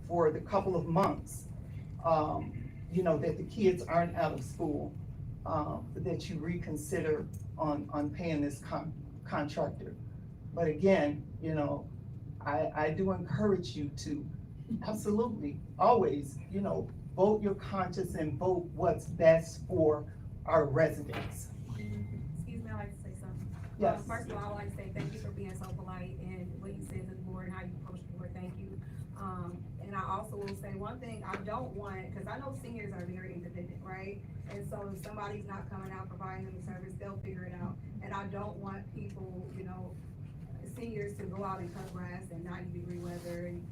for the couple of months, you know, that the kids aren't out of school, that you reconsider on paying this contractor. But again, you know, I do encourage you to absolutely, always, you know, vote your conscience and vote what's best for our residents.
Excuse me, I'd like to say something.
Yes.
First of all, I would like to say thank you for being so polite and what you said to the board and how you approached the board, thank you. And I also will say one thing, I don't want, because I know seniors are very independent, right? And so if somebody's not coming out providing them the service, they'll figure it out. And I don't want people, you know, seniors to go out and cut grass in 90-degree weather, and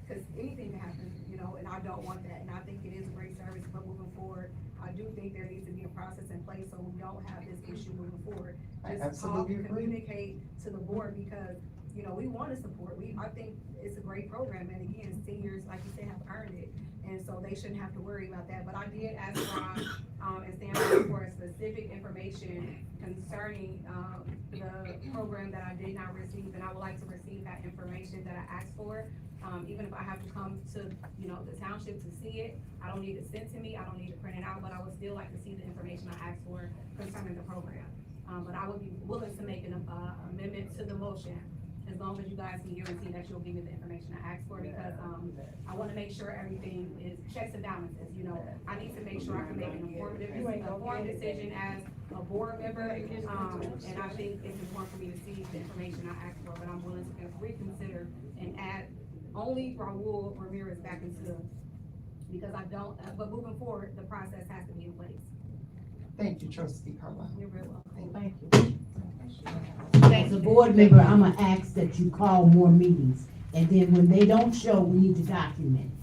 because anything can happen, you know, and I don't want that. And I think it is a great service, but moving forward, I do think there needs to be a process in place so we don't have this issue moving forward.
I
Just talk
absolutely
and
agree.
communicate to the board, because, you know, we want to support. I think it's a great program, and again, seniors, like you said, have earned it, and so they shouldn't have to worry about that. But I did ask Ron and Stanley for specific information concerning the program that I did not receive, and I would like to receive that information that I asked for. Even if I have to come to, you know, the township to see it, I don't need it sent to me, I don't need it printed out, but I would still like to see the information I asked for concerning the program. But I would be willing to make an amendment to the motion, as long as you guys can guarantee that you'll give me the information I asked for, because I want wanna make sure everything is checks and balances, you know. I need to make sure I can make an informed decision as a board member, and I think it's important for me to see the information I asked for, but I'm willing to reconsider and add only Raul Ramirez back into the, because I don't, but moving forward, the process has to be in place.
Thank you, trustee Carlisle.
You're very welcome.
Thank you.
As a board member, I'm gonna ask that you call more meetings, and then when they don't show, we need to document it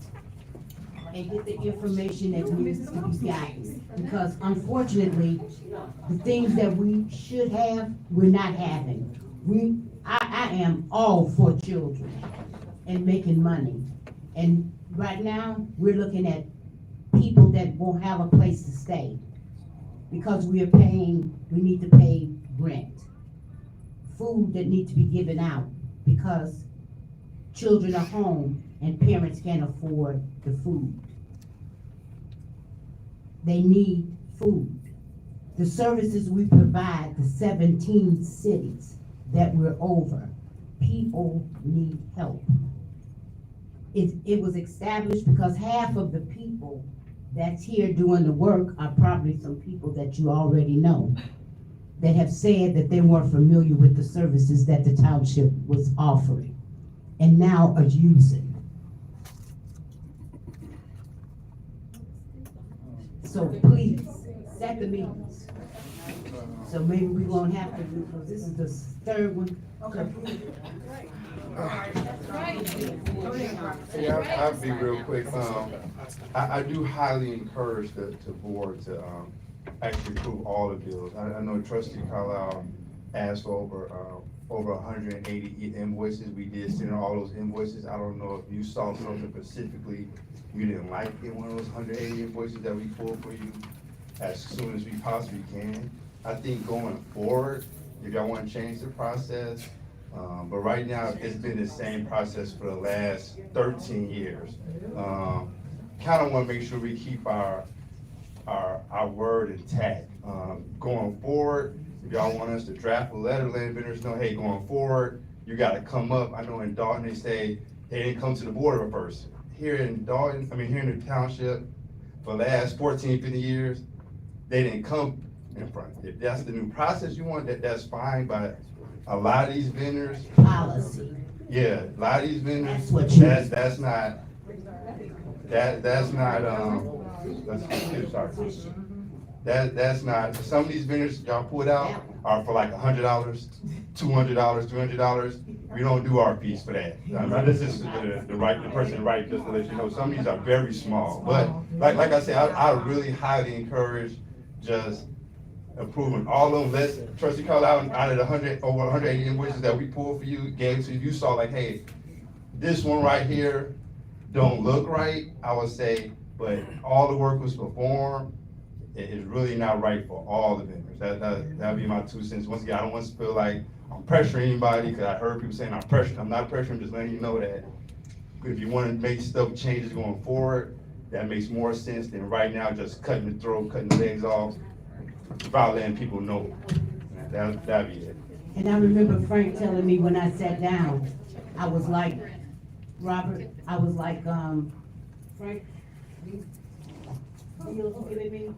and get the information that needs to be gotten. Because unfortunately, the things that we should have, we're not having. I am all for children and making money. And right now, we're looking at people that won't have a place to stay because we need to pay rent. Food that needs to be given out because children are home and parents can't afford the food. They need food. The services we provide, the 17 cities that we're over, people need help. It was established because half of the people that's here doing the work are probably some people that you already know that have said that they weren't familiar with the services that the township was offering and now are using. So please, set the meetings. So maybe we won't have to do, because this is the third one. Okay.
Yeah, I'll be real quick. I do highly encourage the board to actually approve all the bills. I know trustee Carlisle asked for over 180 invoices. We did send all those invoices. I don't know if you saw something specifically you didn't like in one of those 180 invoices that we pulled for you as soon as we possibly can. I think going forward, if y'all want to change the process, but right now it's been the same process for the last 13 years. Kind of want to make sure we keep our word intact. Going forward, if y'all want us to draft a letter letting vendors know, hey, going forward, you got to come up. I know in Dalton they say they didn't come to the board first. Here in Dalton, here in the township, for the last 14, 50 years, they didn't come in front. If that's the new process you want, that's fine, but a lot of these vendors.
Policy.
Yeah, a lot of these vendors, that's not, that's not, some of these vendors y'all pulled out are for like $100, $200, $300. We don't do our piece for that. This is the person right, just to let you know, some of these are very small. But like I said, I really highly encourage just approving all of them. Let's, trustee Carlisle, out of the over 180 invoices that we pulled for you, gave to you, you saw like, hey, this one right here don't look right, I would say, but all the work was performed. It is really not right for all the vendors. That'd be my 2 cents. Once again, I don't want to feel like I'm pressuring anybody, because I heard people saying I'm pressuring. I'm not pressuring, I'm just letting you know that if you want to make stuff changes going forward, that makes more sense than right now just cutting the throat, cutting the legs off, without letting people know. That'd be it.
And I remember Frank telling me when I sat down, I was like, Robert, I was like, Frank, these bills you giving me?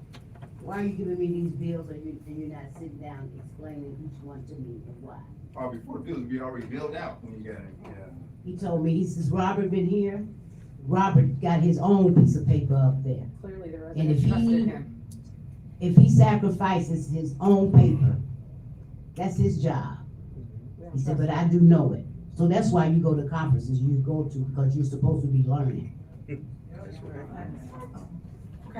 Why are you giving me these bills and you're not sitting down explaining each one to me and why?
Before the bills would be already billed out when you got it, yeah.
He told me, he says, Robert been here, Robert got his own piece of paper up there.
Clearly the
And if
residents trusted him.
if he sacrifices his own paper, that's his job. He said, but I do know it. So that's why you go to conferences you go to, because you're supposed to be learning.
Okay,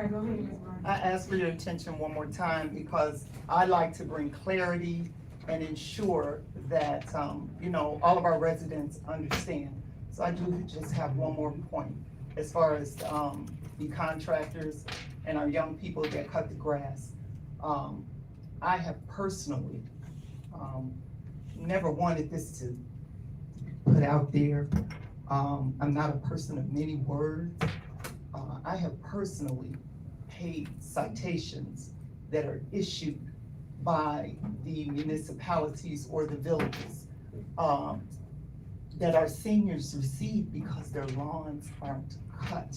go ahead, Ms. Martin.
I ask for your attention one more time because I like to bring clarity and ensure that, all of our residents understand. So I do just have one more point as far as the contractors and our young people that cut the grass. I have personally never wanted this to put out there. I'm not a person of many words. I have personally paid citations that are issued by the municipalities or the villages that our seniors receive because their lawns aren't cut.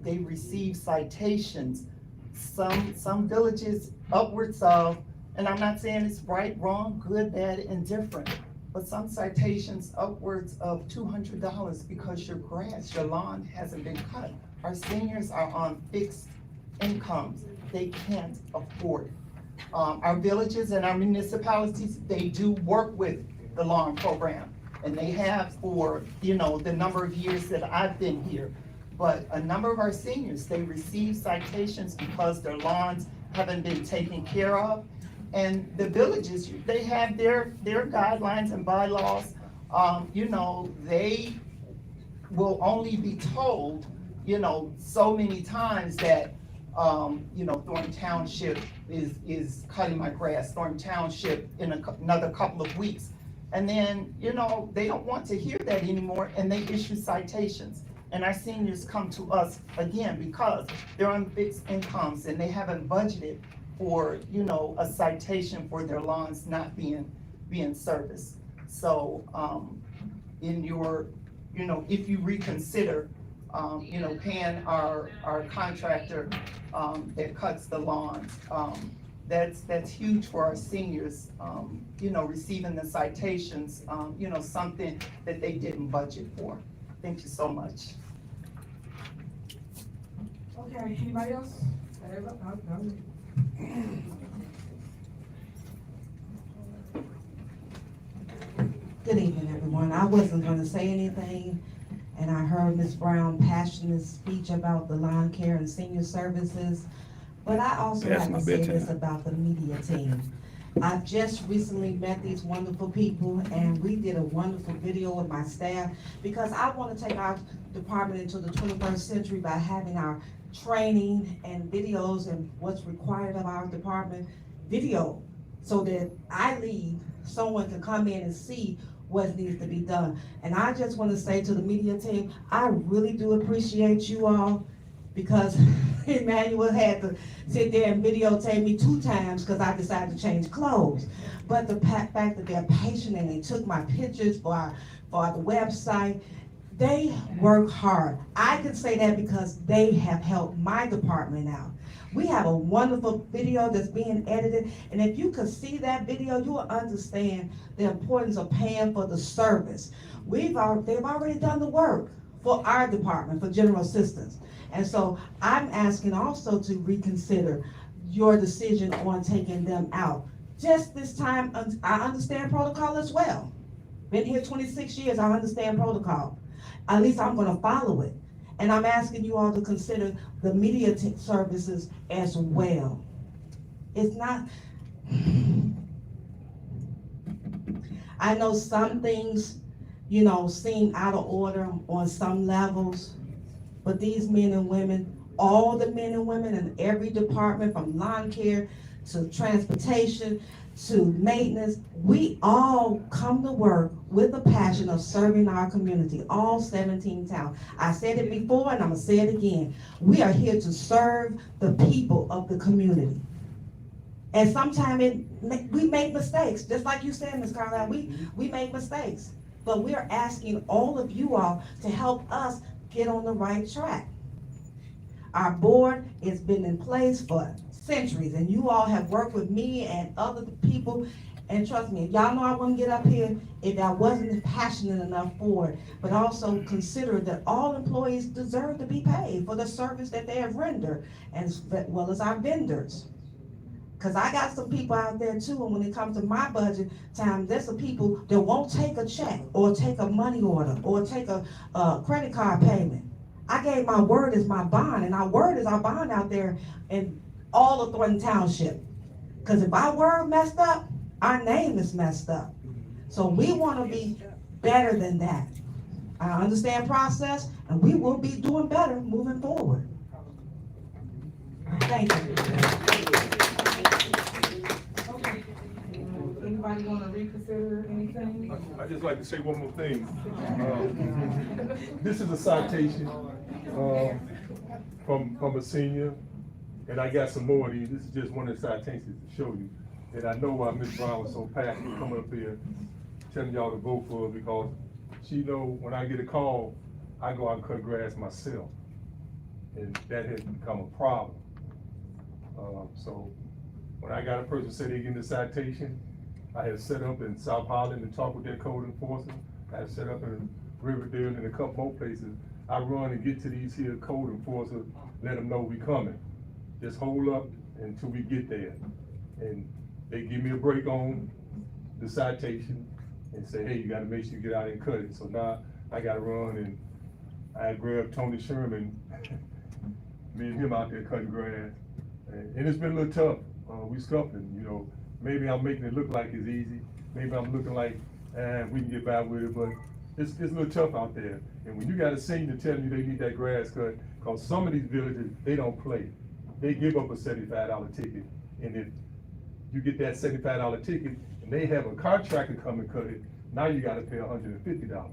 They receive citations, some villages upwards of, and I'm not saying it's right, wrong, good, bad, indifferent, but some citations upwards of $200 because your grass, your lawn hasn't been cut. Our seniors are on fixed incomes. They can't afford it. Our villages and our municipalities, they do work with the lawn program, and they have for, the number of years that I've been here. But a number of our seniors, they receive citations because their lawns haven't been taken care of. And the villages, they have their guidelines and bylaws. They will only be told, so many times that, Thornton Township is cutting my grass, Thornton Township in another couple of weeks. And then, they don't want to hear that anymore, and they issue citations. And our seniors come to us again because they're on fixed incomes and they haven't budgeted for, a citation for their lawns not being serviced. So, in your, if you reconsider, paying our contractor, that cuts the lawns, that's huge for our seniors, receiving the citations, something that they didn't budget for. Thank you so much.
Okay, anybody else?
Good evening, everyone. I wasn't gonna say anything, and I heard Ms. Brown's passionate speech about the lawn care and senior services, but I also have to say this about the media team. I just recently met these wonderful people, and we did a wonderful video with my staff, because I want to take our department into the 21st century by having our training and videos and what's required of our department video, so that I leave, someone can come in and see what needs to be done. And I just want to say to the media team, I really do appreciate you all, because Emmanuel had to sit there and videotape me 2 times because I decided to change clothes. But the fact that they're patient and they took my pictures for the website, they work hard. I can say that because they have helped my department out. We have a wonderful video that's being edited, and if you could see that video, you will understand the importance of paying for the service. They've already done the work for our department, for general assistance. And so I'm asking also to reconsider your decision on taking them out. Just this time, I understand protocol as well. Been here 26 years, I understand protocol. At least I'm gonna follow it. And I'm asking you all to consider the media services as well. It's not, I know some things, seem out of order on some levels, but these men and women, all the men and women in every department, from lawn care to transportation to maintenance, we all come to work with a passion of serving our community, all 17 towns. I said it before and I'm gonna say it again. We are here to serve the people of the community. And sometimes we make mistakes, just like you said, Ms. Carlisle, we make mistakes. But we're asking all of you all to help us get on the right track. Our board has been in place for centuries, and you all have worked with me and other people, and trust me, y'all know I wouldn't get up here if I wasn't passionate enough for it, but also consider that all employees deserve to be paid for the service that they have rendered, as well as our vendors. Because I got some people out there too, and when it comes to my budget time, there's some people that won't take a check or take a money order or take a credit card payment. I gave my word as my bond, and our word is our bond out there in all of Thornton Township. Because if our word messed up, our name is messed up. So we want to be better than that. I understand process, and we will be doing better moving forward. Thank you.
Anybody want to reconsider anything?
I'd just like to say one more thing. This is a citation from a senior, and I got some more of these. This is just one of the citations to show you. And I know why Ms. Brown was so passionate coming up here, telling y'all to vote for her, because she know when I get a call, I go out and cut grass myself. And that has become a problem. So when I got a person say they give me a citation, I had set up in South Holland and talk with their code enforcement. I had set up in Riverdale and a couple more places. I run and get to these here code enforcers, let them know we coming. Just hold up until we get there. And they give me a break on the citation and say, hey, you gotta make sure you get out and cut it. So now I gotta run and I grabbed Tony Sherman, me and him out there cutting grass. And it's been a little tough. We scuffling, you know. Maybe I'm making it look like it's easy. Maybe I'm looking like, we can get by with it, but it's a little tough out there. And when you got a senior telling you they need that grass cut, cause some of these villages, they don't play. They give up a $75 ticket. And if you get that $75 ticket and they have a contractor come and cut it, now you gotta pay $150.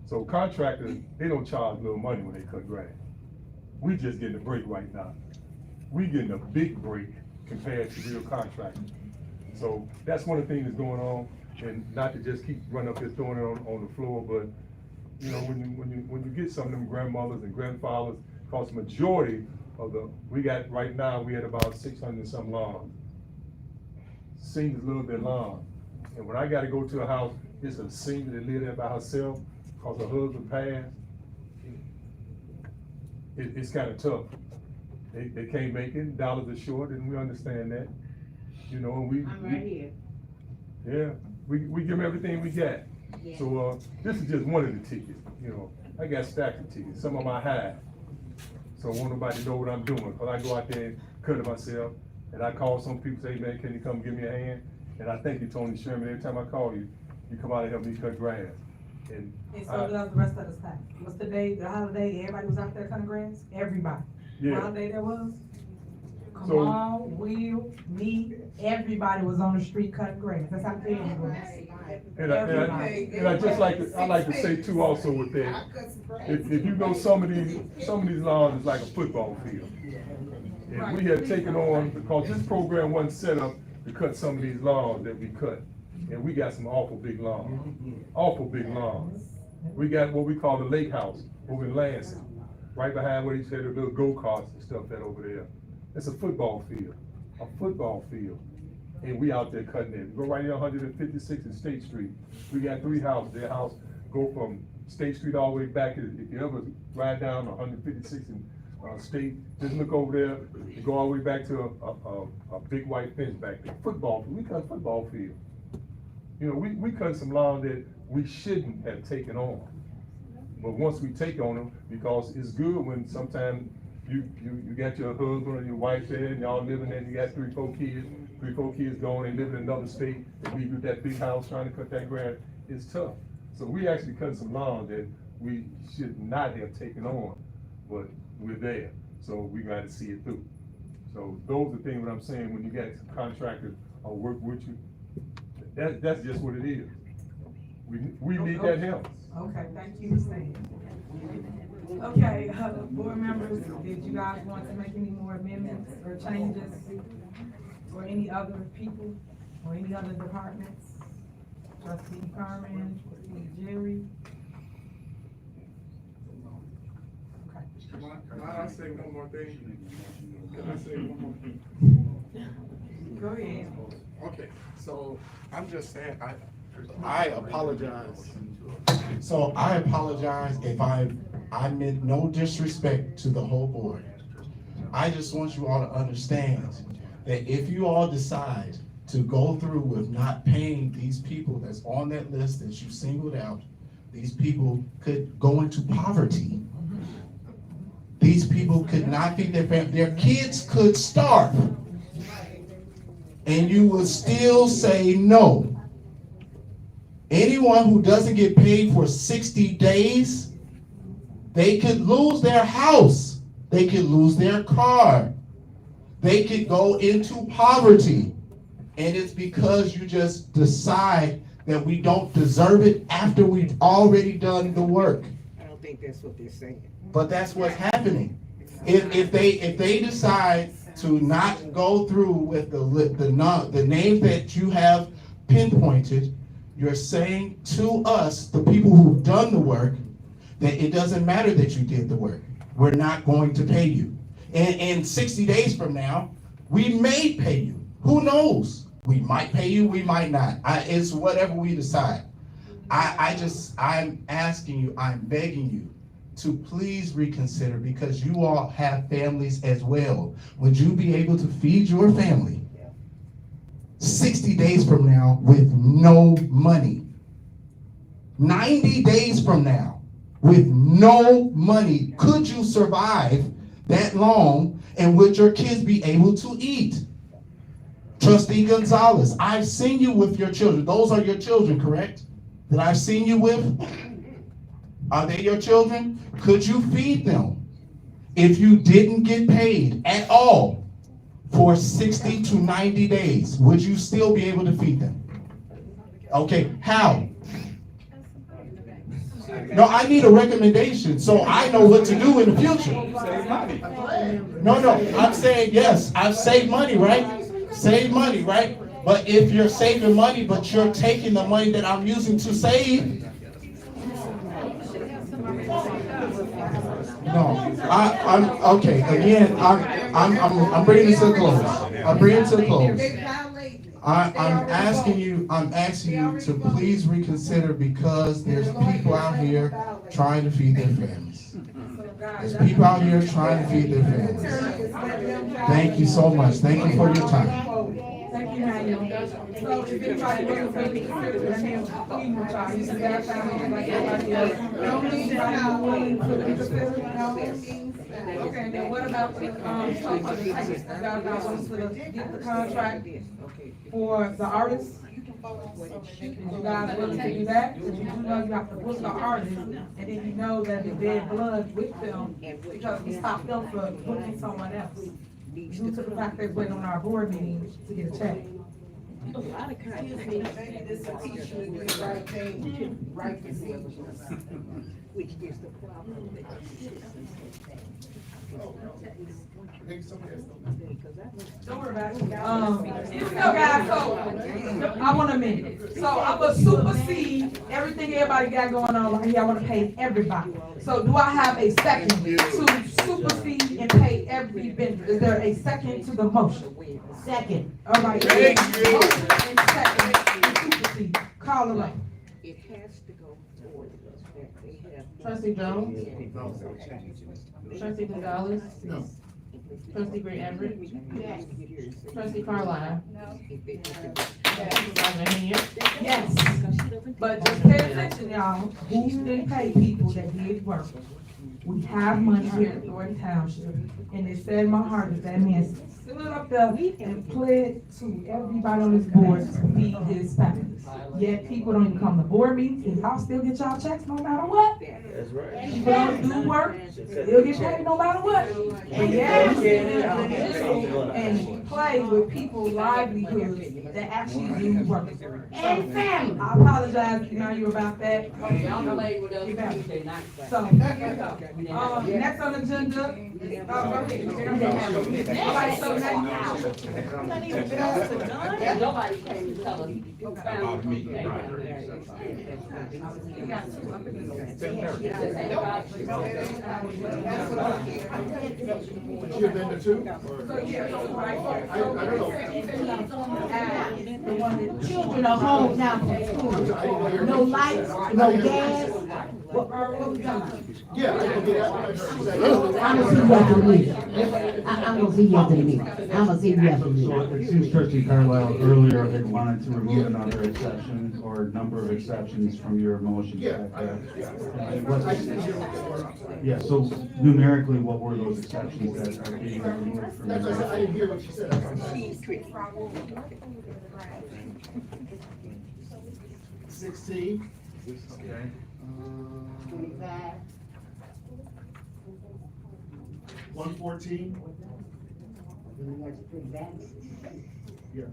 So contractors, they don't charge little money when they cut grass. We just getting a break right now. We getting a big break compared to real contractors. So that's one of the things that's going on, and not to just keep running up here throwing it on the floor, but you know, when you get some of them grandmothers and grandfathers, cause majority of we got right now, we had about 600 and some lawns. Seniors a little bit long. And when I gotta go to a house, it's a senior that live there by herself, cause her husband passed. It's kinda tough. They can't make it, dollars are short, and we understand that. You know, and
I'm right here.
yeah, we give them everything we got.
Yeah.
So, this is just one of the tickets, you know. I got stacks of tickets, some of them I hide. So won't nobody know what I'm doing, cause I go out there and cut it myself, and I call some people, say, man, can you come give me a hand? And I thank you, Tony Sherman, every time I call you, you come out and help me cut grass. And
so does the rest of the staff. What's the day, the holiday, everybody was out there cutting grass? Everybody.
Yeah.
Holiday there was? Come
So-
on, Will, me, everybody was on the street cutting grass. That's how big it was.
And I just like to say too also with that, if you go some of these lawns is like a football field. And we have taken on, because this program wasn't set up to cut some of these lawns that we cut. And we got some awful big lawns. We got what we call the lake house over in Lansing, right behind where they said the little go-karts and stuff that over there. It's a football field. And we out there cutting it. Go right here 156th and State Street. We got 3 houses. Their house go from State Street all the way back. If you ever ride down 156th and State, just look over there. You go all the way back to a big white fence back there. We cut football field. You know, we cut some lawn that we shouldn't have taken on. But once we take on them, because it's good when sometimes you got your husband or your wife there and y'all living there and you got 3, 4 kids going and living in another state and leave with that big house trying to cut that grass, it's tough. So we actually cut some lawn that we should not have taken on, but we're there. So we got to see it through. So those are the things that I'm saying when you got some contractors or work with you, that's just what it is. We need that help.
Okay, thank you for saying. Okay, board members, did you guys want to make any more amendments or changes? Or any other people, or any other departments? Trustee Carmen, Trustee Jerry? Okay.
Can I say one more thing?
Go ahead.
Okay, so I'm just saying, I apologize.
So I apologize if I meant no disrespect to the whole board. I just want you all to understand that if you all decide to go through with not paying these people that's on that list that you singled out, these people could go into poverty. These people could not feed their family. Their kids could starve. And you will still say no. Anyone who doesn't get paid for 60 days, they could lose their house. They could lose their car. They could go into poverty. And it's because you just decide that we don't deserve it after we've already done the work.
I don't think that's what they're saying.
But that's what's happening. If they decide to not go through with the names that you have pinpointed, You're saying to us, the people who've done the work, that it doesn't matter that you did the work. We're not going to pay you. And 60 days from now, we may pay you. Who knows? We might pay you, we might not. It's whatever we decide. I'm asking you, I'm begging you to please reconsider, because you all have families as well. Would you be able to feed your family 60 days from now with no money? 90 days from now with no money? Could you survive that long, and would your kids be able to eat? Trustee Gonzalez, I've seen you with your children. Those are your children, correct? That I've seen you with? Are they your children? Could you feed them if you didn't get paid at all for 60 to 90 days? Would you still be able to feed them? Okay, how? No, I need a recommendation so I know what to do in the future. No, I'm saying yes, I've saved money, right? Save money, right? But if you're saving money, but you're taking the money that I'm using to save, no, I'm okay. Again, I'm bringing this to a close. I'm bringing it to a close. I'm asking you to please reconsider, because there's people out here trying to feed their families. There's people out here trying to feed their families. Thank you so much. Thank you for your time.
Thank you, Manuel. So if anybody looking for me, let me know. You can get family like everybody else. Don't need anybody willing to consider, no? Okay, then what about the, so for the text, about us to get the contract for the artists? You guys willing to do that? Because you do know you have to book the artist, and then you know that the dead blood with them, because we stopped them from booking someone else, due to the fact they're waiting on our board meeting to get a check. Don't worry about it. Guys, so I want a minute. So I'm gonna supersede everything everybody got going on right here. I want to pay everybody. So do I have a second to supersede and pay every vendor? Is there a second to the motion?
Second.
All right. Motion and second to supersede. Call the roll.
It has to go forward.
Trustee Jones? Trustee Gonzalez?
No.
Trustee Gray Everett? Yes. Trustee Carlisle?
No.
Yes. But just pay attention, y'all. Who didn't pay people that did work? We have money here at Thornton Township, and it said in my heart that that man stood up there and pled to everybody on this board to feed his family. Yet people don't even come to board meetings, and y'all still get y'all checks no matter what.
That's right.
People don't do work, still get paid no matter what. And yeah, and play with people's livelihoods that actually do work. And family. I apologize, you know, you about that. So, next on the agenda.
Nobody came to tell us.
Children are home now from school. No lights, no gas. What we done?
Yeah.
I'm gonna see you after the meeting. I'm gonna see you after the meeting. I'm gonna see you after the meeting.
So it seems Trustee Carlisle earlier had wanted to remove another exception or number of exceptions from your motion. Yeah, so numerically, what were those exceptions that are being removed from your motion?
I didn't hear what you said. 16.
Okay.
114. Yeah.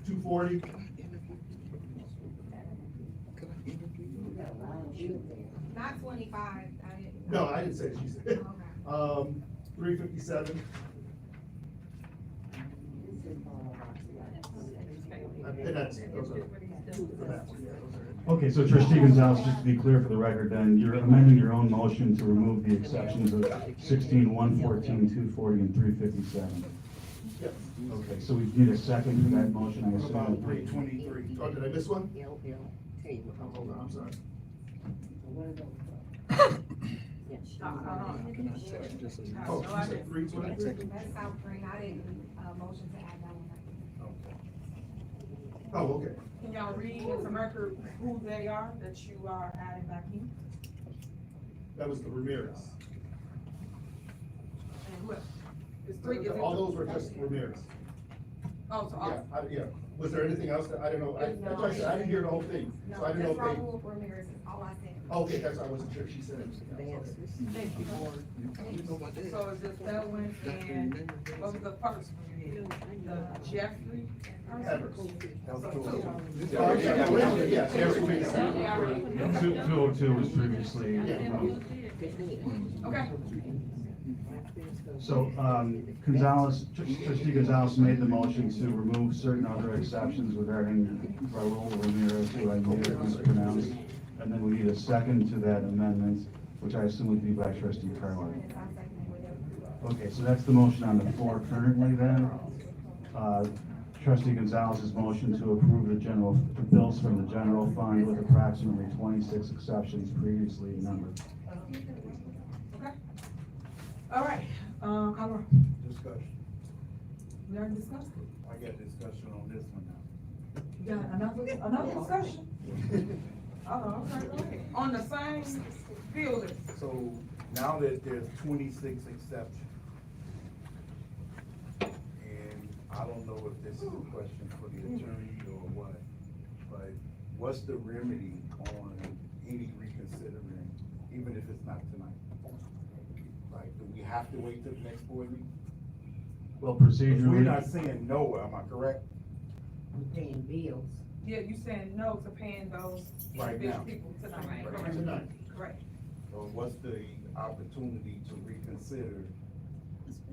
240.
Not 25, I didn't.
No, I didn't say it. She said. 357. And that's, those are, for that one, yeah, those are.
Okay, so trustee Gonzalez, just to be clear for the record, then, you're amending your own motion to remove the exceptions of 16, 114, 240, and 357.
Yes.
Okay, so we need a second for that motion, I
What about
assume.
323? Oh, did I miss one? Oh, hold on, I'm sorry. Oh, you said 323?
That's South Green, I didn't, motion to add that one.
Oh, okay.
Can y'all read into record who they are that you are adding back in?
That was the Ramirez.
And who else? It's three, is it?
All those were just Ramirez.
Oh, so all,
Yeah. Was there anything else that, I don't know, that's why I said, I didn't hear the whole thing, so I
No,
didn't
just
know if they.
Raul Ramirez, is all I said.
Okay, that's why I wasn't sure if she said anything else. Okay.
thank you. So is it Selwyn and what was the first one you did? The Jeffrey?
Evers.
So two.
Yeah, everything.
202 was previously.
Okay.
So, Gonzalez, trustee Gonzalez made the motion to remove certain other exceptions regarding Raul Ramirez, who I may have mispronounced. And then we need a second to that amendment, which I assume would be by trustee Carlisle. Okay, so that's the motion on the floor currently then. Trustee Gonzalez's motion to approve the bills from the general fund with approximately 26 exceptions previously numbered.
Okay. All right, call roll.
Discussion.
We already discussed it.
I got discussion on this one now.
You got another discussion? Okay, go ahead. On the same building.
So now that there's 26 exceptions, and I don't know if this is a question for the attorney or what, but what's the remedy on any reconsidering, even if it's not tonight? Like, do we have to wait till the next board meeting?
Well,
'Cause
procedurally.
we're not saying no, am I correct?
We're paying bills.
Yeah, you saying no to paying those
Right
individual
now.
people tonight,
Right
correct?
tonight.
Correct.
So what's the opportunity to reconsider?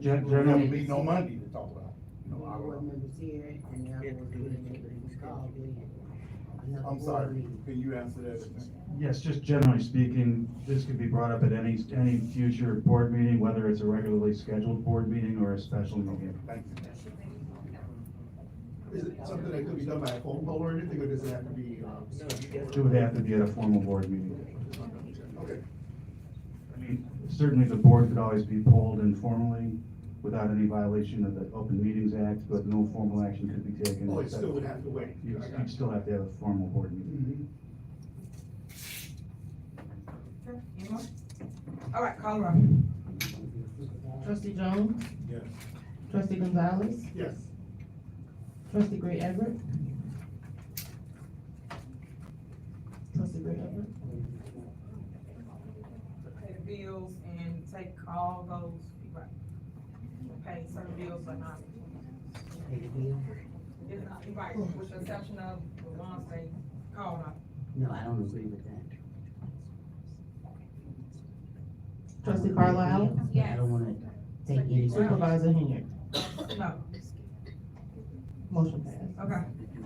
Gen-
There
generally-
will be no Monday to talk about. You know, I
Board
don't know.
members here and the other board members called in. Another
I'm
board
sorry,
meeting.
can you answer that?
Yes, just generally speaking, this could be brought up at any future board meeting, whether it's a regularly scheduled board meeting or a special meeting.
Thank you.
Is it something that could be done by a phone call or anything, or does it have to be,
It would have to be at a formal board meeting.
Okay.
I mean, certainly the board could always be polled informally without any violation of the Open Meetings Act, but no formal action could be taken.
Oh, it still would have to wait.
You'd still have to have a formal board meeting.
Okay, any more? All right, call roll.
Trustee Jones,
Yes.
trustee Gonzalez,
Yes.
trustee Gray Everett. Trustee Gray Everett.
Pay the bills and take all those, right. Pay certain bills or not.
Pay the bill.
It's not, right, with the exception of the ones they call out.
No, I don't agree with that. Trustee Carlisle? I don't wanna take any. Supervisor Henry.
No.
Motion passed.
Okay.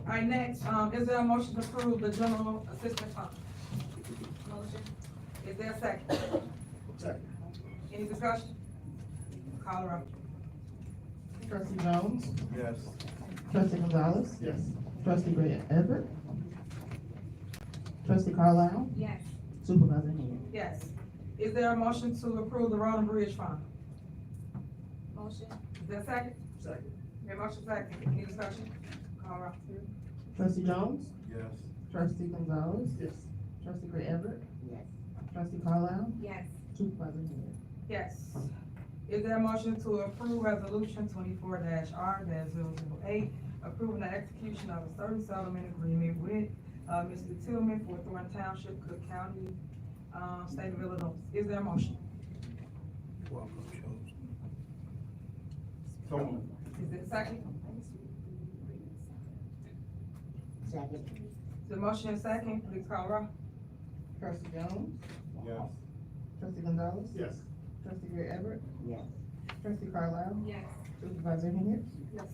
All right, next, is there a motion to approve the general assistant fund? Motion. Is there a second?
Second.
Any discussion? Call roll.
Trustee Jones,
Yes.
trustee Gonzalez,
Yes.
trustee Gray Everett, trustee Carlisle,
Yes.
supervisor Henry.
Yes. Is there a motion to approve the road and bridge fund?
Motion.
Is there a second?
Second.
Your motion second. Any discussion? Call roll.
Trustee Jones,
Yes.
trustee Gonzalez,
Yes.
trustee Gray Everett,
Yes.
trustee Carlisle,
Yes.
supervisor Henry.
Yes. Is there a motion to approve resolution 24-R-008, approving the execution of a certain settlement agreement with, Mr. Tillman for Thornton Township, Cook County, state of Illinois? Is there a motion?
So moved.
Is there a second?
Second.
The motion is second, please call roll.
Trustee Jones,
Yes.
trustee Gonzalez,
Yes.
trustee Gray Everett,
Yes.
trustee Carlisle,
Yes.
supervisor Henry.
Yes.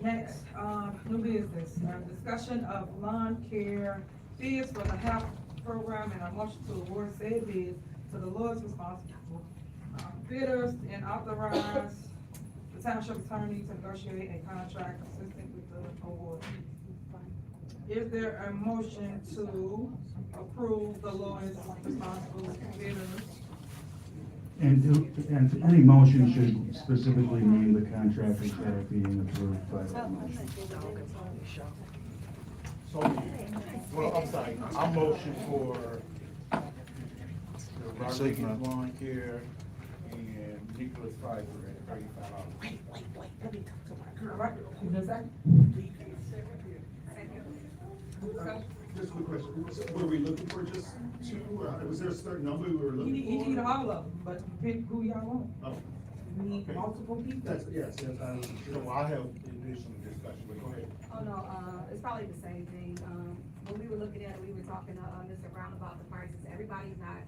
Next, new business, discussion of lawn care bids for the HAP program and a motion to award said bids to the lowest responsible bidders and authorize the township attorney to negotiate a contract consistent with the award. Is there a motion to approve the lowest responsible bidders?
And any motion should specifically name the contractors that are being approved by that motion.
So, well, I'm sorry, I'm motion for the Rodriguez Lawn Care and Nicholas Pfizer at $35.
All right, is there a second?
Just a quick question, were we looking for just two, was there a certain number we were
You
looking for?
need, you need all of them, but pick who y'all want.
Oh,
We need
okay.
multiple people.
That's, yes, I was
So I have additional discussion, but go ahead.
Oh, no, it's probably the same thing. When we were looking at it, we were talking to, Mr. Brown about the prices. Everybody's not,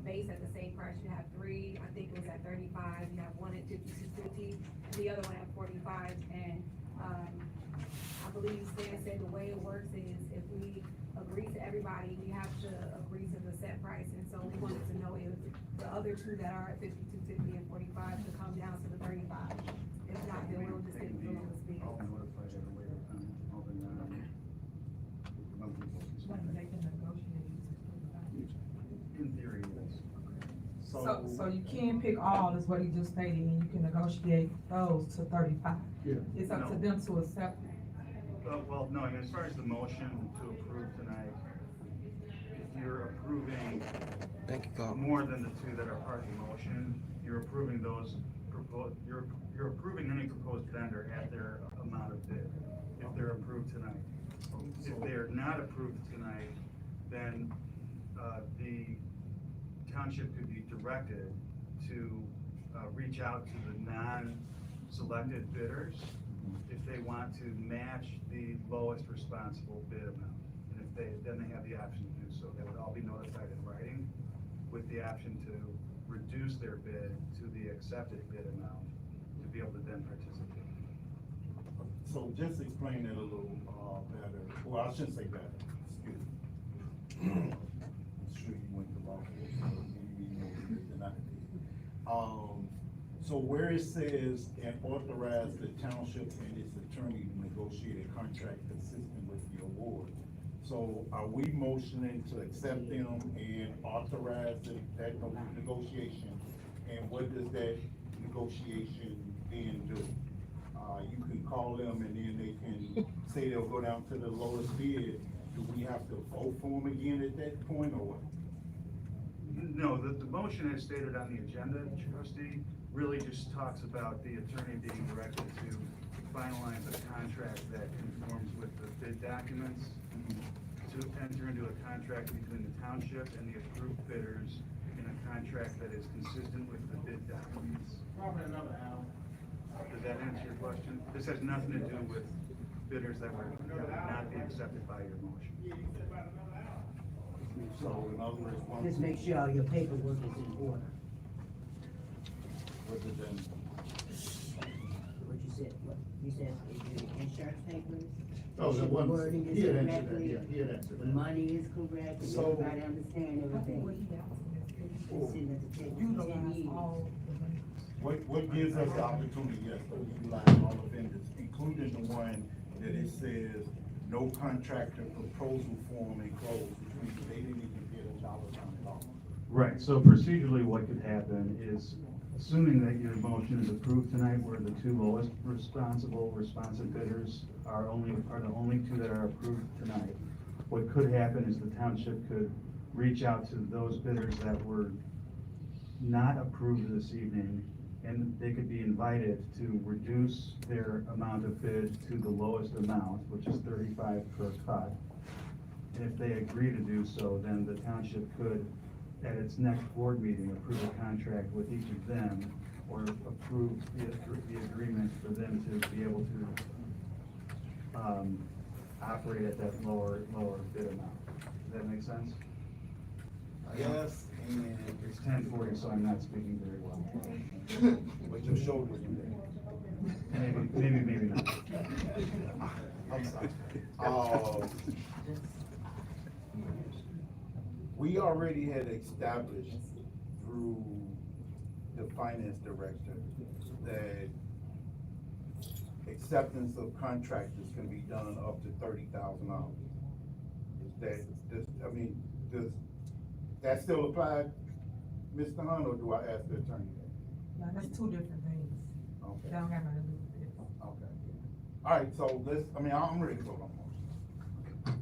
based at the same price. You have three, I think it was at 35, you have one at 52.50, and the other one at 45, and, I believe Stan said the way it works is if we agree to everybody, we have to agree to the set price, and so we wanted to know if the other two that are at 52.50 and 45 to come down to the 35. If not, then we'll just get the lowest bid.
I'll notify that later. In theory, yes.
So you can pick all, is what he just stated, and you can negotiate those to 35.
Yeah.
It's up to them to accept.
Well, no, as far as the motion to approve tonight, if you're approving more than the two that are part of the motion, you're approving those you're approving any proposed vendor at their amount of bid, if they're approved tonight. If they're not approved tonight, then, the township could be directed to, reach out to the non-selected bidders if they want to match the lowest responsible bid amount. And if then they have the option to do so. They would all be notified in writing with the option to reduce their bid to the accepted bid amount to be able to then participate.
So just explain that a little, better, well, I shouldn't say better, excuse me. I'm sure you went to law school, so maybe you know than I did. So where it says, and authorize the township and its attorney to negotiate a contract consistent with the award. So are we motioning to accept them and authorize that negotiation? And what does that negotiation then do? You can call them and then they can say they'll go down to the lowest bid. Do we have to vote for them again at that point or what?
No, the motion as stated on the agenda, trustee, really just talks about the attorney being directed to finalize a contract that conforms with the bid documents, to enter into a contract between the township and the approved bidders in a contract that is consistent with the bid documents. Does that answer your question? This has nothing to do with bidders that would not be accepted by your motion.
So in other words, one.
Just make sure all your paperwork is in order.
What did then?
What you said, is your insurance papers?
Oh, the
Is your
one,
wording is
he had answered that,
correctly?
yeah, he had answered
The
that.
money is correct, and
So-
everybody understand everything. It's sitting at the table for 10 years.
What gives us the opportunity, yes, to utilize all the vendors, including the one that it says, no contractor proposal form enclosed, which means they didn't even get $1 on it all.
Right, so procedurally what could happen is, assuming that your motion is approved tonight, where the two lowest responsive bidders are the only two that are approved tonight, what could happen is the township could reach out to those bidders that were not approved this evening, and they could be invited to reduce their amount of bid to the lowest amount, which is 35 per cut. And if they agree to do so, then the township could, at its next board meeting, approve a contract with each of them, or approve the agreement for them to be able to operate at that lower bid amount. Does that make sense?
Yes, and.
It's 10:40, so I'm not speaking very well.
But your shoulder.
Maybe not.
I'm sorry. We already had established through the finance director that acceptance of contractors can be done up to $30,000. Does that still apply, Mr. Hunt, or do I ask the attorney that?
No, that's two different things.
Okay.
That don't have nothing to do with this.
Okay. All right, so I'm ready to vote on motion.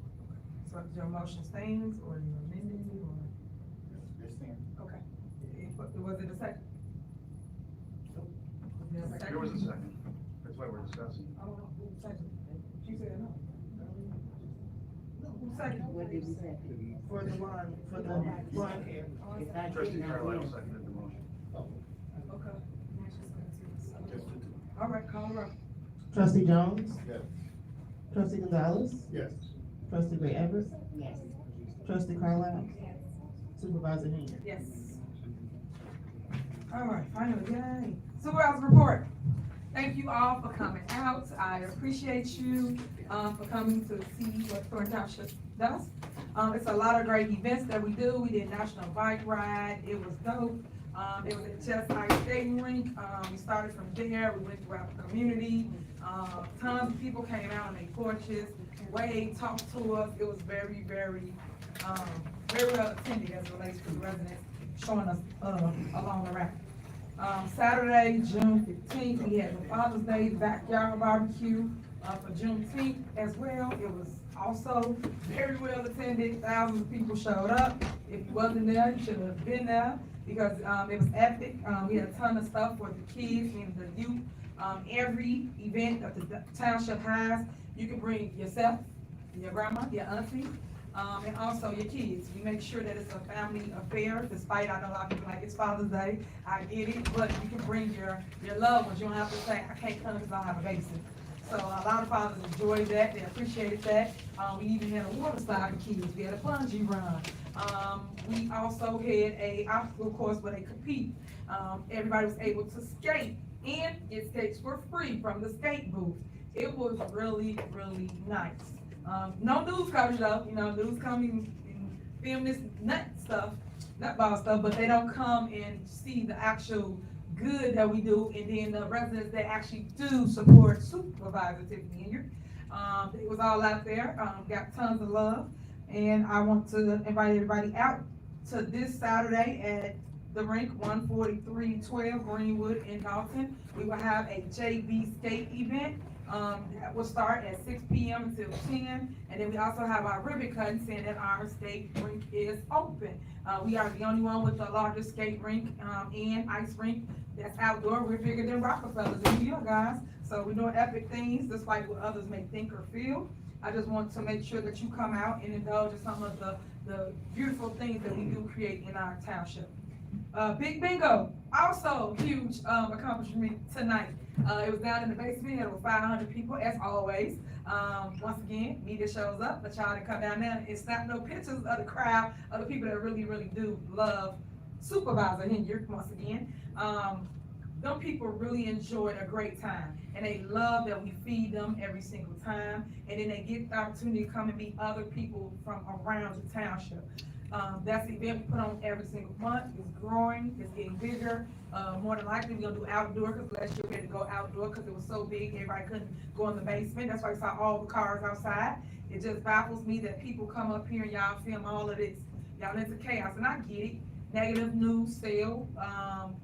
So your motion stands, or you amending it, or?
Yes, ma'am.
Okay. Was it a second?
There was a second. That's why we're discussing.
I don't know, who seconded? She said no. Who seconded?
What did we say?
For the lawn care.
Trustee Carlisle seconded the motion.
Okay. All right, call her up.
Trustee Jones?
Yes.
Trustee Gonzalez?
Yes.
Trustee Gray Everett?
Yes.
Trustee Carlisle? Supervisor Henry?
Yes. All right, finally, yay. Supervisor report. Thank you all for coming out. I appreciate you, for coming to see what Thornton Township does. It's a lot of great events that we do. We did National Bike Ride. It was dope. It was at Chest Ice Skating Rink. We started from there. We went throughout the community. Tons of people came out on their porches, waved, talked to us. It was very, very well attended as it relates to the residents showing us along the route. Saturday, June 15th, we had the Father's Day backyard barbecue for Juneteenth as well. It was also very well attended. Thousands of people showed up. If you wasn't there, you should have been there because it was epic. We had a ton of stuff for the kids and the youth. Every event that the township has, you can bring yourself, your grandma, your auntie, and also your kids. We make sure that it's a family affair, despite I know a lot of people like it's Father's Day. I get it, but you can bring your loved ones. You don't have to say, I can't come because I don't have a babysitter. So a lot of fathers enjoyed that. They appreciated that. We even had a water slide for kids. We had a bungee run. We also had a obstacle course where they compete. Everybody was able to skate, and it skates for free from the skate booth. It was really, really nice. No news coverage though, news come and film this nutball stuff, but they don't come and see the actual good that we do, and then the residents that actually do support Supervisor Tiffany Ingram. It was all out there, got tons of love, and I want to invite everybody out to this Saturday at the rink, 14312 Greenwood in Dalton. We will have a JV skate event. That will start at 6 p.m. until 10, and then we also have our ribbon cutting saying that our skate rink is open. We are the only one with the largest skate rink and ice rink that's outdoor. We're bigger than Rockefeller's in New York, guys. So we're doing epic things, despite what others may think or feel. I just want to make sure that you come out and indulge in some of the beautiful things that we do create in our township. Big bingo, also huge accomplishment tonight. It was down in the basement. It was 500 people, as always. Once again, media shows up, but y'all didn't come down there and snap no pictures of the crowd, of the people that really, really do love Supervisor Henry, once again. Them people really enjoyed a great time, and they love that we feed them every single time, and then they get the opportunity to come and meet other people from around the township. That's the event we put on every single month. It's growing, it's getting bigger. More than likely, we're gonna do outdoor, because last year we had to go outdoor because it was so big, everybody couldn't go in the basement. That's why we saw all the cars outside. It just baffles me that people come up here and y'all film all of this. Y'all into chaos, and I get it. Negative news sell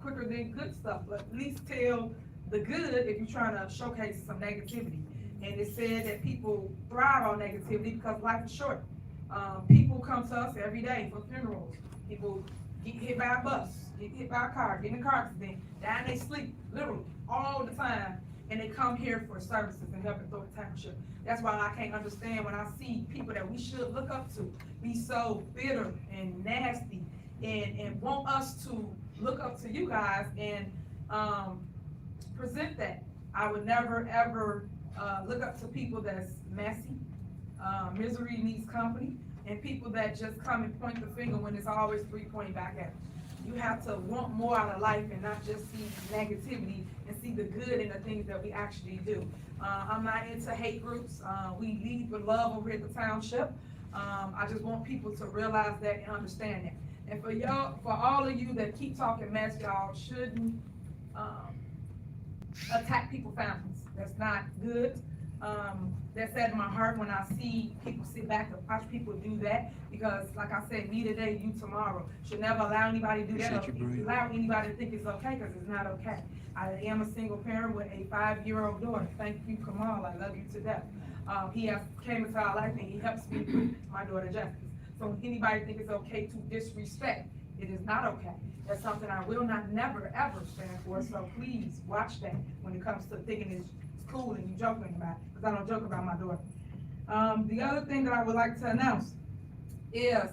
quicker than good stuff, but at least tell the good if you're trying to showcase some negativity. And it said that people thrive on negativity because life is short. People come to us every day for funerals. People get hit by a bus, get hit by a car, get in a car accident, die in their sleep, literally, all the time. And they come here for services and help in Thornton Township. That's why I can't understand when I see people that we should look up to be so bitter and nasty and want us to look up to you guys and present that. I would never ever look up to people that's messy. Misery needs company, and people that just come and point the finger when it's always 3 pointing back at them.
You have to want more out of life and not just see negativity and see the good in the things that we actually do. I'm not into hate groups. We lead with love over here at the township. I just want people to realize that and understand that. And for y'all, for all of you that keep talking mess, y'all shouldn't attack people's families. That's not good. That's sad in my heart when I see people sit back and watch people do that, because like I said, me today, you tomorrow. Should never allow anybody to do that, or allow anybody to think it's okay, because it's not okay. I am a single parent with a 5-year-old daughter. Thank you, Kamal, I love you to death. He has came into our life and he helps me with my daughter Justice. So when anybody think it's okay to disrespect, it is not okay. That's something I will not, never, ever stand for. So please watch that when it comes to thinking it's cool and you joking about it, because I don't joke about my daughter. The other thing that I would like to announce is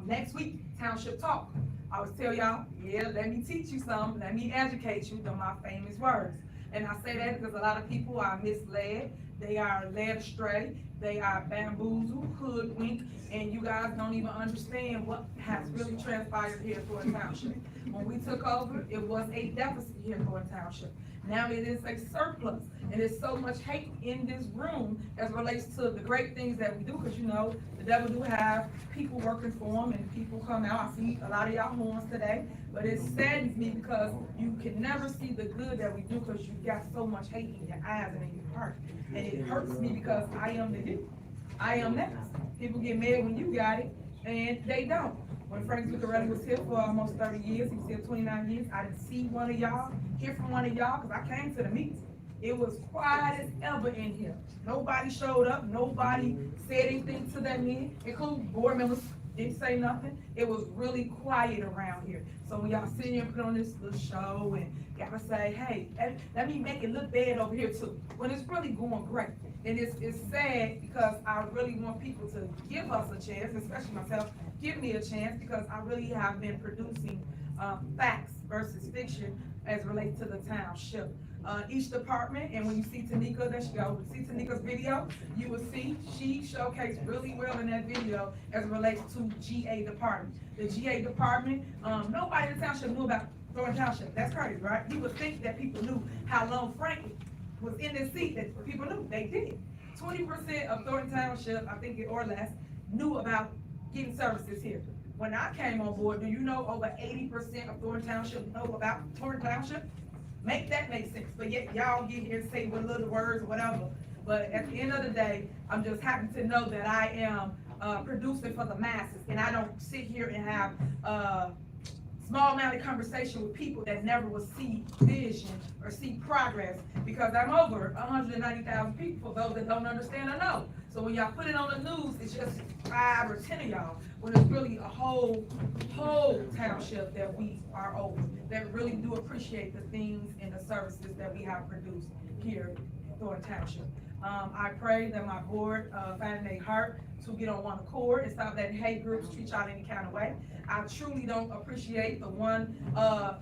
next week, Township Talk. I always tell y'all, yeah, let me teach you something, let me educate you, they're my famous words. And I say that because a lot of people are misled, they are led astray, they are bamboozled, hoodwinked, and you guys don't even understand what has really transpired here at Thornton Township. When we took over, it was a deficit here at Thornton Township. Now it is a surplus, and there's so much hate in this room as relates to the great things that we do, because you know, the devil do have people working for him, and people come out. I see a lot of y'all horns today, but it saddens me because you can never see the good that we do, because you got so much hate in your eyes and in your heart. And it hurts me because I am the you. I am next. People get mad when you got it, and they don't. When Frank Zuccarelli was here for almost 30 years, he was here 29 years, I didn't see one of y'all, hear from one of y'all, because I came to the meeting. It was quiet as ever in here. Nobody showed up, nobody said anything to that meeting, including board members didn't say nothing. It was really quiet around here. So when y'all sit here and put on this little show and gotta say, hey, let me make it look bad over here too, when it's really going great. And it's sad because I really want people to give us a chance, especially myself, give me a chance, because I really have been producing facts versus fiction as relates to the township. Each department, and when you see Tanika, there she go, see Tanika's video, you will see she showcased really well in that video as it relates to GA department. The GA department, nobody in the township knew about Thornton Township. That's crazy, right? You would think that people knew how long Frank was in this seat, that people knew. They did. 20% of Thornton Township, I think, or less, knew about getting services here. When I came on board, do you know over 80% of Thornton Township know about Thornton Township? Make that make sense. But yet y'all get here and say what little words or whatever. But at the end of the day, I'm just happy to know that I am producing for the masses, and I don't sit here and have small-minded conversation with people that never will see vision or see progress, because I'm over 190,000 people, for those that don't understand or know. So when y'all put it on the news, it's just 5 or 10 of y'all, when it's really a whole township that we are over, that really do appreciate the things and the services that we have produced here in Thornton Township. I pray that my board find their heart to get on one accord and stop letting hate groups treat y'all any kind of way. I truly don't appreciate the one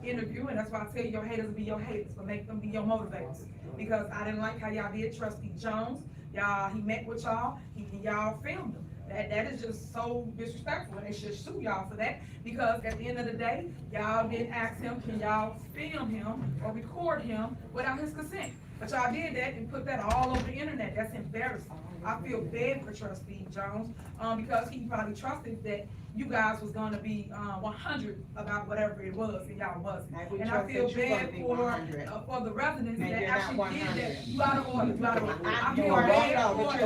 interview, and that's why I tell you, your haters will be your haters, but make them be your motivators. Because I didn't like how y'all did Trustee Jones. Y'all, he met with y'all, y'all filmed him. That is just so disrespectful, and they should sue y'all for that, because at the end of the day, y'all didn't ask him, can y'all film him or record him without his consent? But y'all did that and put that all over the internet. That's embarrassing. I feel bad for Trustee Jones, because he probably trusted that you guys was gonna be 100 about whatever it was, and y'all wasn't. And I feel bad for the residents that actually did that. You out of order, you out of order. I feel bad for the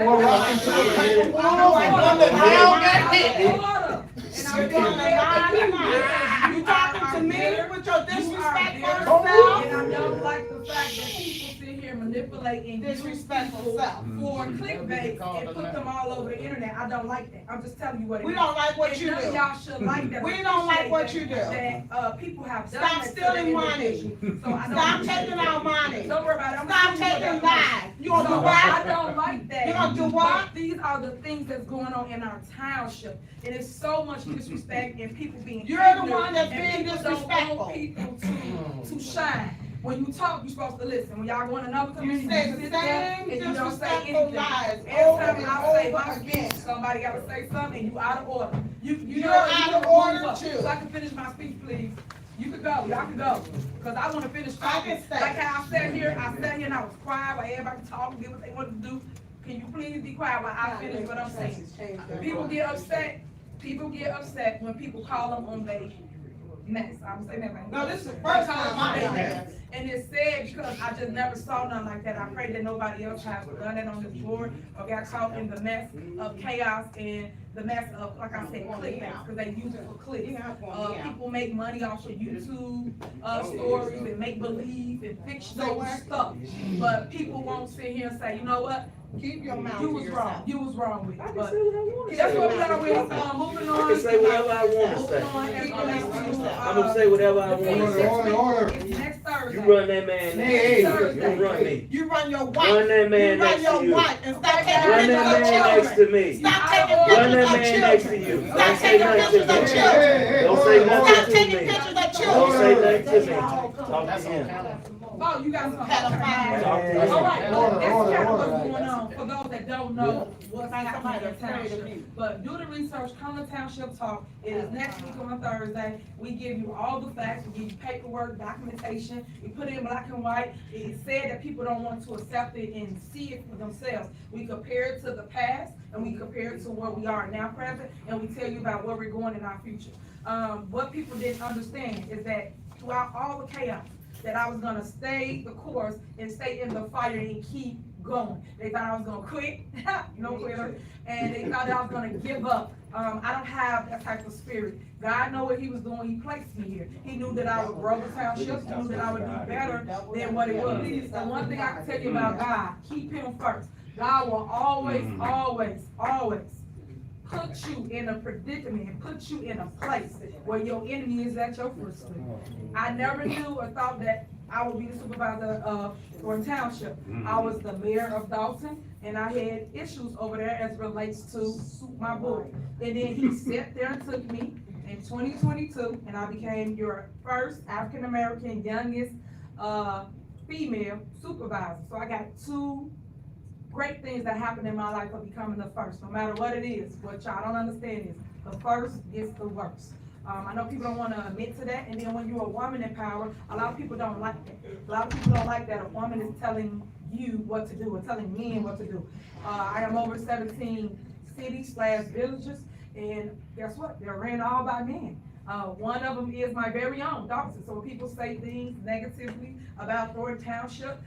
You talking to me with your disrespectful self?
And I don't like the fact that people sit here manipulating disrespectful self for clickbait and put them all over the internet. I don't like that. I'm just telling you what it is.
We don't like what you do.
Y'all should like that.
We don't like what you do.
That people have done.
Stop stealing money. Stop taking our money.
Don't worry about it.
Stop taking lies. You gonna do what?
I don't like that.
You gonna do what?
These are the things that's going on in our township. It is so much disrespect and people being.
You're the one that's being disrespectful.
Don't want people to shine. When you talk, you're supposed to listen. When y'all go in another community,
you say
you
the
sit there
same
and you don't say
disrespectful
anything.
lies
Every time I say
over
my
again.
speech, somebody gotta say something, and you out of order.
You're out of order too.
So I can finish my speech, please. You could go, y'all can go, cause I wanna finish talking. Like how I sat here and I was quiet while everybody talking, did what they wanted to do. Can you please be quiet while I finish what I'm saying? People get upset when people call them on their mess. I'm saying that.
No, this is the first time I heard that.
And it's sad because I just never saw nothing like that. I pray that nobody else has done it on this board or got caught in the mess of chaos and the mess of, like I said, clickbaits, because they use it for clicks. People make money off of YouTube stories and make believe and fictional stuff. But people won't sit here and say, you know what?
Keep your mouth
You
to
was
yourself.
wrong. You was wrong with it.
I can
But
say what I want to
that's
say.
what we got with moving on.
I can say whatever I want to say. I'm gonna say whatever I want to say.
Order. Next Thursday.
You run that man. Hey, you run me.
You run your wife.
Run that man
You run
next
your
to you.
wife and stop taking
Run
pictures
that
of
man
children.
next to me.
Stop taking
Run
pictures
that
of
man next to
children.
you.
Stop
Don't say
taking
nothing
pictures
to
of
me.
children.
Don't say
Stop
nothing to
taking
me.
pictures of
Don't
children.
say nothing to me. Talk to him.
Oh, you got some. All
Talk to him.
right, well, that's kind of what's going on, for those that don't know what's happening in Township. But do the research, come to Township Talk, it is next week on Thursday. We give you all the facts, we give you paperwork, documentation, we put it in black and white. It is said that people don't want to accept it and see it for themselves. We compare it to the past, and we compare it to where we are now present, and we tell you about where we're going in our future. What people didn't understand is that throughout all the chaos, that I was gonna stay the course and stay in the fire and keep going. They thought I was gonna quit, no quitter, and they thought that I was gonna give up. I don't have that type of spirit. God knew what he was doing, he placed me here. He knew that I would grow the township, he knew that I would do better than what it was. And one thing I can tell you about God, keep him first. God will always, always, always put you in a predicament and put you in a place where your enemy is at your footstool. I never knew or thought that I would be the supervisor of Thornton Township. I was the mayor of Dalton, and I had issues over there as relates to my boy. And then he sat there and took me in 2022, and I became your first African-American youngest female supervisor. So I got two great things that happen in my life of becoming the first, no matter what it is. What y'all don't understand is the first gets the worst. I know people don't want to admit to that, and then when you're a woman in power, a lot of people don't like that. A lot of people don't like that a woman is telling you what to do or telling men what to do. I am over 17 cities/villages, and guess what? They're ran all by men. One of them is my very own Dalton. So when people say things negatively about Thornton Township,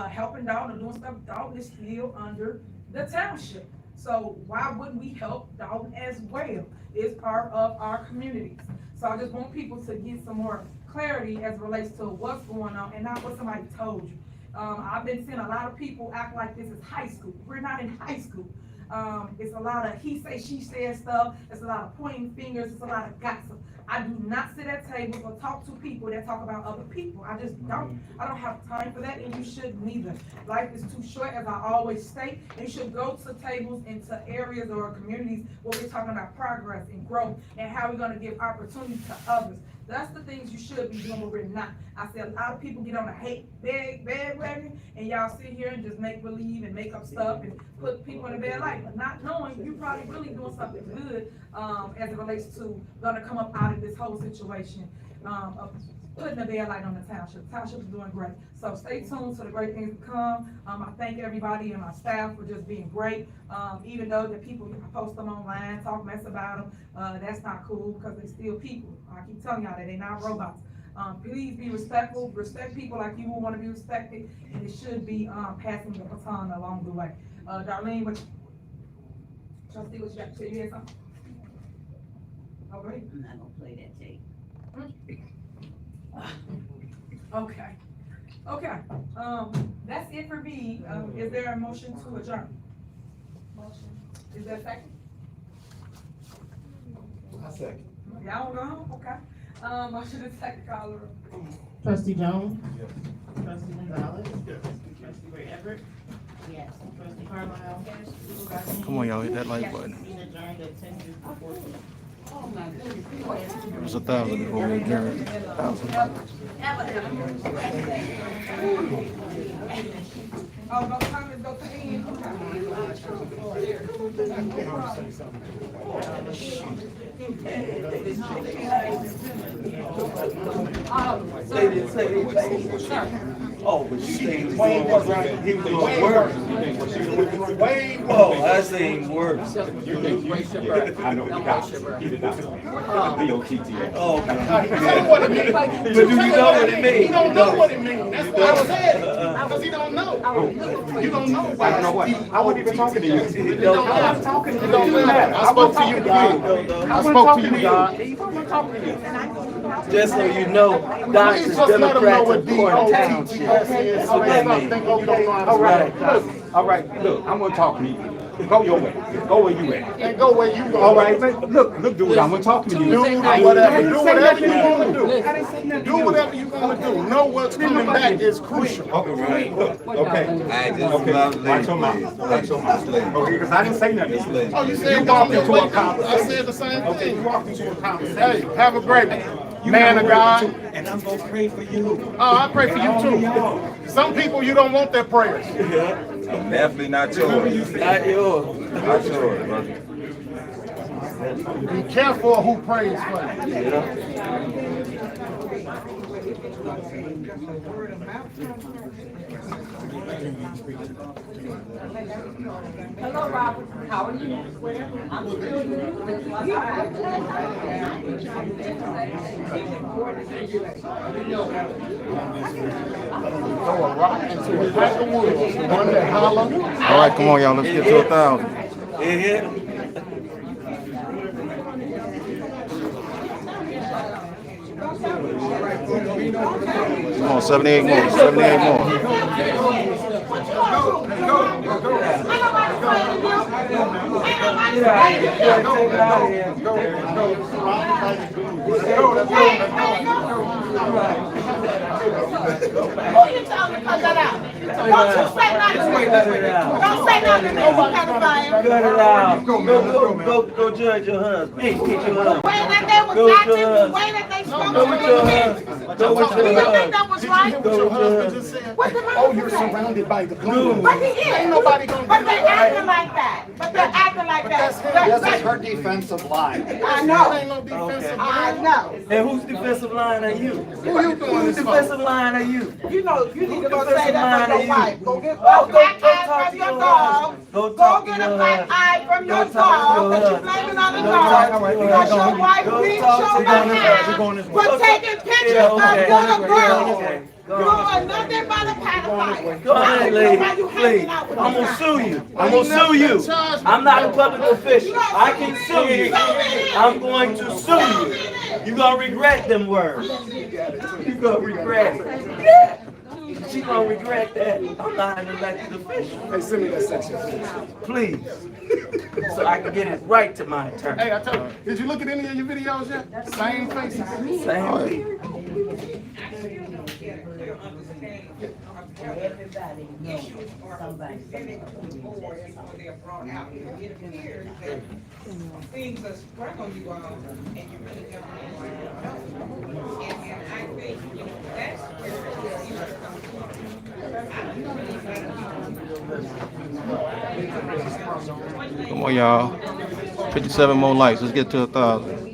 helping Dalton or doing stuff, Dalton is still under the township. So why wouldn't we help Dalton as well? It's part of our communities. So I just want people to get some more clarity as it relates to what's going on and not what somebody told you. I've been seeing a lot of people act like this is high school. We're not in high school. It's a lot of he say, she said stuff. It's a lot of pointing fingers. It's a lot of gossip. I do not sit at tables or talk to people that talk about other people. I just don't. I don't have time for that, and you shouldn't neither. Life is too short, as I always state. You should go to tables and to areas or communities where we're talking about progress and growth and how we're going to give opportunity to others. That's the things you should be doing, but we're not. I said a lot of people get on a hate bandwagon, and y'all sit here and just make believe and make up stuff and put people in a bad light, but not knowing you probably really doing something good as it relates to gonna come up out of this whole situation of putting a bad light on the township. The township is doing great. So stay tuned to the great things to come. I thank everybody and my staff for just being great. Even though the people post them online, talk mess about them, that's not cool because they're still people. I keep telling y'all that they're not robots. Please be respectful. Respect people like you will want to be respected, and it should be passing the baton along the way. Darlene, Trustee, what you got to say? You had something? Oh, great.
I'm not gonna play that tape.
Okay. Okay. That's it for me. Is there a motion to adjourn? Motion. Is there a second?
I second.
Y'all wanna go home? Okay. Motion to second, call the roll.
Trustee Jones?
Yes.
Trustee Gonzalez?
Yes.
Trustee Ray Everett?
Yes.
Trustee Carlisle? Yes.
Come on, y'all, hit that like button.
Meeting adjourned at 10:14.
Oh, my goodness.
It was 1,000 before we adjourned. 1,000.
Oh, no comments, go to end. Okay.
They didn't say anything. Oh, but you think he was doing worse? Oh, I seen worse.
I know the guy. He did not. B-O-T-T-A.
Oh,
what it means.
but do you know what it means?
He don't know what it means. That's why I said it. Because he don't know. You don't know. I don't know what. I wasn't even talking to you. It don't talking to you. It don't matter. I spoke to you, God. I spoke to you, God.
Just so you know, Doc's Democrats of Thornton Township. That's what that means.
All right, look, I'm gonna talk to you. Go your way. Go where you at. And go where you go. All right, look, dude, I'm gonna talk to you. Do whatever you want to do. Do whatever you want to do. Know what's coming back is crucial. Okay. Watch your mouth. Okay, because I didn't say nothing. Oh, you said you walked into a conversation. I said the same thing. Okay, you walked into a conversation. Hey, have a great man of God.
And I'm gonna pray for you.
Oh, I pray for you too. Some people you don't want their prayers.
Definitely not yours.
Not yours.
Not yours, brother.
Be careful who prays for you.
Hello, Robert. How are you? I'm
Throw a rock into a pack of woods. One that holler.
All right, come on, y'all. Let's get to 1,000. Come on, 78 more. 78 more.
Who you telling to cut that out? Don't you say nothing. Don't say nothing.
Cut it out. Go judge your husband. Hey, get your husband.
The way that they was acting, the way that they spoke to me.
Go with your
Do you think
husband.
that was right?
What your husband just said?
What the
Oh, you're surrounded by the gloom.
But he is.
Ain't nobody gonna
But
do
they're
that.
acting like that. But they're acting like that.
This is her defensive line.
I know.
Ain't no defensive
I
line.
know.
And whose defensive line are you?
Who you doing
Whose
this for?
defensive line are you?
You know, you need to go
Defensive
say that
line
to
are
your
you?
wife. Go get
Oh,
a black eye
talk
from
to
your
your
dog.
husband. Go
Go
talk to
get
your
a black
husband.
eye from your
Go talk to
dog.
your
But you
husband.
blaming on the
Go
dog.
talk to your
Because your
husband.
wife
Go
beat
talk
your
to your husband.
behind for taking pictures
Yeah,
of
okay.
little girls.
Okay.
You are nothing but a pedophile.
Go ahead, lady. Please. I'm gonna sue you. I'm gonna sue you. I'm not a public official. I can sue you. I'm going to sue you. You're gonna regret them words. You're gonna regret it. She's gonna regret that. I'm not an elected official.
Hey, send me that section.
Please. So I can get it right to my attorney.
Hey, I tell you, did you look at any of your videos yet? Same faces.
Same people.
Everybody knows somebody.
Things are sprung on you all, and you really don't know. And I think, you know, that's where you must come from.
Come on, y'all. 57 more likes. Let's get to 1,000.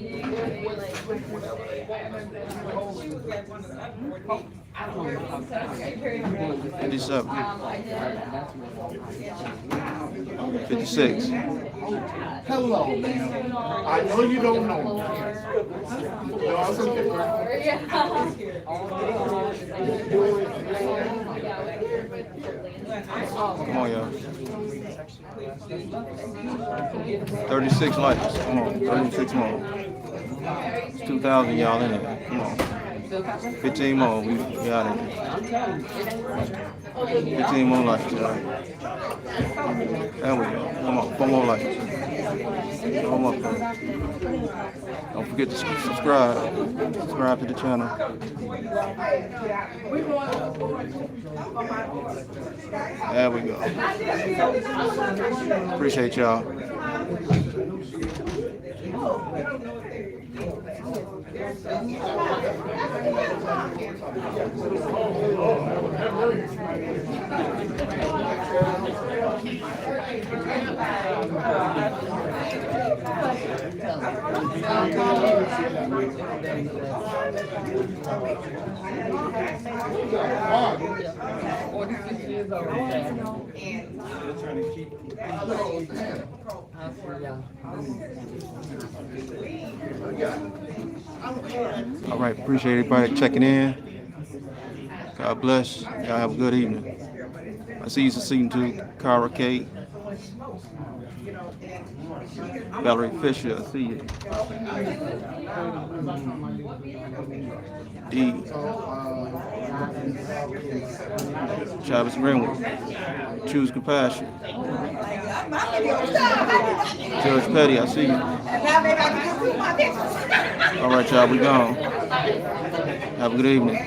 $57. 56.
Hello, man. I know you don't know me.
Come on, y'all. 36 likes. Come on, 36 more. It's 2,000 y'all in it. Come on. 15 more. We got it. 15 more likes. Right? There we go. Come on, 4 more likes. Come on, bro. Don't forget to subscribe. Subscribe to the channel. There we go. Appreciate y'all. All right, appreciate everybody checking in. God bless. Y'all have a good evening. I see you succeeding to Cara Kate, Valerie Fisher, I see you. D. Travis Greenwood, Choose Compassion. Judge Petty, I see you. All right, y'all, we gone. Have a good evening.